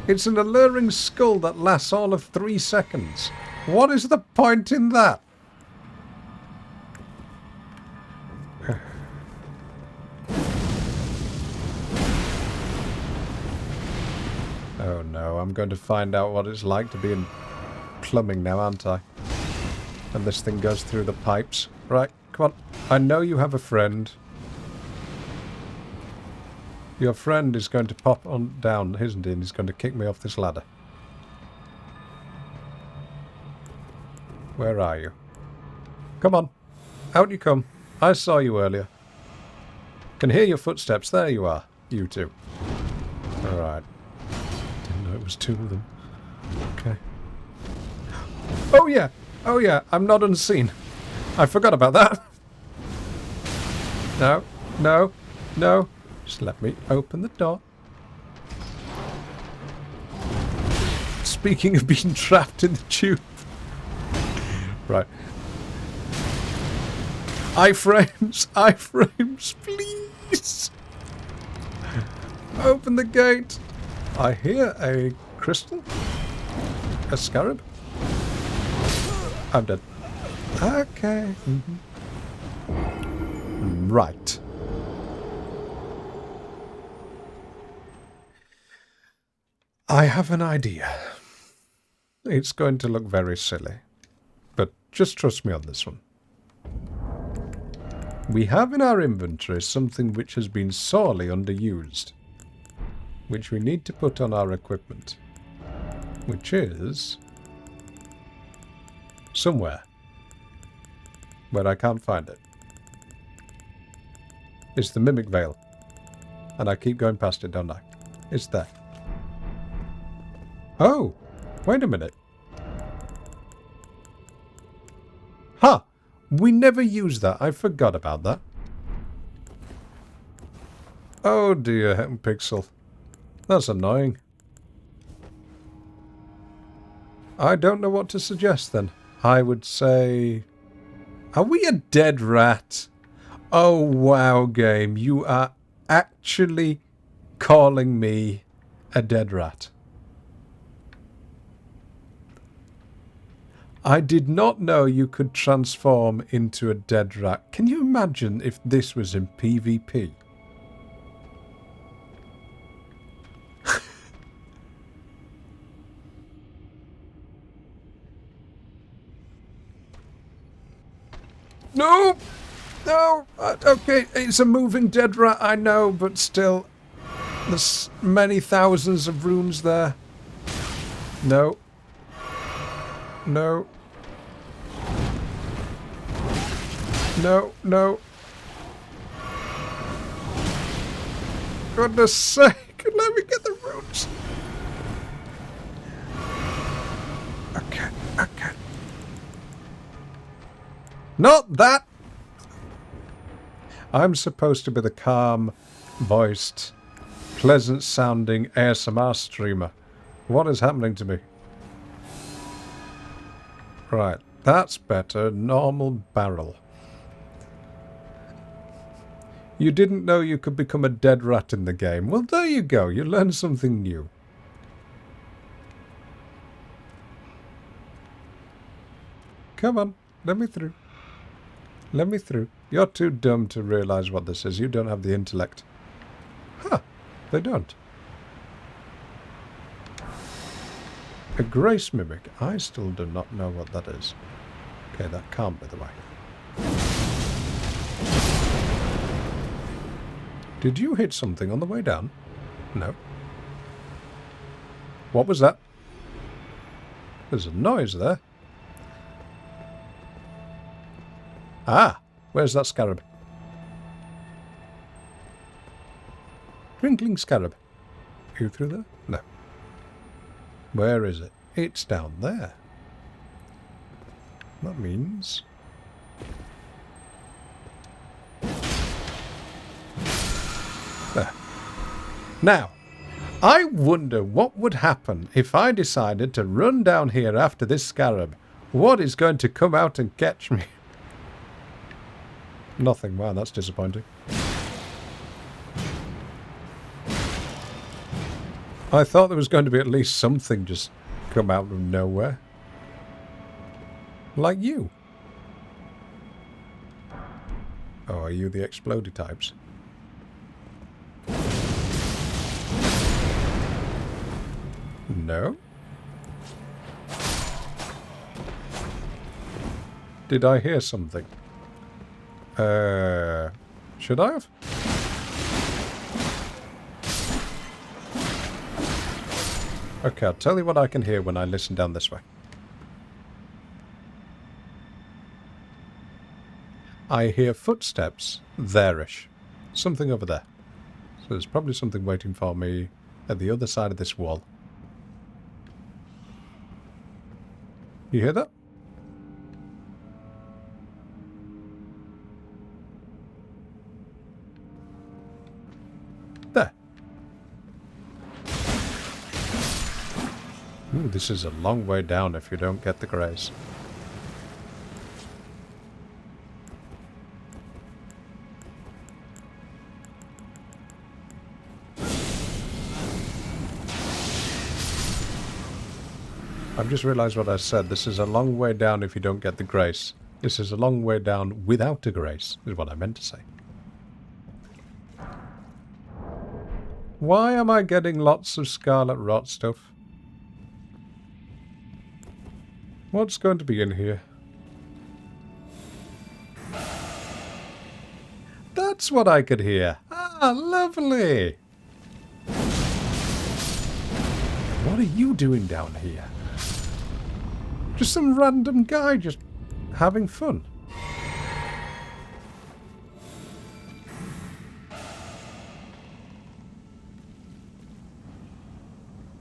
It's an alluring skull that lasts all of 3 seconds. What is the point in that? Oh no, I'm going to find out what it's like to be in plumbing now, aren't I? And this thing goes through the pipes. Right, come on. I know you have a friend. Your friend is going to pop on down, isn't he? And he's going to kick me off this ladder. Where are you? Come on. Out you come. I saw you earlier. Can hear your footsteps. There you are. You two. Alright. Didn't know it was 2 of them. Okay. Oh yeah, oh yeah, I'm not unseen. I forgot about that. No, no, no. Just let me open the door. Speaking of being trapped in the tube. Right. Iframes, iframes, please. Open the gate. I hear a crystal. A scarab. I'm dead. Okay. Right. I have an idea. It's going to look very silly, but just trust me on this one. We have in our inventory something which has been sorely underused, which we need to put on our equipment, which is somewhere where I can't find it. It's the Mimic Veil, and I keep going past it, don't I? It's there. Oh, wait a minute. Ha! We never used that. I forgot about that. Oh dear, Pixel. That's annoying. I don't know what to suggest then. I would say... Are we a dead rat? Oh wow, game. You are actually calling me a dead rat. I did not know you could transform into a dead rat. Can you imagine if this was in PvP? No! No! Okay, it's a moving dead rat, I know, but still. There's many thousands of rooms there. No. No. No, no. Goodness sake, let me get the roots. Okay, okay. Not that! I'm supposed to be the calm, voiced, pleasant-sounding ASMR streamer. What is happening to me? Right, that's better. Normal barrel. You didn't know you could become a dead rat in the game. Well, there you go. You learned something new. Come on, let me through. Let me through. You're too dumb to realise what this is. You don't have the intellect. Huh, they don't. A grace mimic. I still do not know what that is. Okay, that can't be the way. Did you hit something on the way down? No. What was that? There's a noise there. Ah! Where's that scarab? Twinkling scarab. Are you through there? No. Where is it? It's down there. That means... there. Now, I wonder what would happen if I decided to run down here after this scarab. What is going to come out and catch me? Nothing. Wow, that's disappointing. I thought there was going to be at least something just come out of nowhere. Like you. Oh, are you the explodey types? No? Did I hear something? Should I have? Okay, I'll tell you what I can hear when I listen down this way. I hear footsteps there-ish. Something over there. So there's probably something waiting for me at the other side of this wall. You hear that? Ooh, this is a long way down if you don't get the grace. I've just realised what I said. This is a long way down if you don't get the grace. This is a long way down without a grace, is what I meant to say. Why am I getting lots of scarlet rot stuff? What's going to be in here? That's what I could hear. Ah, lovely. What are you doing down here? Just some random guy just having fun.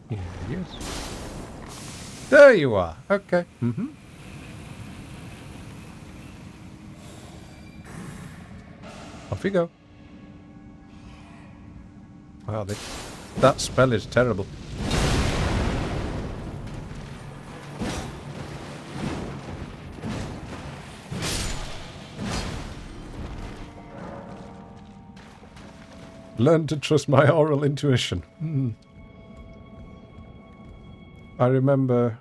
Yeah, yes. There you are. Okay. Mm-hmm. Off you go. Wow, that spell is terrible. Learn to trust my oral intuition. I remember...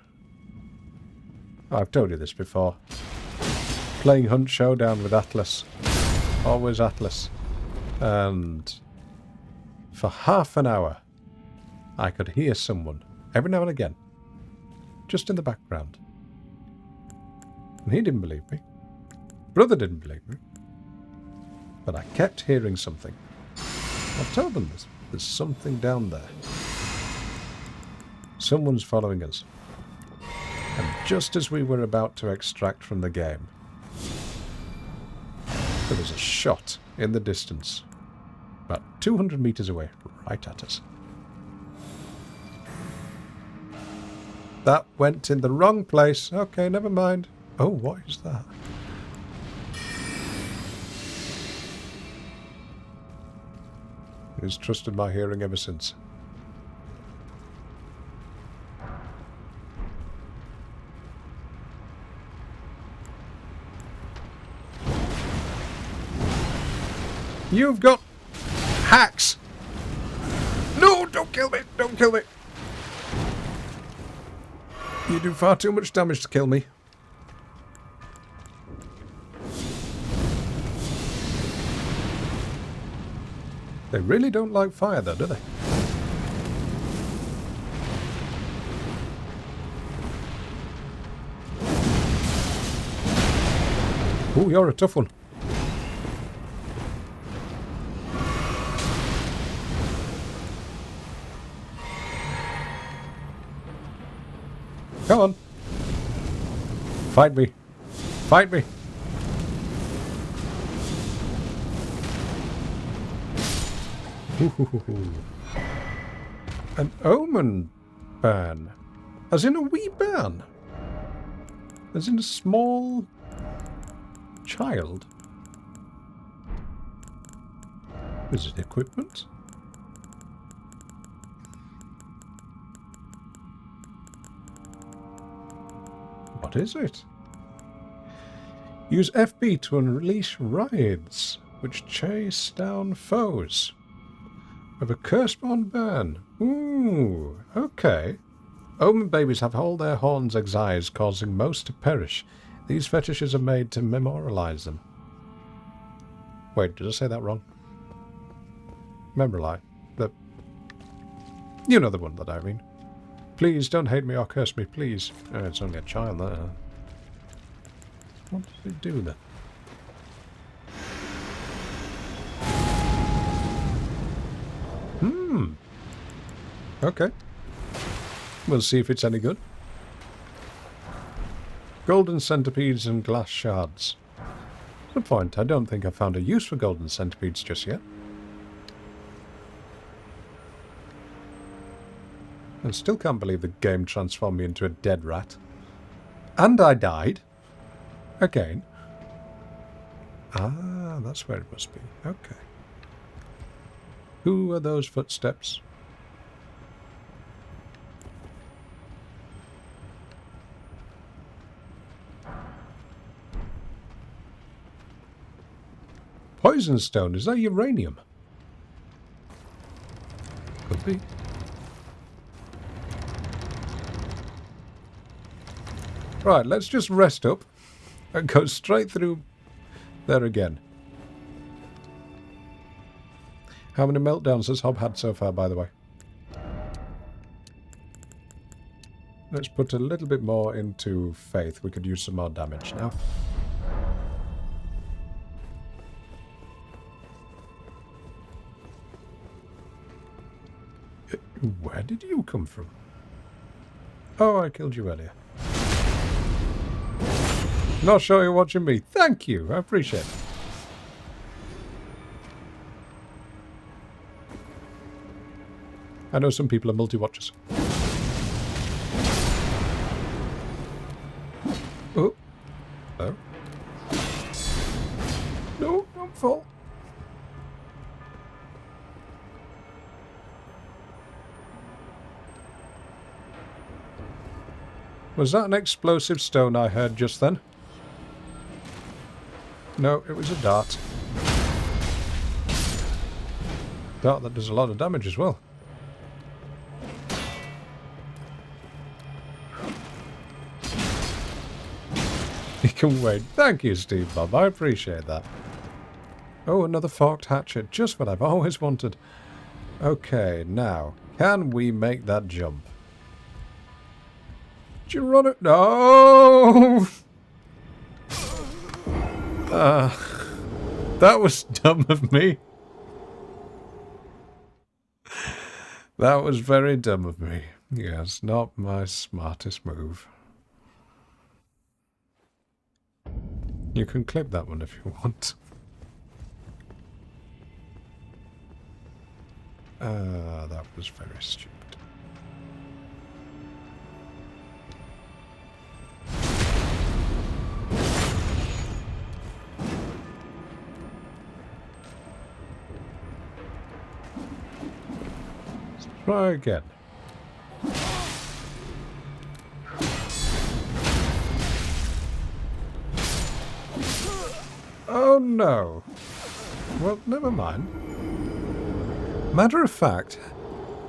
I've told you this before. Playing Hunt Showdown with Atlas. Always Atlas. And for half an hour, I could hear someone, every now and again, just in the background. And he didn't believe me. Brother didn't believe me. But I kept hearing something. I've told them this. There's something down there. Someone's following us. And just as we were about to extract from the game, there was a shot in the distance, about 200 meters away, right at us. That went in the wrong place. Okay, never mind. Oh, what is that? He's trusted my hearing ever since. You've got hacks. No, don't kill me. Don't kill me. You do far too much damage to kill me. They really don't like fire though, do they? Ooh, you're a tough one. Come on. Fight me. Fight me. An omen ban. As in a wee ban. As in a small child. Is it equipment? What is it? Use FB to unleash raids, which chase down foes. Of a curse-born burn. Ooh, okay. Omen babies have all their horns excised, causing most to perish. These fetishes are made to memorialize them. Wait, did I say that wrong? Memorialize. You know the one that I mean. Please don't hate me or curse me, please. Oh, it's only a child there. What did it do then? Okay. We'll see if it's any good. Golden centipedes and glass shards. Good point. I don't think I've found a use for golden centipedes just yet. I still can't believe the game transformed me into a dead rat. And I died. Again. Ah, that's where it must be. Okay. Who are those footsteps? Poison stone, is that uranium? Could be. Right, let's just rest up and go straight through there again. How many meltdowns has Hob had so far, by the way? Let's put a little bit more into Faith. We could use some more damage now. Where did you come from? Oh, I killed you earlier. Not sure you're watching me. Thank you. I appreciate it. I know some people are multi-watchers. Oh. No. No, don't fall. Was that an explosive stone I heard just then? No, it was a dart. Dart that does a lot of damage as well. You can wait. Thank you, Steve Bob. I appreciate that. Oh, another forked hatchet. Just what I've always wanted. Okay, now, can we make that jump? Did you run it? No! That was dumb of me. That was very dumb of me. Yes, not my smartest move. You can clip that one if you want. That was very stupid. Let's try again. Oh no. Well, never mind. Matter of fact,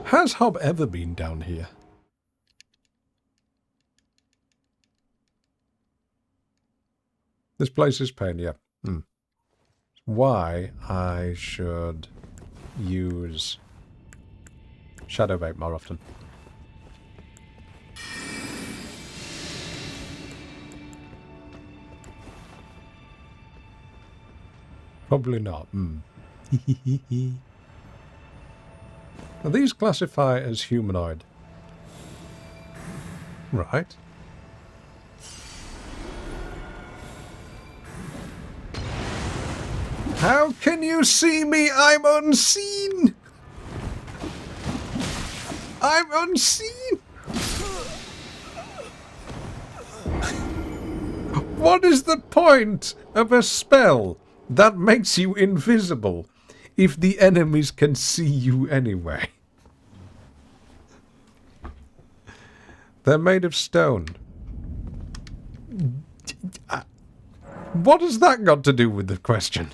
has Hob ever been down here? This place is pain, yeah. Why I should use Shadowbait more often. Probably not. Now these classify as humanoid. Right. How can you see me? I'm unseen! I'm unseen! What is the point of a spell that makes you invisible if the enemies can see you anyway? They're made of stone. What has that got to do with the question?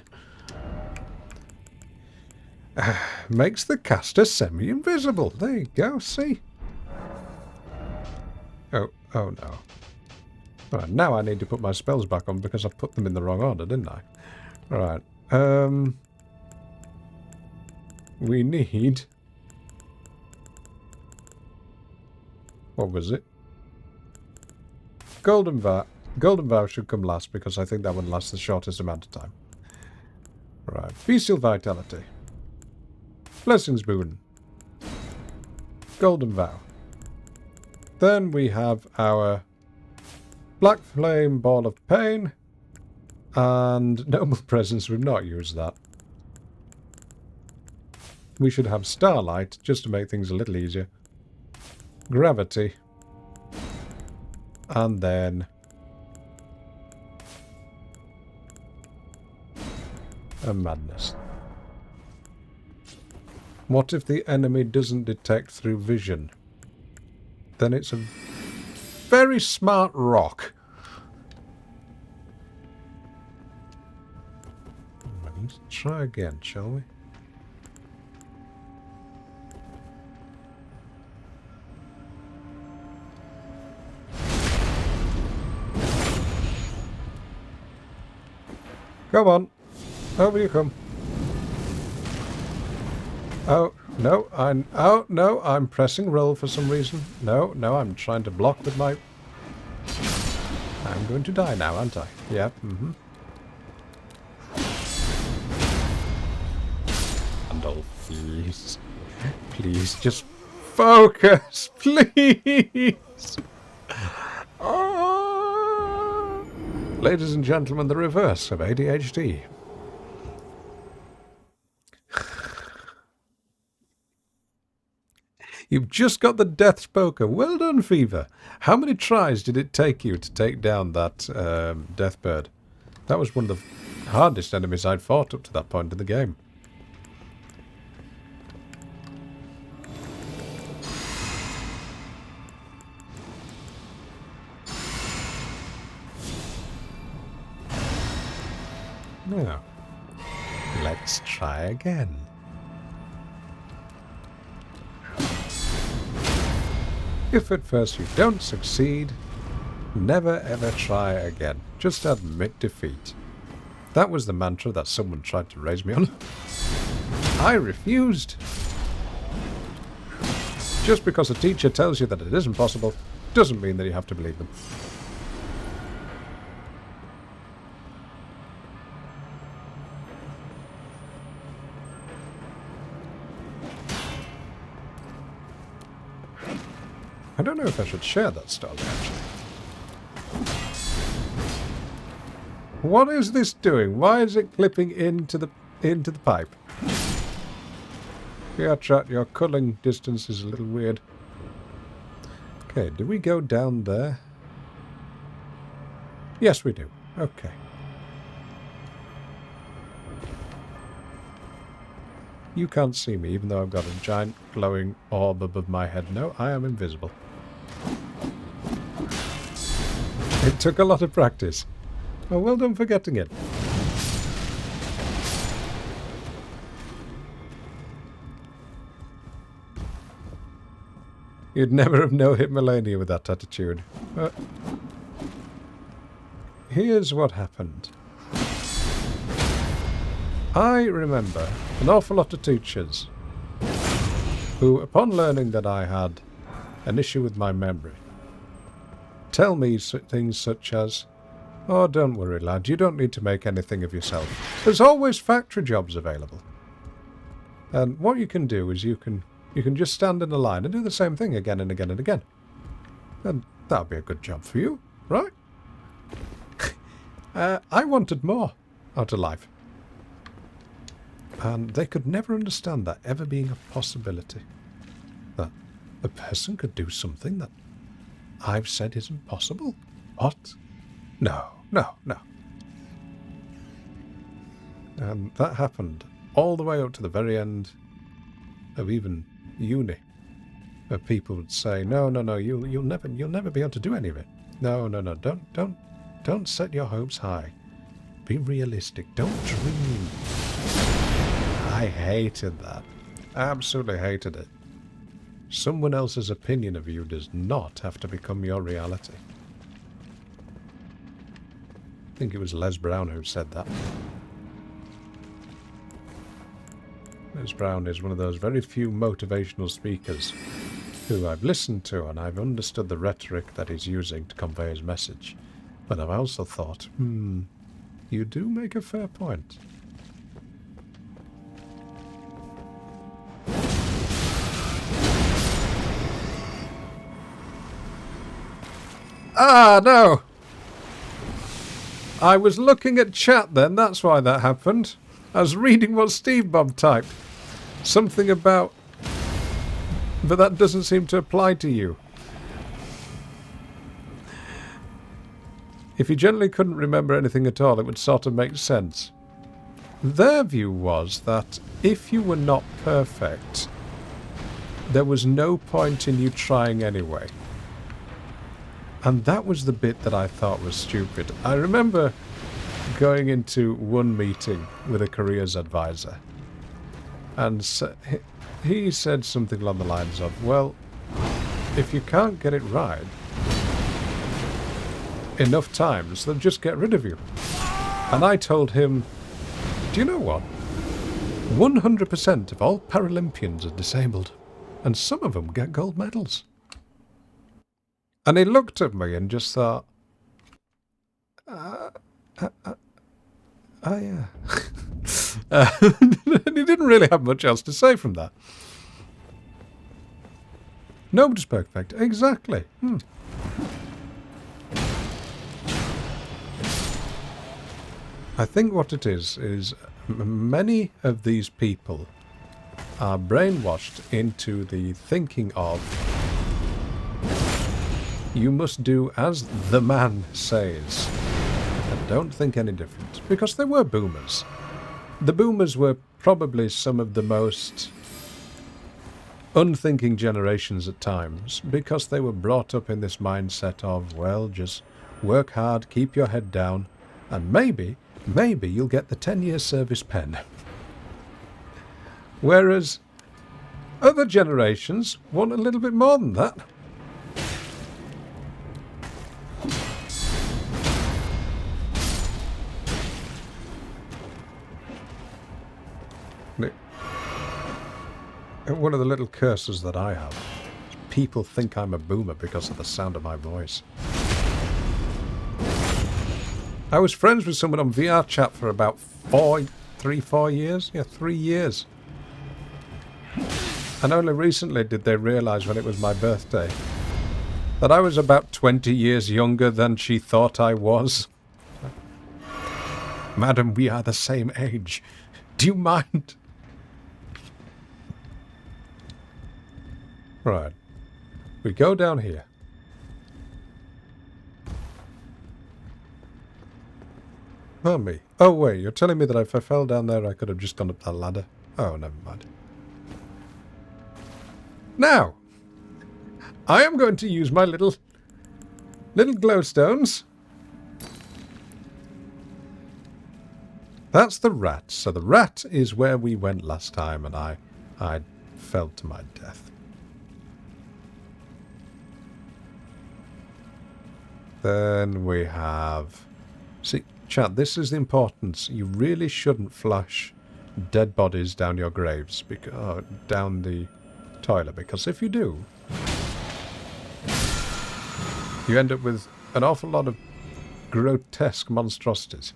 Makes the caster semi-invisible. There you go, see? Oh no. Right, now I need to put my spells back on because I put them in the wrong order, didn't I? Right. We need... What was it? Golden Vow. Golden Vow should come last because I think that one lasts the shortest amount of time. Right. Bestial Vitality. Blessings Boon. Golden Vow. Then we have our Black Flame Ball of Pain. And Noble Presence. We've not used that. We should have Starlight just to make things a little easier. Gravity. And then... a Madness. What if the enemy doesn't detect through vision? Then it's a very smart rock. Let's try again, shall we? Come on. Over you come. Oh, no, I'm pressing roll for some reason. No, I'm trying to block with my... I'm going to die now, aren't I? Yep, Gandolph, please. Please, just focus, please! Oh. Ladies and gentlemen, the reverse of ADHD. You've just got the death spoker. Well done, Fever. How many tries did it take you to take down that death bird? That was one of the hardest enemies I'd fought up to that point in the game. Now, let's try again. If at first you don't succeed, never ever try again. Just admit defeat. That was the mantra that someone tried to raise me on. I refused. Just because a teacher tells you that it isn't possible, doesn't mean that you have to believe them. I don't know if I should share that story, actually. What is this doing? Why is it clipping into the pipe? Yeah, chat, your culling distance is a little weird. Okay, do we go down there? Yes, we do. Okay. You can't see me, even though I've got a giant glowing orb above my head. No, I am invisible. It took a lot of practice. Oh, well done for getting it. You'd never have no-hit Melania with that attitude. Here's what happened. I remember an awful lot of teachers who, upon learning that I had an issue with my memory, tell me things such as, "Oh, don't worry, lad, you don't need to make anything of yourself. There's always factory jobs available. And what you can do is you can just stand in a line and do the same thing again and again and again. And that'll be a good job for you, right?" I wanted more out of life. And they could never understand that ever being a possibility. That a person could do something that I've said isn't possible. What? No. And that happened all the way up to the very end of even uni, where people would say, "No, you'll never be able to do any of it. No, don't set your hopes high. Be realistic. Don't dream." I hated that. Absolutely hated it. Someone else's opinion of you does not have to become your reality. I think it was Les Brown who said that. Les Brown is one of those very few motivational speakers who I've listened to, and I've understood the rhetoric that he's using to convey his message. But I've also thought, you do make a fair point. Ah, no! I was looking at chat then, that's why that happened. I was reading what Steve Bob typed. Something about... But that doesn't seem to apply to you. If you generally couldn't remember anything at all, it would sort of make sense. Their view was that if you were not perfect, there was no point in you trying anyway. And that was the bit that I thought was stupid. I remember going into one meeting with a careers advisor, and he said something along the lines of, well, if you can't get it right enough times, they'll just get rid of you. And I told him, do you know what? 100% of all Paralympians are disabled, and some of them get gold medals. And he looked at me and just thought, yeah. And he didn't really have much else to say from that. Nobody's perfect. Exactly. I think what it is many of these people are brainwashed into the thinking of, you must do as the man says, and don't think any different. Because they were boomers. The boomers were probably some of the most unthinking generations at times, because they were brought up in this mindset of, well, just work hard, keep your head down, and maybe you'll get the 10-year service pen. Whereas other generations want a little bit more than that. One of the little curses that I have, people think I'm a boomer because of the sound of my voice. I was friends with someone on VR chat for about 4 years? Yeah, 3 years. And only recently did they realise, when it was my birthday, that I was about 20 years younger than she thought I was. Madam, we are the same age. Do you mind? Right. We go down here. Oh, me. Oh, wait, you're telling me that if I fell down there, I could have just gone up that ladder? Oh, never mind. Now, I am going to use my little glowstones. That's the rat. So the rat is where we went last time, and I fell to my death. Then we have... See, chat, this is the importance. You really shouldn't flush dead bodies down your graves, because down the toilet, because if you do, you end up with an awful lot of grotesque monstrosities.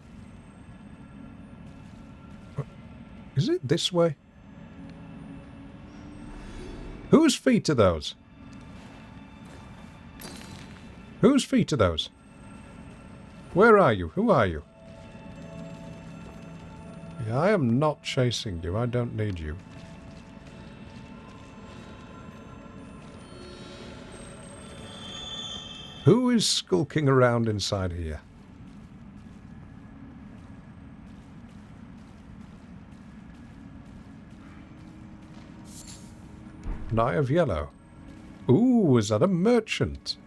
Is it this way? Whose feet are those? Whose feet are those? Where are you? Who are you? Yeah, I am not chasing you. I don't need you. Who is skulking around inside here? An eye of yellow. Ooh, is that a merchant?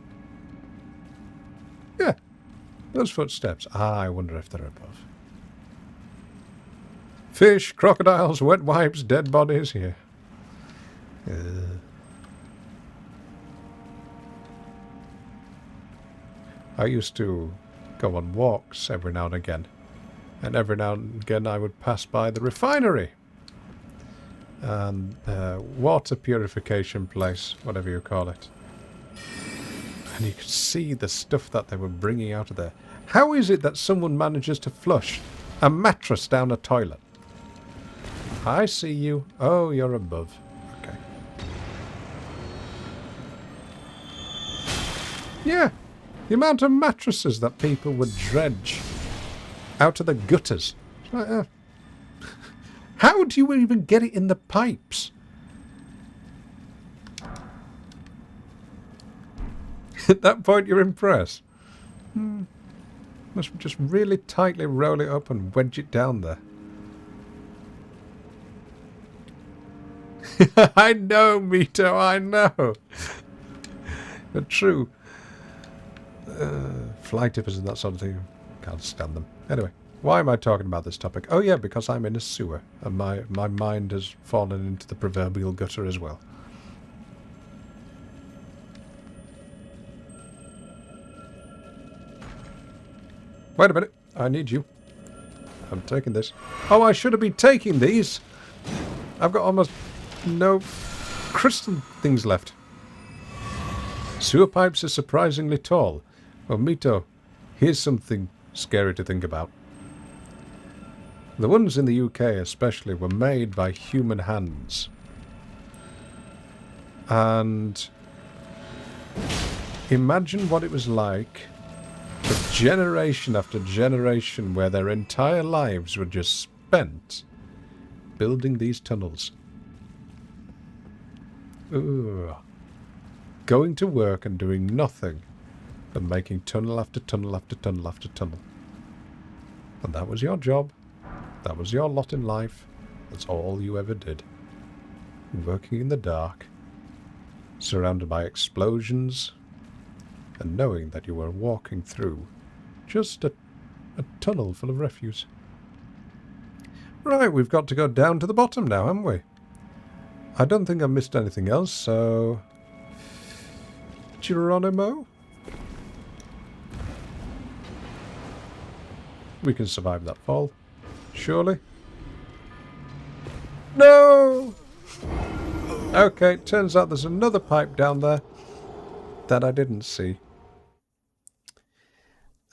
Yeah, those footsteps. Ah, I wonder if they're above. Fish, crocodiles, wet wipes, dead bodies here. I used to go on walks every now and again. And every now and again I would pass by the refinery. And water purification place, whatever you call it. And you could see the stuff that they were bringing out of there. How is it that someone manages to flush a mattress down a toilet? I see you. Oh, you're above. Okay. Yeah. The amount of mattresses that people would dredge out of the gutters. How do you even get it in the pipes? At that point, you're impressed. Must just really tightly roll it up and wedge it down there. I know, Mito, I know. But true. Fly tippers and that sort of thing. Can't stand them. Anyway, Why am I talking about this topic? Oh yeah, because I'm in a sewer, and my mind has fallen into the proverbial gutter as well. Wait a minute, I need you. I'm taking this. Oh, I should have been taking these! I've got almost no crystal things left. Sewer pipes are surprisingly tall. Well, Mito, here's something scary to think about. The ones in the UK especially were made by human hands. And imagine what it was like for generation after generation where their entire lives were just spent building these tunnels. Ugh. Going to work and doing nothing but making tunnel after tunnel after tunnel after tunnel. And that was your job. That was your lot in life. That's all you ever did. Working in the dark, surrounded by explosions, and knowing that you were walking through just a tunnel full of refuse. Right, we've got to go down to the bottom now, haven't we? I don't think I've missed anything else, so... Geronimo? We can survive that fall. Surely? No! Okay, turns out there's another pipe down there that I didn't see.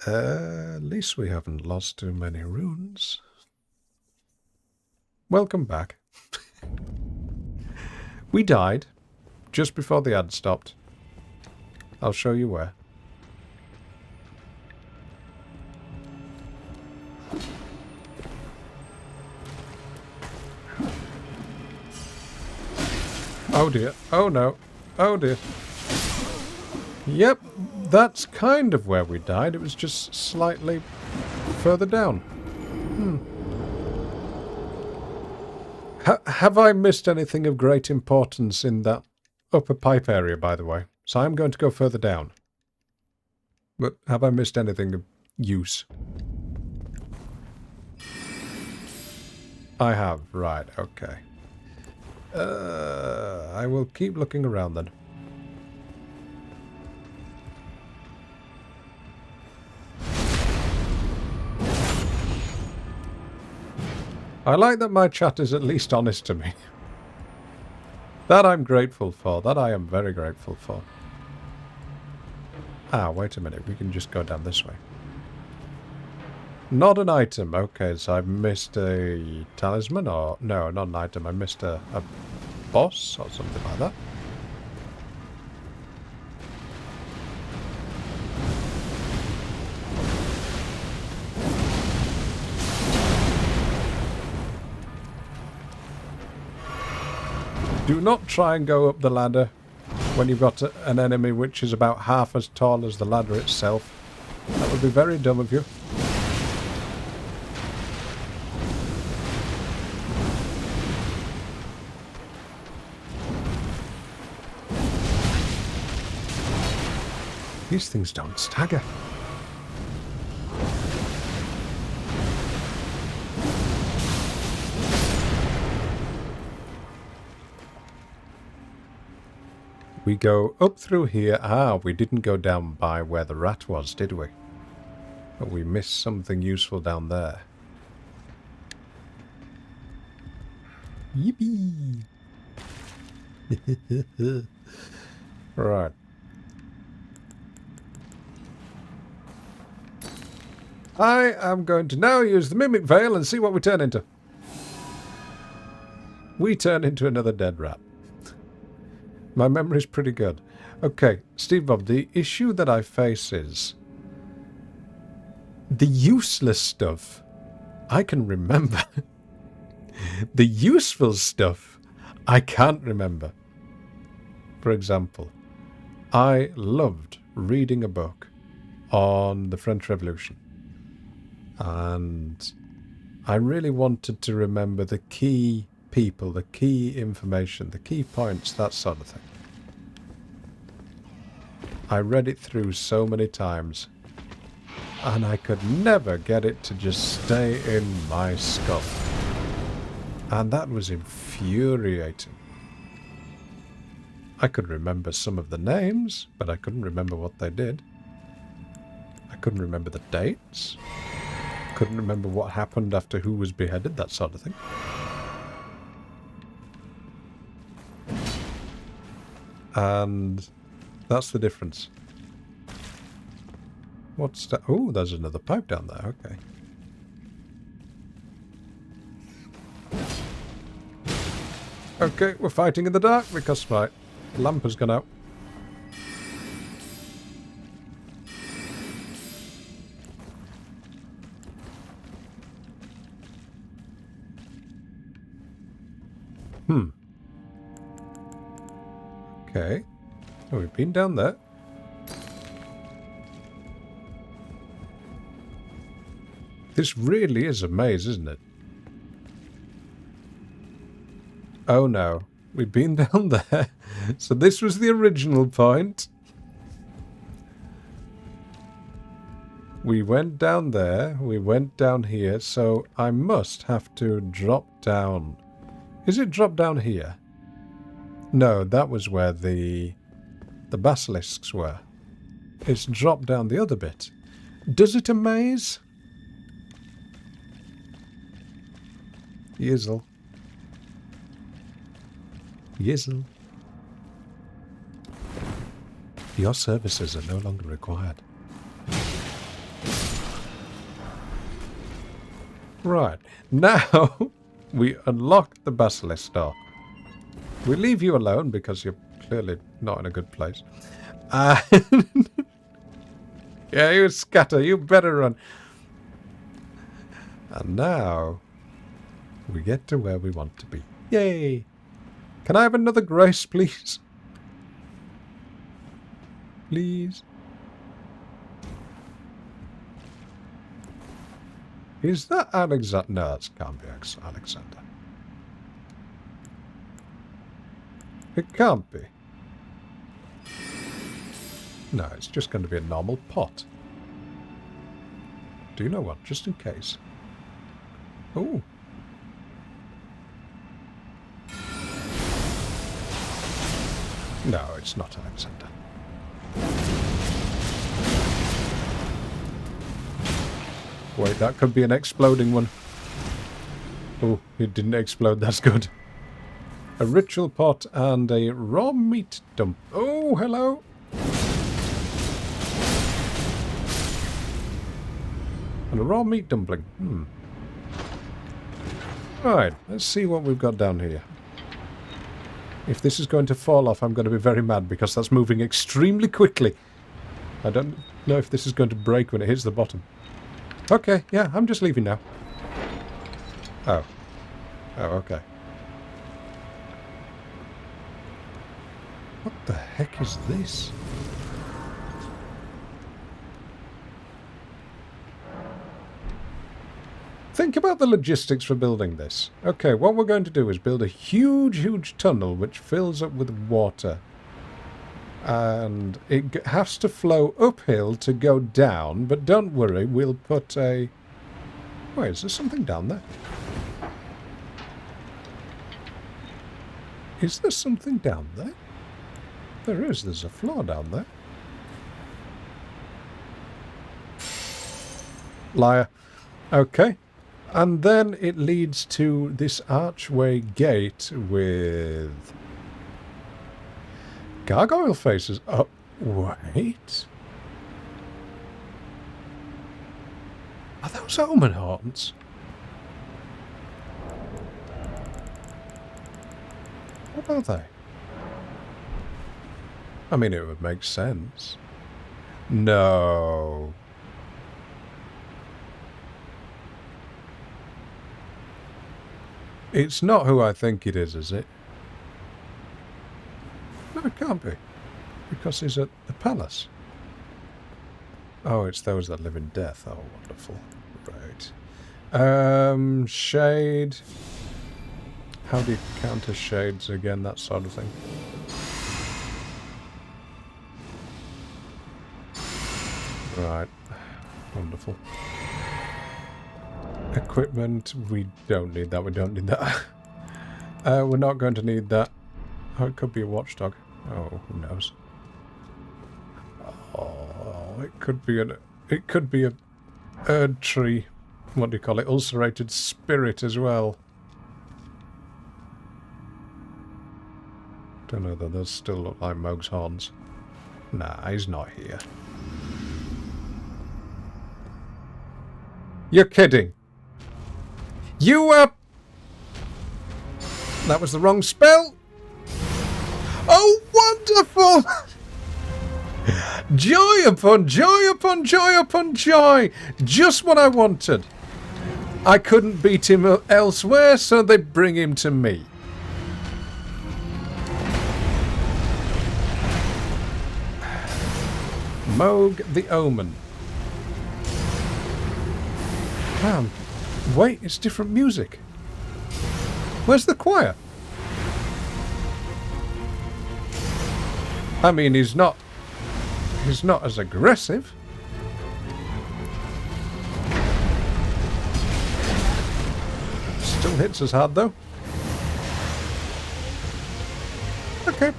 At least we haven't lost too many runes. Welcome back. We died just before the ad stopped. I'll show you where. Oh dear. Oh no. Oh dear. Yep, that's kind of where we died. It was just slightly further down. Have I missed anything of great importance in that upper pipe area, by the way? So I'm going to go further down. But have I missed anything of use? I have. Right, okay. I will keep looking around then. I like that my chat is at least honest to me. That I'm grateful for. That I am very grateful for. Ah, wait a minute. We can just go down this way. Not an item. Okay, so I've missed a talisman or... No, not an item. I missed a boss or something like that. Do not try and go up the ladder when you've got an enemy which is about half as tall as the ladder itself. That would be very dumb of you. These things don't stagger. We go up through here. Ah, we didn't go down by where the rat was, did we? But we missed something useful down there. Yippee! Right. I am going to now use the Mimic Veil and see what we turn into. We turn into another dead rat. My memory's pretty good. Okay, Steve Bob, the issue that I face is the useless stuff I can remember. The useful stuff I can't remember. For example, I loved reading a book on the French Revolution. And I really wanted to remember the key people, the key information, the key points, that sort of thing. I read it through so many times. and I could never get it to just stay in my skull. And that was infuriating. I could remember some of the names, but I couldn't remember what they did. I couldn't remember the dates. Couldn't remember what happened after who was beheaded, that sort of thing. And that's the difference. What's that? Oh, there's another pipe down there. Okay. Okay, we're fighting in the dark because my lamp has gone out. Okay. Oh, we've been down there. This really is a maze, isn't it? Oh no. We've been down there. So this was the original point. We went down there. We went down here. So I must have to drop down. Is it drop down here? No, that was where the basilisks were. It's dropped down the other bit. Does it amaze? Yizzle. Yizzle. Your services are no longer required. Right. Now, we unlock the basilisk door. We leave you alone because you're clearly not in a good place. Yeah, you scatter. You better run. And now, we get to where we want to be. Yay! Can I have another grace, please? Please? Is that Alexander? No, it can't be Alexander. It can't be. No, it's just going to be a normal pot. Do you know what? Just in case. Oh. No, it's not Alexander. Wait, that could be an exploding one. Oh, it didn't explode. That's good. A ritual pot and a raw meat dump. Oh, hello. And a raw meat dumpling. Right, let's see what we've got down here. If this is going to fall off, I'm going to be very mad because that's moving extremely quickly. I don't know if this is going to break when it hits the bottom. Okay, yeah, I'm just leaving now. Oh. Oh, okay. What the heck is this? Think about the logistics for building this. Okay, what we're going to do is build a huge, huge tunnel which fills up with water. And it has to flow uphill to go down, but don't worry, we'll put a... Wait, is there something down there? Is there something down there? There is, there's a floor down there. Liar. Okay. And then it leads to this archway gate with gargoyle faces. Oh, wait. Are those omen horns? What are they? I mean, it would make sense. No. It's not who I think it is it? No, it can't be. Because he's at the palace. Oh, it's those that live in death. Oh, wonderful. Right. Shade. How do you counter shades again? That sort of thing. Right. Wonderful. Equipment, we don't need that, we don't need that. We're not going to need that. Oh, it could be a watchdog. Oh, who knows? Oh, it could be a Erd tree. What do you call it? Ulcerated spirit as well. Don't know though, those still look like Moog's horns. Nah, he's not here. You're kidding. You, that was the wrong spell. Oh, wonderful! Joy upon joy upon joy upon joy! Just what I wanted. I couldn't beat him elsewhere, so they bring him to me. Moog the Omen. Wait, it's different music. Where's the choir? I mean, he's not as aggressive. Still hits us hard though. Okay.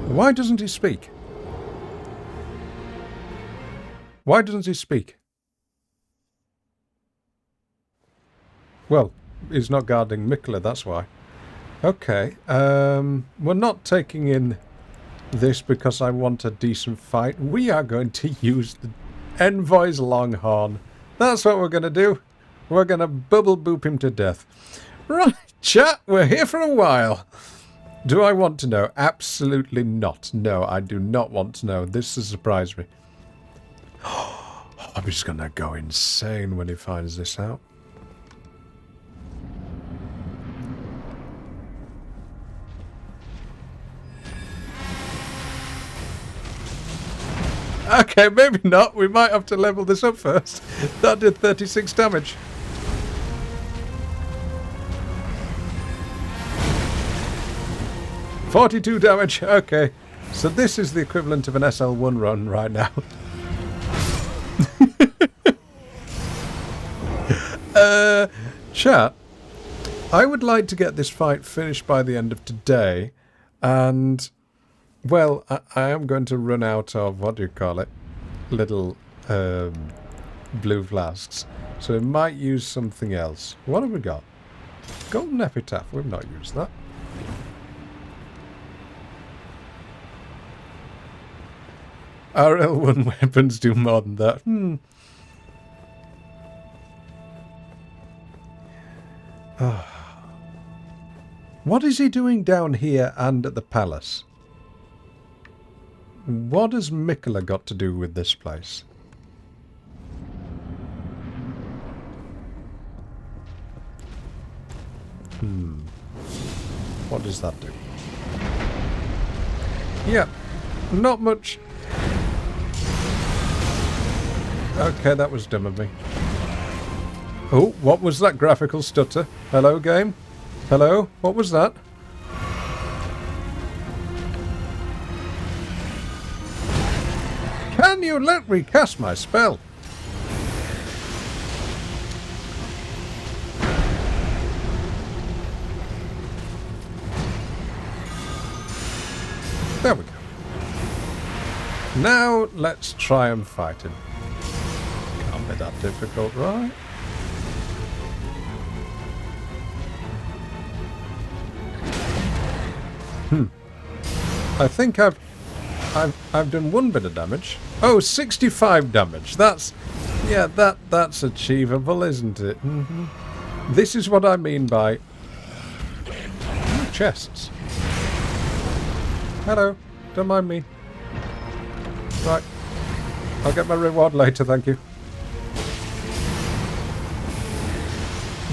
Why doesn't he speak? Why doesn't he speak? Well, he's not guarding Mikula, that's why. Okay, we're not taking in this because I want a decent fight. We are going to use the Envoy's Longhorn. That's what we're going to do. We're going to bubble boop him to death. Right, chat, we're here for a while. Do I want to know? Absolutely not. No, I do not want to know. This has surprised me. I'm just going to go insane when he finds this out. Okay, maybe not. We might have to level this up first. That did 36 damage. $42 damage. Okay. So this is the equivalent of an SL1 run right now. Chat. I would like to get this fight finished by the end of today. And, well, I am going to run out of, what do you call it? Little blue flasks. So we might use something else. What have we got? Golden Epitaph. We've not used that. Our L1 weapons do more than that. What is he doing down here and at the palace? What has Mikula got to do with this place? What does that do? Yeah, not much. Okay, that was dumb of me. Oh, what was that graphical stutter? Hello, game? Hello? What was that? Can you let me cast my spell? There we go. Now, let's try and fight him. Can't be that difficult, right? I think I've done one bit of damage. Oh, 65 damage. That's achievable, isn't it? This is what I mean by chests. Hello, don't mind me. Right, I'll get my reward later, thank you.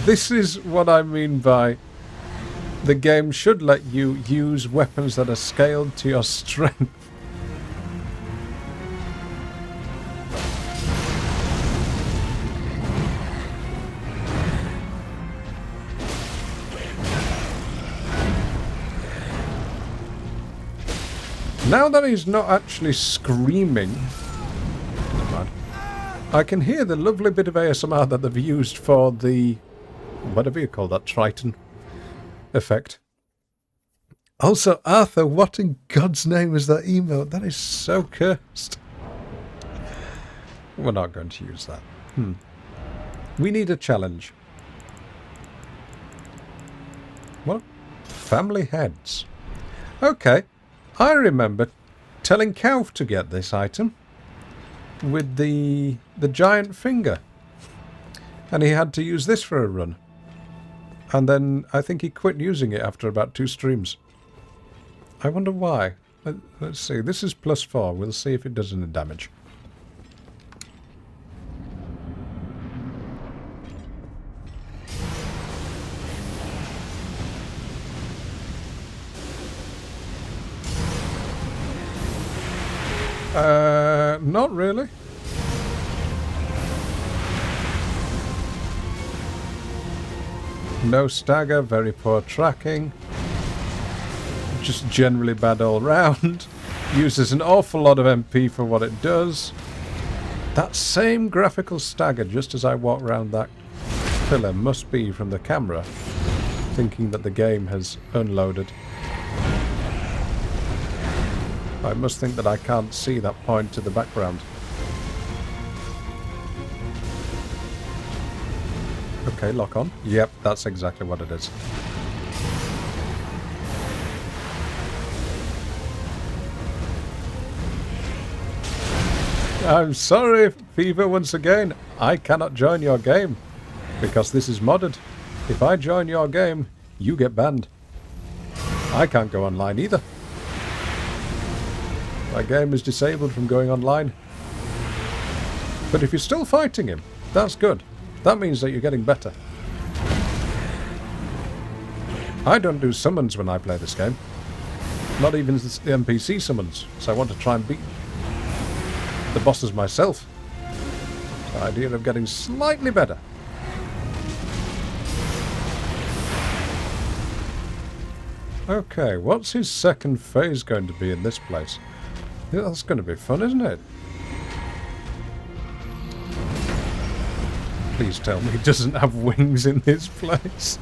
This is what I mean by the game should let you use weapons that are scaled to your strength. Now that he's not actually screaming, never mind, I can hear the lovely bit of ASMR that they've used for the, whatever you call that, Triton effect. Also, Arthur, what in God's name is that emote? That is so cursed. We're not going to use that. We need a challenge. What? Family heads. Okay. I remember telling Kauf to get this item with the giant finger. And he had to use this for a run. And then I think he quit using it after about 2 streams. I wonder why. Let's see. This is +4. We'll see if it does any damage. Not really. No stagger, very poor tracking. Just generally bad all round. Uses an awful lot of MP for what it does. That same graphical stagger just as I walk around that pillar must be from the camera, thinking that the game has unloaded. I must think that I can't see that point to the background. Okay, lock on. Yep, that's exactly what it is. I'm sorry, Fever, once again. I cannot join your game because this is modded. If I join your game, you get banned. I can't go online either. My game is disabled from going online. But if you're still fighting him, that's good. That means that you're getting better. I don't do summons when I play this game. Not even the NPC summons. So I want to try and beat the bosses myself. The idea of getting slightly better. Okay, what's his second phase going to be in this place? Yeah, that's going to be fun, isn't it? Please tell me he doesn't have wings in this place.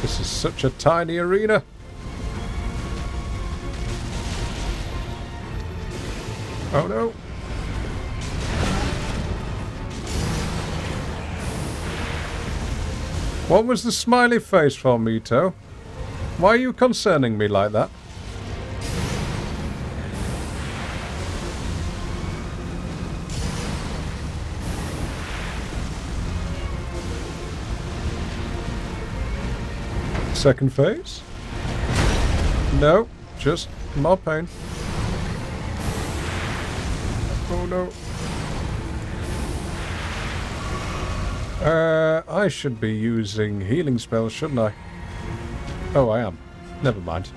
This is such a tiny arena. Oh no. What was the smiley face for, Mito? Why are you concerning me like that? Second phase? No, just more pain. Oh no. I should be using healing spells, shouldn't I? Oh, I am. Never mind.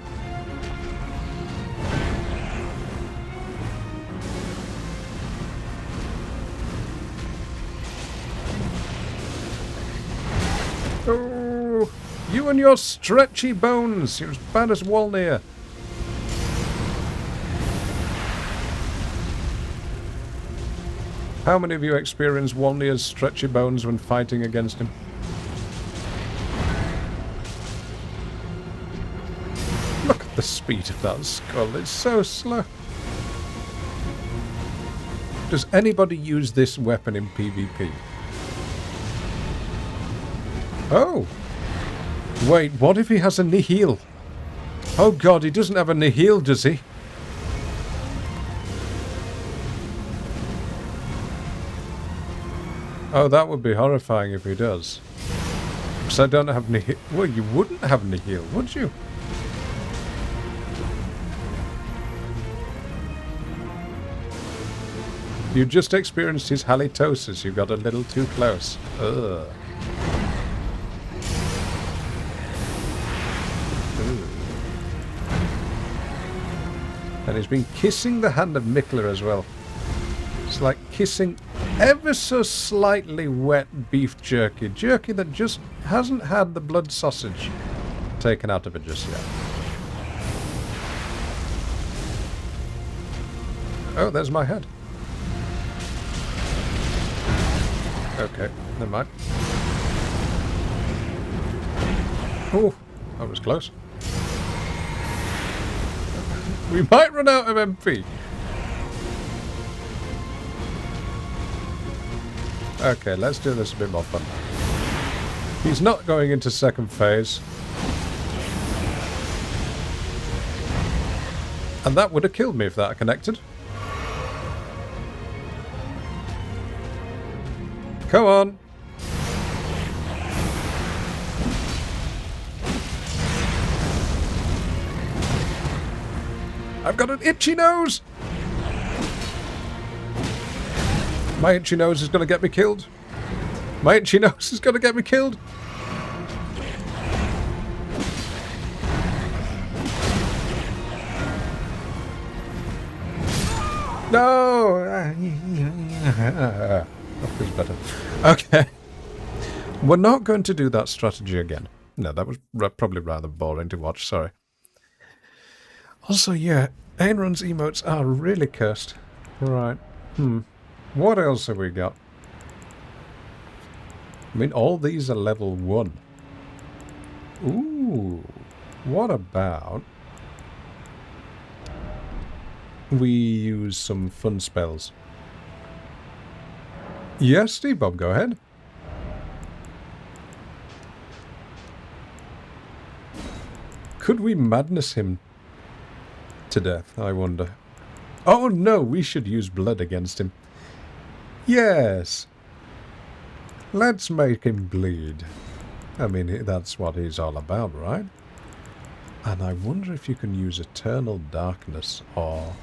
Oh, you and your stretchy bones. You're as bad as Wolnir. How many of you experienced Wolnir's stretchy bones when fighting against him? Look at the speed of that skull. It's so slow. Does anybody use this weapon in PvP? Oh! Wait, what if he has a nihil? Oh god, he doesn't have a nihil, does he? Oh, that would be horrifying if he does. Because I don't have nihil. Well, you wouldn't have nihil, would you? You just experienced his halitosis. You got a little too close. Ugh. And he's been kissing the hand of Mikla as well. It's like kissing ever so slightly wet beef jerky. Jerky that just hasn't had the blood sausage taken out of it just yet. Oh, there's my head. Okay, never mind. Oh, that was close. We might run out of MP. Okay, let's do this a bit more fun now. He's not going into second phase. And that would have killed me if that had connected. Come on. I've got an itchy nose! My itchy nose is going to get me killed. My itchy nose is going to get me killed. No! That feels better. Okay. We're not going to do that strategy again. No, that was probably rather boring to watch, sorry. Also, yeah, Aenron's emotes are really cursed. Right. What else have we got? I mean, all these are level 1. Ooh. What about we use some fun spells? Yes, Steve Bob, go ahead. Could we madness him to death, I wonder? Oh no, we should use blood against him. Yes. Let's make him bleed. I mean, that's what he's all about, right? And I wonder if you can use Eternal Darkness or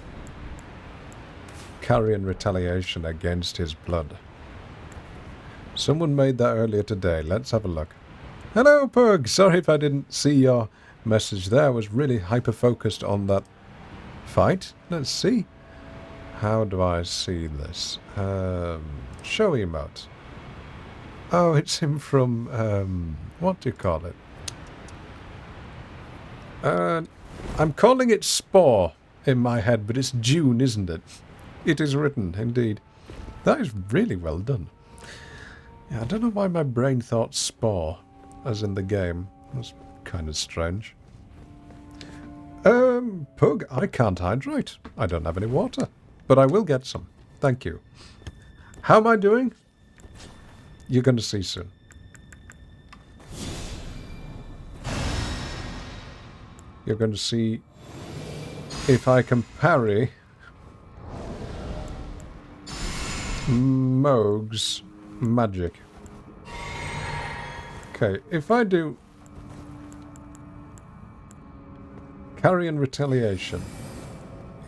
Carrion Retaliation against his blood. Someone made that earlier today. Let's have a look. Hello, Pug. Sorry if I didn't see your message there. I was really hyper-focused on that fight. Let's see. How do I see this? Show emote. Oh, it's him from, what do you call it? I'm calling it Spore in my head, but it's June, isn't it? It is written, indeed. That is really well done. Yeah, I don't know why my brain thought Spore, as in the game. That's kind of strange. Pug, I can't hydrate. I don't have any water. But I will get some. Thank you. How am I doing? You're going to see soon. You're going to see if I can parry Moog's magic. Okay, if I do Carrion Retaliation,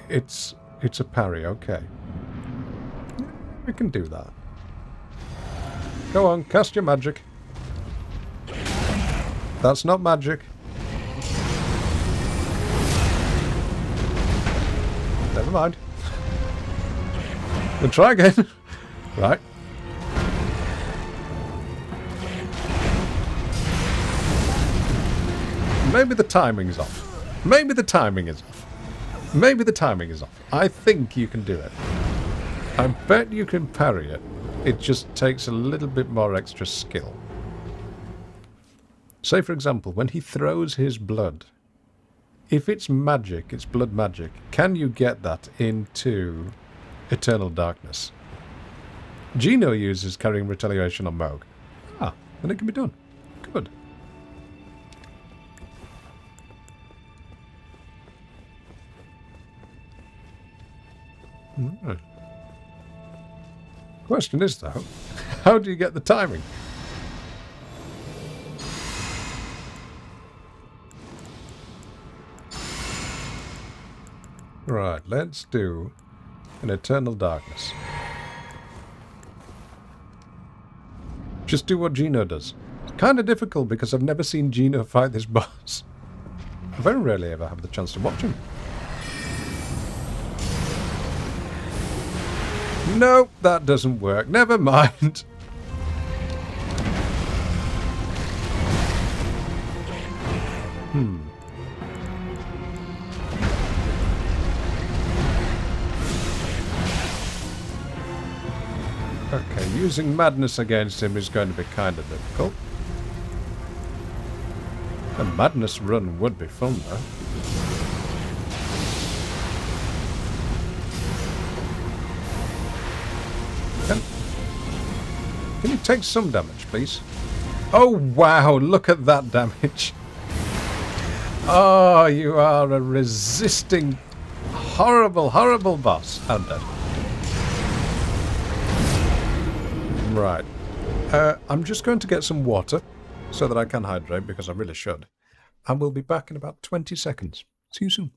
it's a parry, okay. We can do that. Go on, cast your magic. That's not magic. Never mind. We'll try again. Right. Maybe the timing's off. Maybe the timing is off. Maybe the timing is off. I think you can do it. I bet you can parry it. It just takes a little bit more extra skill. Say, for example, when he throws his blood, if it's magic, it's blood magic, can you get that into Eternal Darkness? Gino uses Carrying Retaliation on Moog. Ah, then it can be done. Good. Right. Question is, though, how do you get the timing? Right, let's do an Eternal Darkness. Just do what Gino does. It's kind of difficult because I've never seen Gino fight this boss. I very rarely ever have the chance to watch him. No, that doesn't work. Never mind. Okay, using madness against him is going to be kind of difficult. A madness run would be fun, though. Can you take some damage, please? Oh, wow, look at that damage. Oh, you are a resisting, horrible, horrible boss. I'm dead. Right. I'm just going to get some water so that I can hydrate, because I really should. And we'll be back in about 20 seconds. See you soon.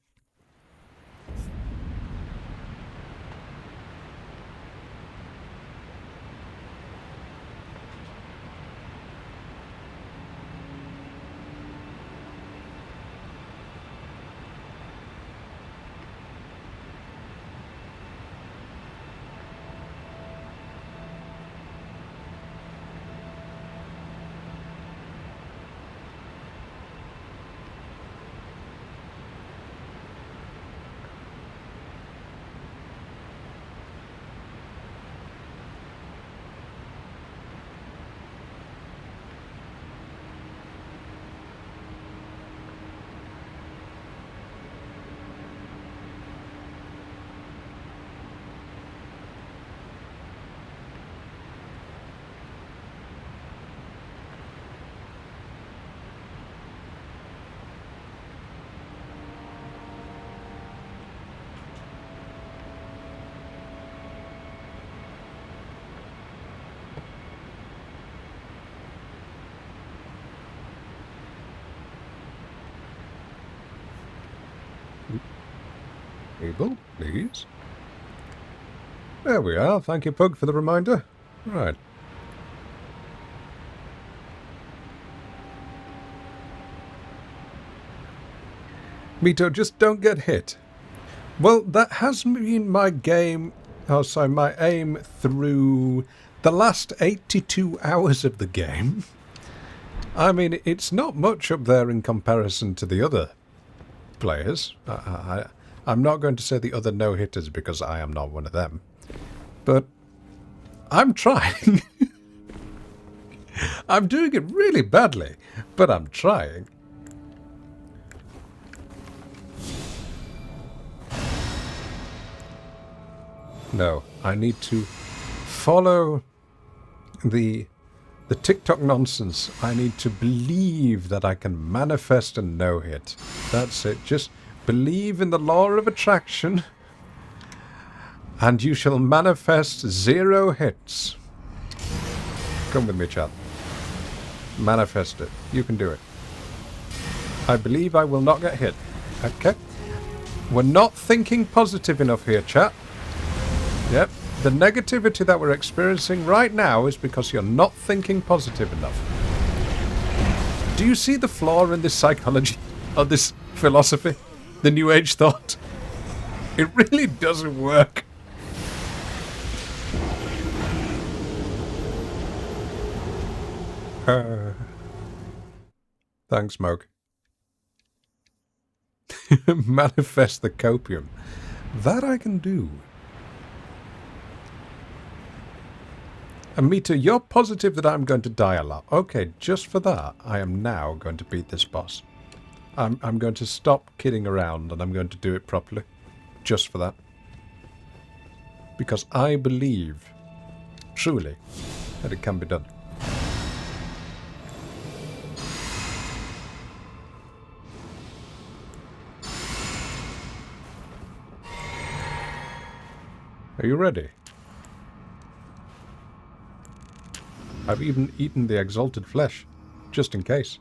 Able, please. There we are. Thank you, Pug, for the reminder. Right. Mito, just don't get hit. Well, that has been my game... Oh, sorry, my aim through the last 82 hours of the game. I mean, it's not much up there in comparison to the other players. I'm not going to say the other no-hitters because I am not one of them. But I'm trying. I'm doing it really badly, but I'm trying. No, I need to follow the TikTok nonsense. I need to believe that I can manifest a no-hit. That's it. Just believe in the law of attraction, and you shall manifest 0 hits. Come with me, chat. Manifest it. You can do it. I believe I will not get hit. Okay? We're not thinking positive enough here, chat. Yep. The negativity that we're experiencing right now is because you're not thinking positive enough. Do you see the flaw in this psychology, or this philosophy? The New Age thought? It really doesn't work. Thanks, Smoke. Manifest the copium. That I can do. Amita, you're positive that I'm going to die a lot. Okay, just for that, I am now going to beat this boss. I'm going to stop kidding around and I'm going to do it properly. Just for that. Because I believe, truly, that it can be done. Are you ready? I've even eaten the exalted flesh, just in case.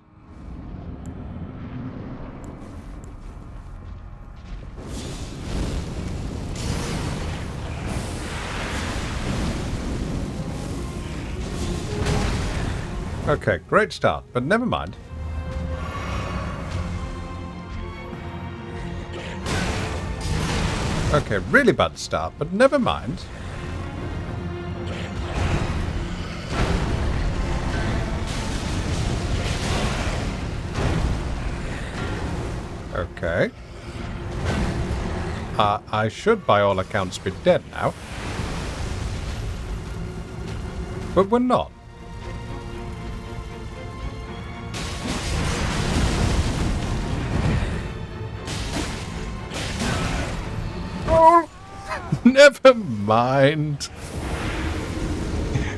Okay, great start, but never mind. Okay, really bad start, but never mind. Okay. I should, by all accounts, be dead now. But we're not. Oh! Never mind.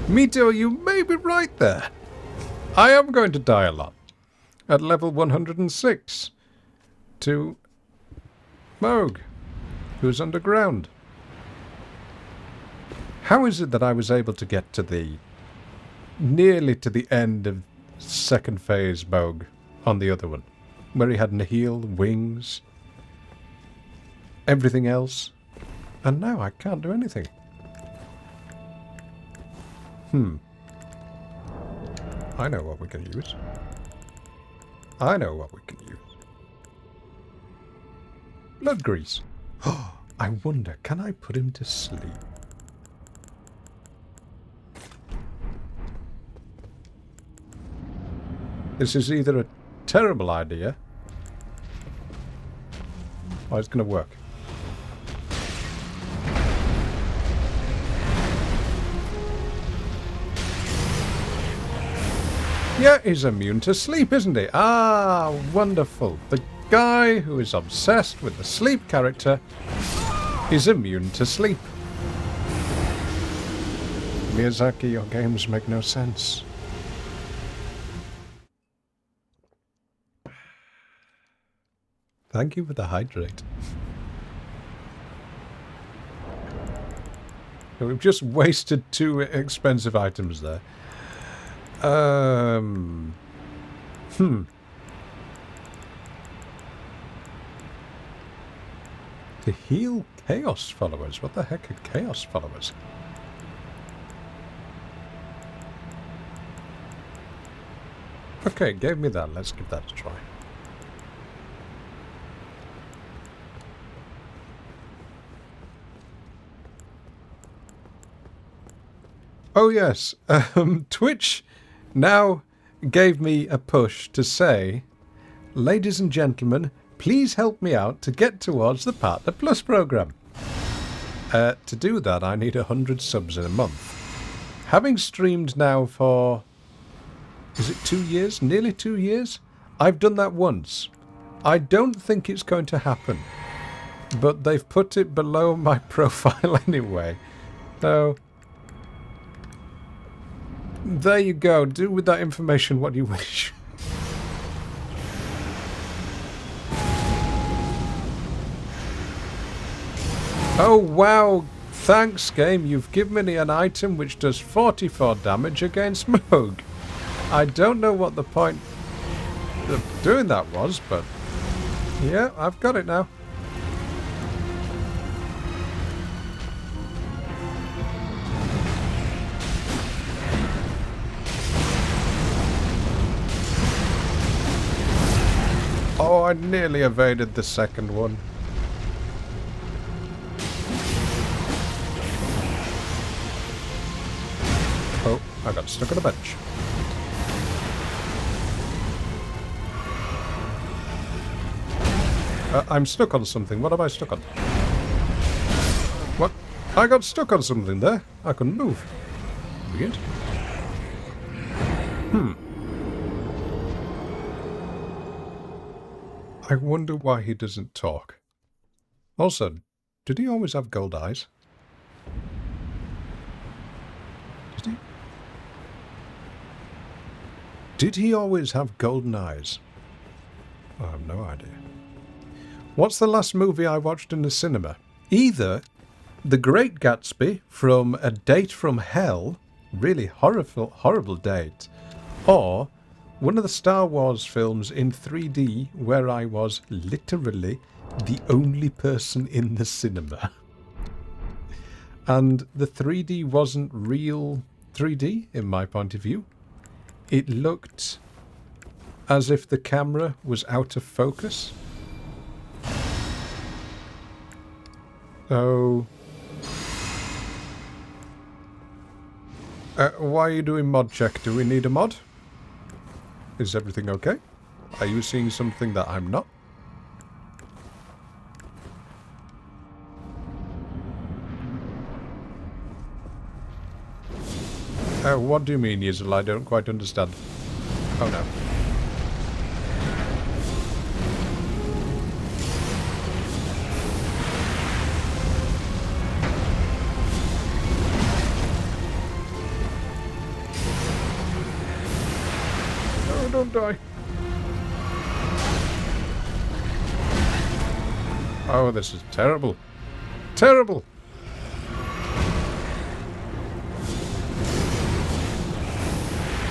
Mito, you may be right there. I am going to die a lot. At level 106. To Moog, who's underground. How is it that I was able to get to nearly to the end of second phase Moog on the other one? Where he had Nihil, wings, everything else. And now I can't do anything. I know what we can use. I know what we can use. Blood grease. Oh, I wonder, can I put him to sleep? This is either a terrible idea or it's going to work. Yeah, he's immune to sleep, isn't he? Ah, wonderful. The guy who is obsessed with the sleep character is immune to sleep. Miyazaki, your games make no sense. Thank you for the hydrate. We've just wasted 2 expensive items there. To heal Chaos followers? What the heck are Chaos followers? Okay, gave me that. Let's give that a try. Oh yes, Twitch now gave me a push to say, ladies and gentlemen, please help me out to get towards the Partner Plus program. To do that, I need 100 subs in a month. Having streamed now for, is it 2 years? Nearly 2 years? I've done that once. I don't think it's going to happen. But they've put it below my profile anyway. So there you go. Do with that information what you wish. Oh wow, thanks game, you've given me an item which does 44 damage against Moog. I don't know what the point of doing that was, but yeah, I've got it now. Oh, I nearly evaded the second one. Oh, I got stuck on a bench. I'm stuck on something. What am I stuck on? What? I got stuck on something there. I couldn't move. Weird. I wonder why he doesn't talk. Also, did he always have gold eyes? Did he? Did he always have golden eyes? I have no idea. What's the last movie I watched in the cinema? Either The Great Gatsby from A Date from Hell, really horrible date, or one of the Star Wars films in 3D where I was literally the only person in the cinema. And the 3D wasn't real 3D in my point of view. It looked as if the camera was out of focus. So why are you doing mod check? Do we need a mod? Is everything okay? Are you seeing something that I'm not? What do you mean, Yisrael? I don't quite understand. Oh no. No, don't die. Oh, this is terrible. Terrible!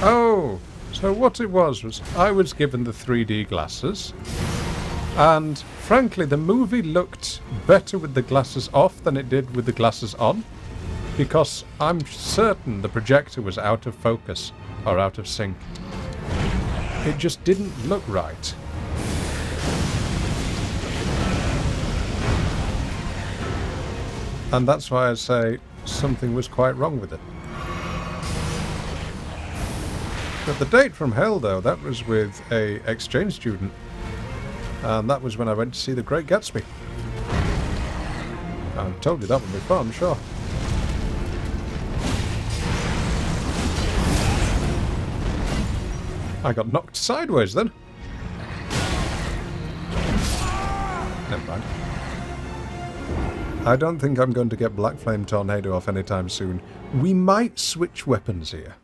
Oh, so what it was I was given the 3D glasses, and frankly the movie looked better with the glasses off than it did with the glasses on, because I'm certain the projector was out of focus or out of sync. It just didn't look right. And that's why I say something was quite wrong with it. But the date from hell, though, that was with a exchange student. And that was when I went to see The Great Gatsby. I've told you that one before, I'm sure. I got knocked sideways then. Never mind. I don't think I'm going to get Black Flame Tornado off anytime soon. We might switch weapons here.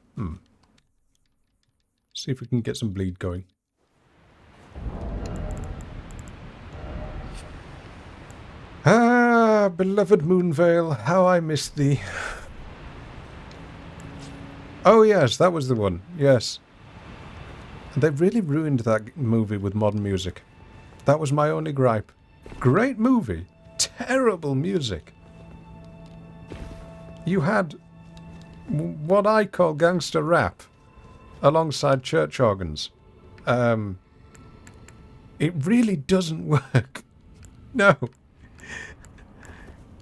See if we can get some bleed going. Ah, beloved Moonvale, how I miss thee. Oh yes, that was the one. Yes. And they've really ruined that movie with modern music. That was my only gripe. Great movie. Terrible music. You had what I call gangster rap alongside church organs. It really doesn't work. No.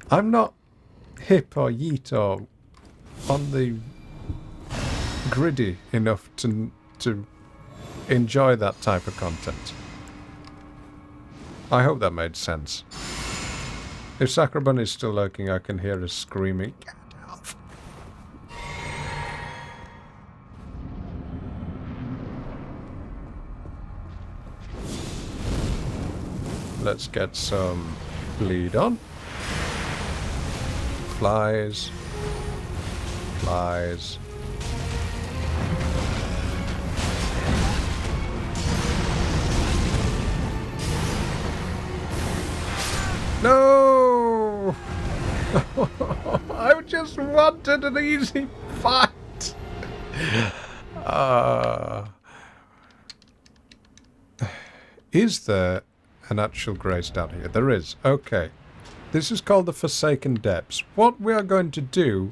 I'm not hip or yeet or on the gritty enough to enjoy that type of content. I hope that made sense. If Sacrabun is still lurking, I can hear her screaming. Gandalf. Let's get some bleed on. Flies. Flies. No! I just wanted an easy fight. Is there an actual grace down here? There is. Okay. This is called the Forsaken Depths. What we are going to do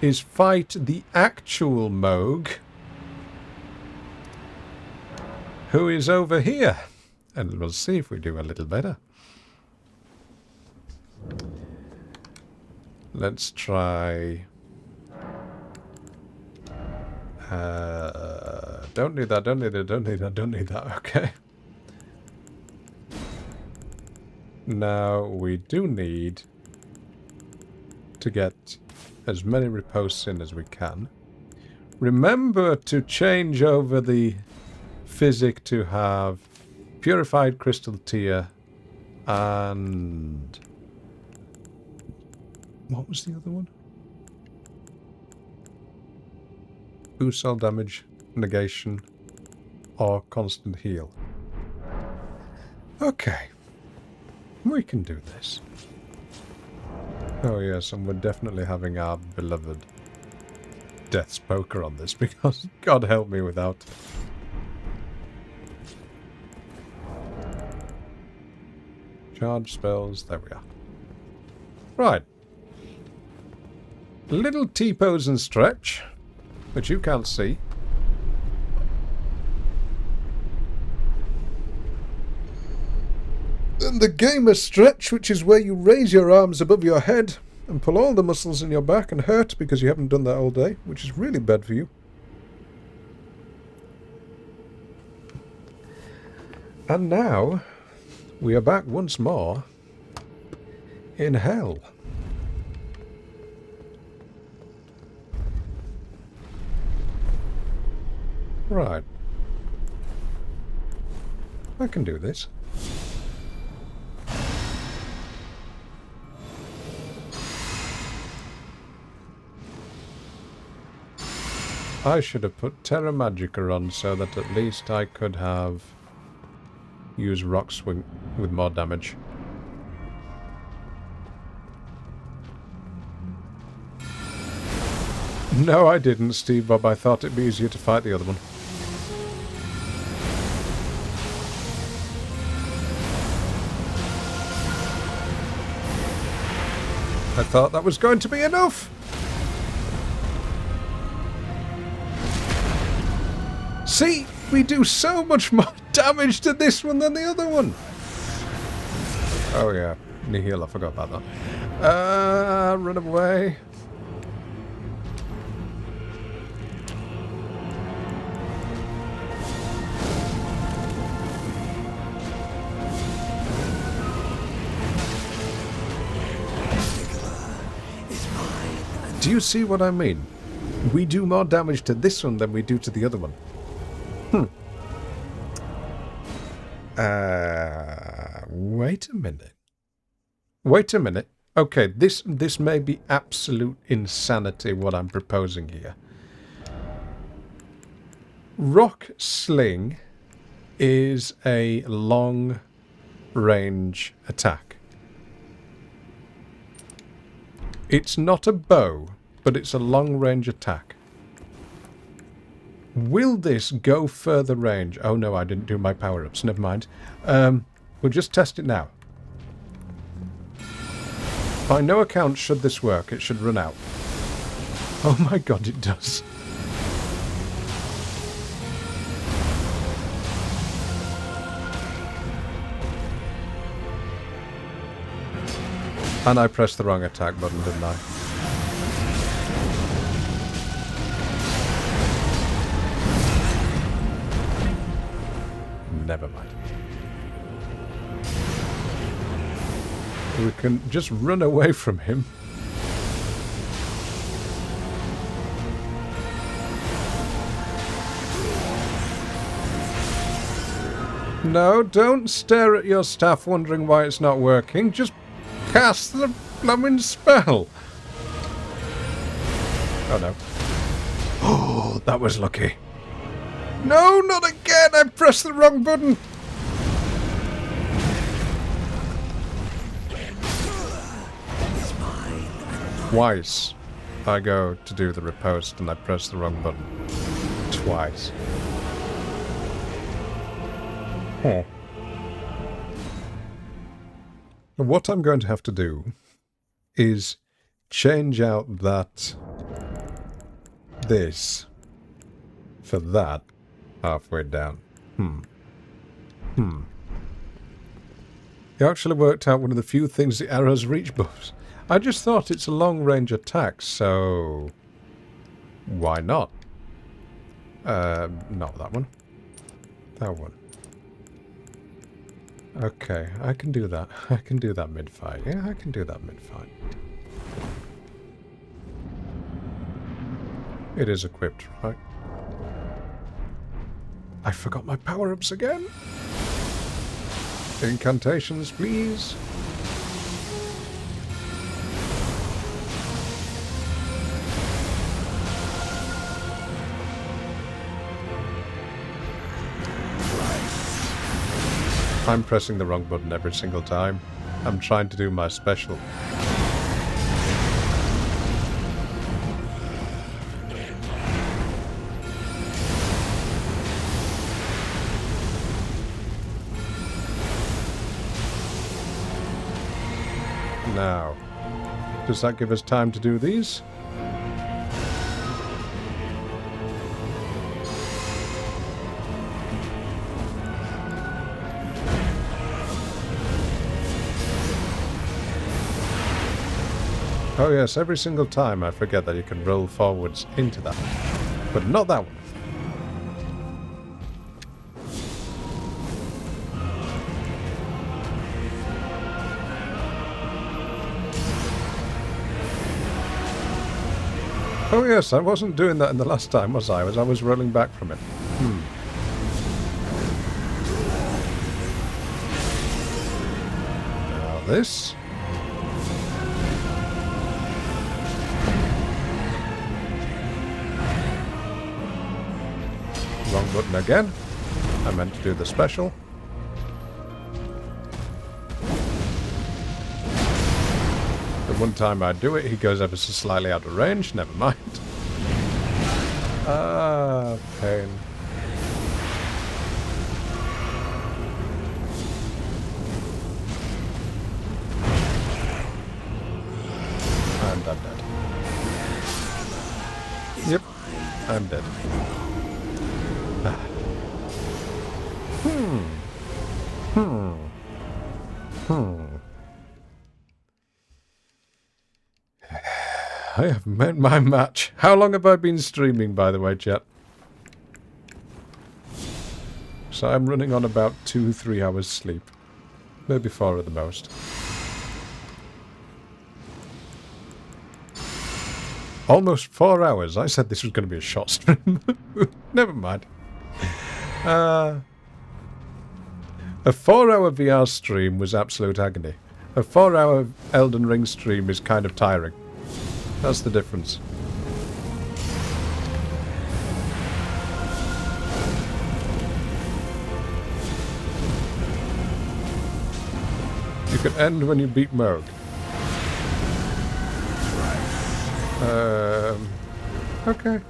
is fight the actual Moog, who is over here. And we'll see if we do a little better. Let's try... don't need that, don't need that, don't need that, don't need that, okay. Now, we do need to get as many riposts in as we can. Remember to change over the physic to have purified crystal tear and... what was the other one? Boost all damage, negation, or constant heal. Okay. We can do this. Oh yes, and we're definitely having our beloved Death's Poker on this, because God help me without. Charge spells, there we are. Right. Little T-pose and stretch, which you can't see. And the gamer stretch, which is where you raise your arms above your head and pull all the muscles in your back and hurt because you haven't done that all day, which is really bad for you. And now, we are back once more in hell. I can do this. I should have put Terra Magica on so that at least I could have used Rock Swing with more damage. No, I didn't, Steve Bob. I thought it'd be easier to fight the other one. I thought that was going to be enough. See, we do so much more damage to this one than the other one. Oh yeah, Nihil, I forgot about that. Run away. Do you see what I mean? We do more damage to this one than we do to the other one. Wait a minute. Wait a minute. Okay, this may be absolute insanity what I'm proposing here. Rock Sling is a long range attack. It's not a bow, but it's a long range attack. Will this go further range? Oh no, I didn't do my power-ups. Never mind. We'll just test it now. By no account should this work. It should run out. Oh my god, it does. And I pressed the wrong attack button, didn't I? Never mind. We can just run away from him. No, don't stare at your staff wondering why it's not working. Just cast the blooming spell. Oh no. Oh, that was lucky. No, not again! I pressed the wrong button! Twice I go to do the riposte and I press the wrong button. Twice. Huh. What I'm going to have to do is change out that this for that halfway down. It actually worked out one of the few things the arrows reach buffs. I just thought it's a long-range attack, so why not? Not that one. That one. Okay, I can do that. I can do that mid-fight. Yeah, I can do that mid-fight. It is equipped, right? I forgot my power-ups again. Incantations, please. I'm pressing the wrong button every single time. I'm trying to do my special. Now, does that give us time to do these? Oh yes, every single time I forget that you can roll forwards into that. But not that one. Oh yes, I wasn't doing that in the last time, was I? I was rolling back from it. this. Wrong button again. I meant to do the special. The one time I do it, he goes ever so slightly out of range. Never mind. Ah, pain. And I'm dead. Yep, I'm dead. I have met my match. How long have I been streaming, by the way, chat? So I'm running on about 2-3 hours sleep. Maybe 4 at the most. Almost 4 hours. I said this was going to be a short stream. Never mind. A 4-hour VR stream was absolute agony. A 4-hour Elden Ring stream is kind of tiring. That's the difference. You can end when you beat mode. Okay.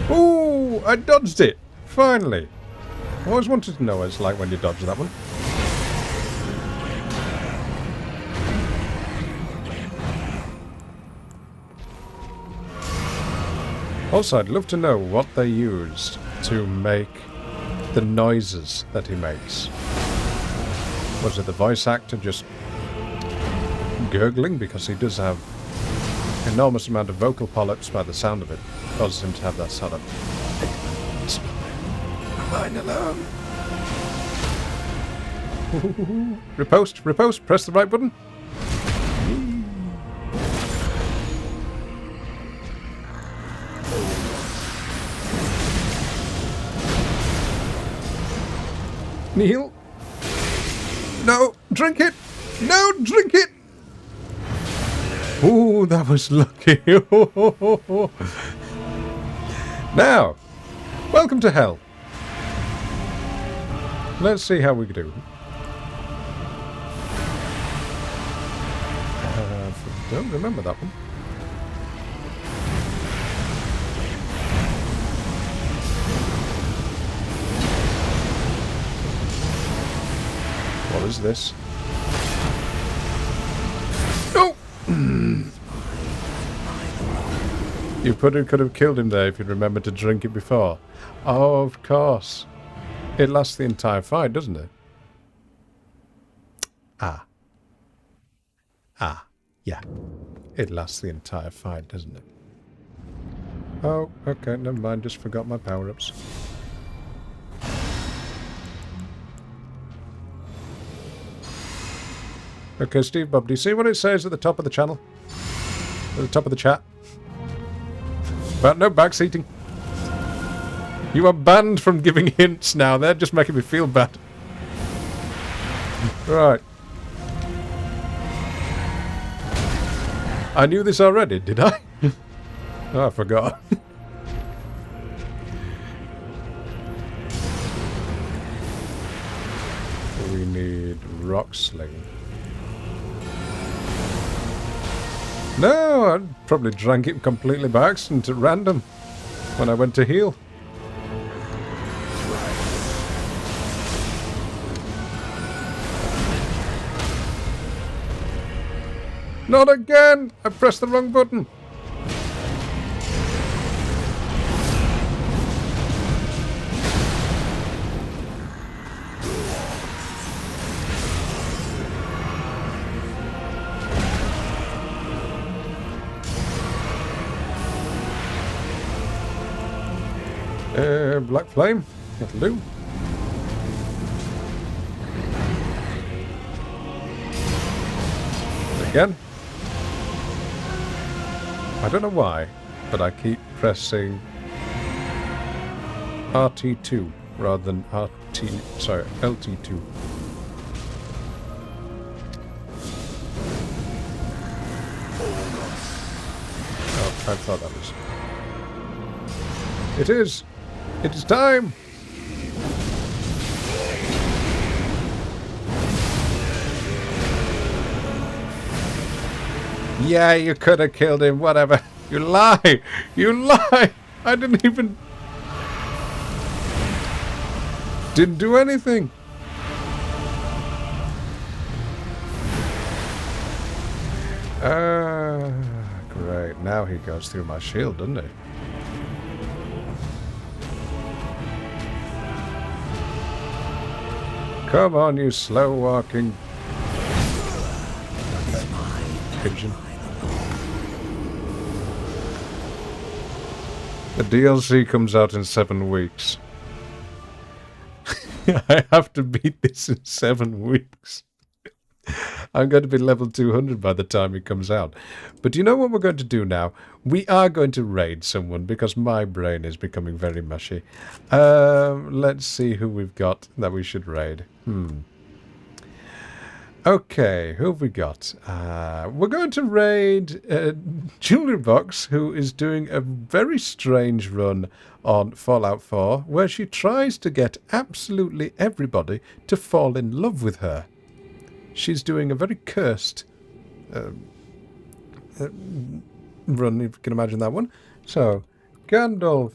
Ooh, I dodged it! Finally! I always wanted to know what it's like when you dodge that one. Also, I'd love to know what they used to make the noises that he makes. Was it the voice actor just gurgling? Because he does have an enormous amount of vocal polyps by the sound of it. Causes him to have that sort of... Mine alone. Riposte, riposte, press the right button. Kneel. No, drink it. No, drink it. Ooh, that was lucky. Now, welcome to hell. Let's see how we do. Don't remember that one. What is this? No! You could have killed him there if you'd remembered to drink it before. Oh, of course. It lasts the entire fight, doesn't it? Ah. Ah. Yeah. It lasts the entire fight, doesn't it? Oh, okay, never mind. Just forgot my power-ups. Okay, Steve Bob, do you see what it says at the top of the channel? At the top of the chat? About no backseating. You are banned from giving hints now. They're just making me feel bad. Right. I knew this already, did I? Oh, I forgot. We need rock sling. No, I probably drank it completely by accident at random when I went to heal. Not again! I pressed the wrong button. Black Flame. That'll do. Again. I don't know why, but I keep pressing RT2 rather than LT2. Oh, I thought that was... It is! It is time! Yeah, you could have killed him, whatever. You lie! You lie! I didn't even... Didn't do anything! Great. Now he goes through my shield, doesn't he? Come on, you slow-walking pigeon. The DLC comes out in 7 weeks. I have to beat this in 7 weeks. I'm going to be level 200 by the time it comes out. But you know what we're going to do now? We are going to raid someone because my brain is becoming very mushy. Let's see who we've got that we should raid. Okay, who have we got? We're going to raid Jewelry Box, who is doing a very strange run on Fallout 4, where she tries to get absolutely everybody to fall in love with her. She's doing a very cursed run, if you can imagine that one. So, Gandolph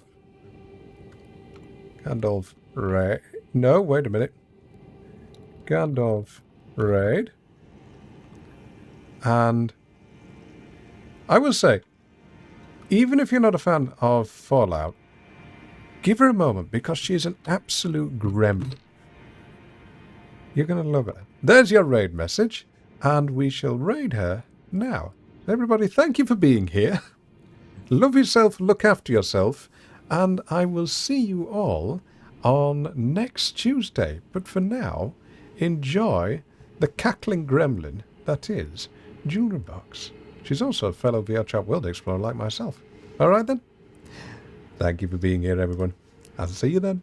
Raid. No, wait a minute. Gandolph Raid. And I will say, even if you're not a fan of Fallout, give her a moment because she's an absolute gremlin. You're going to love her. There's your raid message, and we shall raid her now. Everybody, thank you for being here. Love yourself, look after yourself, and I will see you all on next Tuesday. But for now, enjoy the cackling gremlin that is Jewelry Box. She's also a fellow VR Chat World Explorer like myself. All right then. Thank you for being here, everyone. I'll see you then.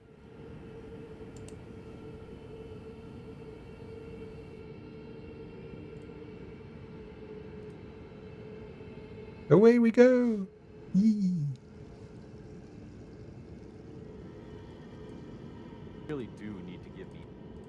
Away we go! Yee. Really do need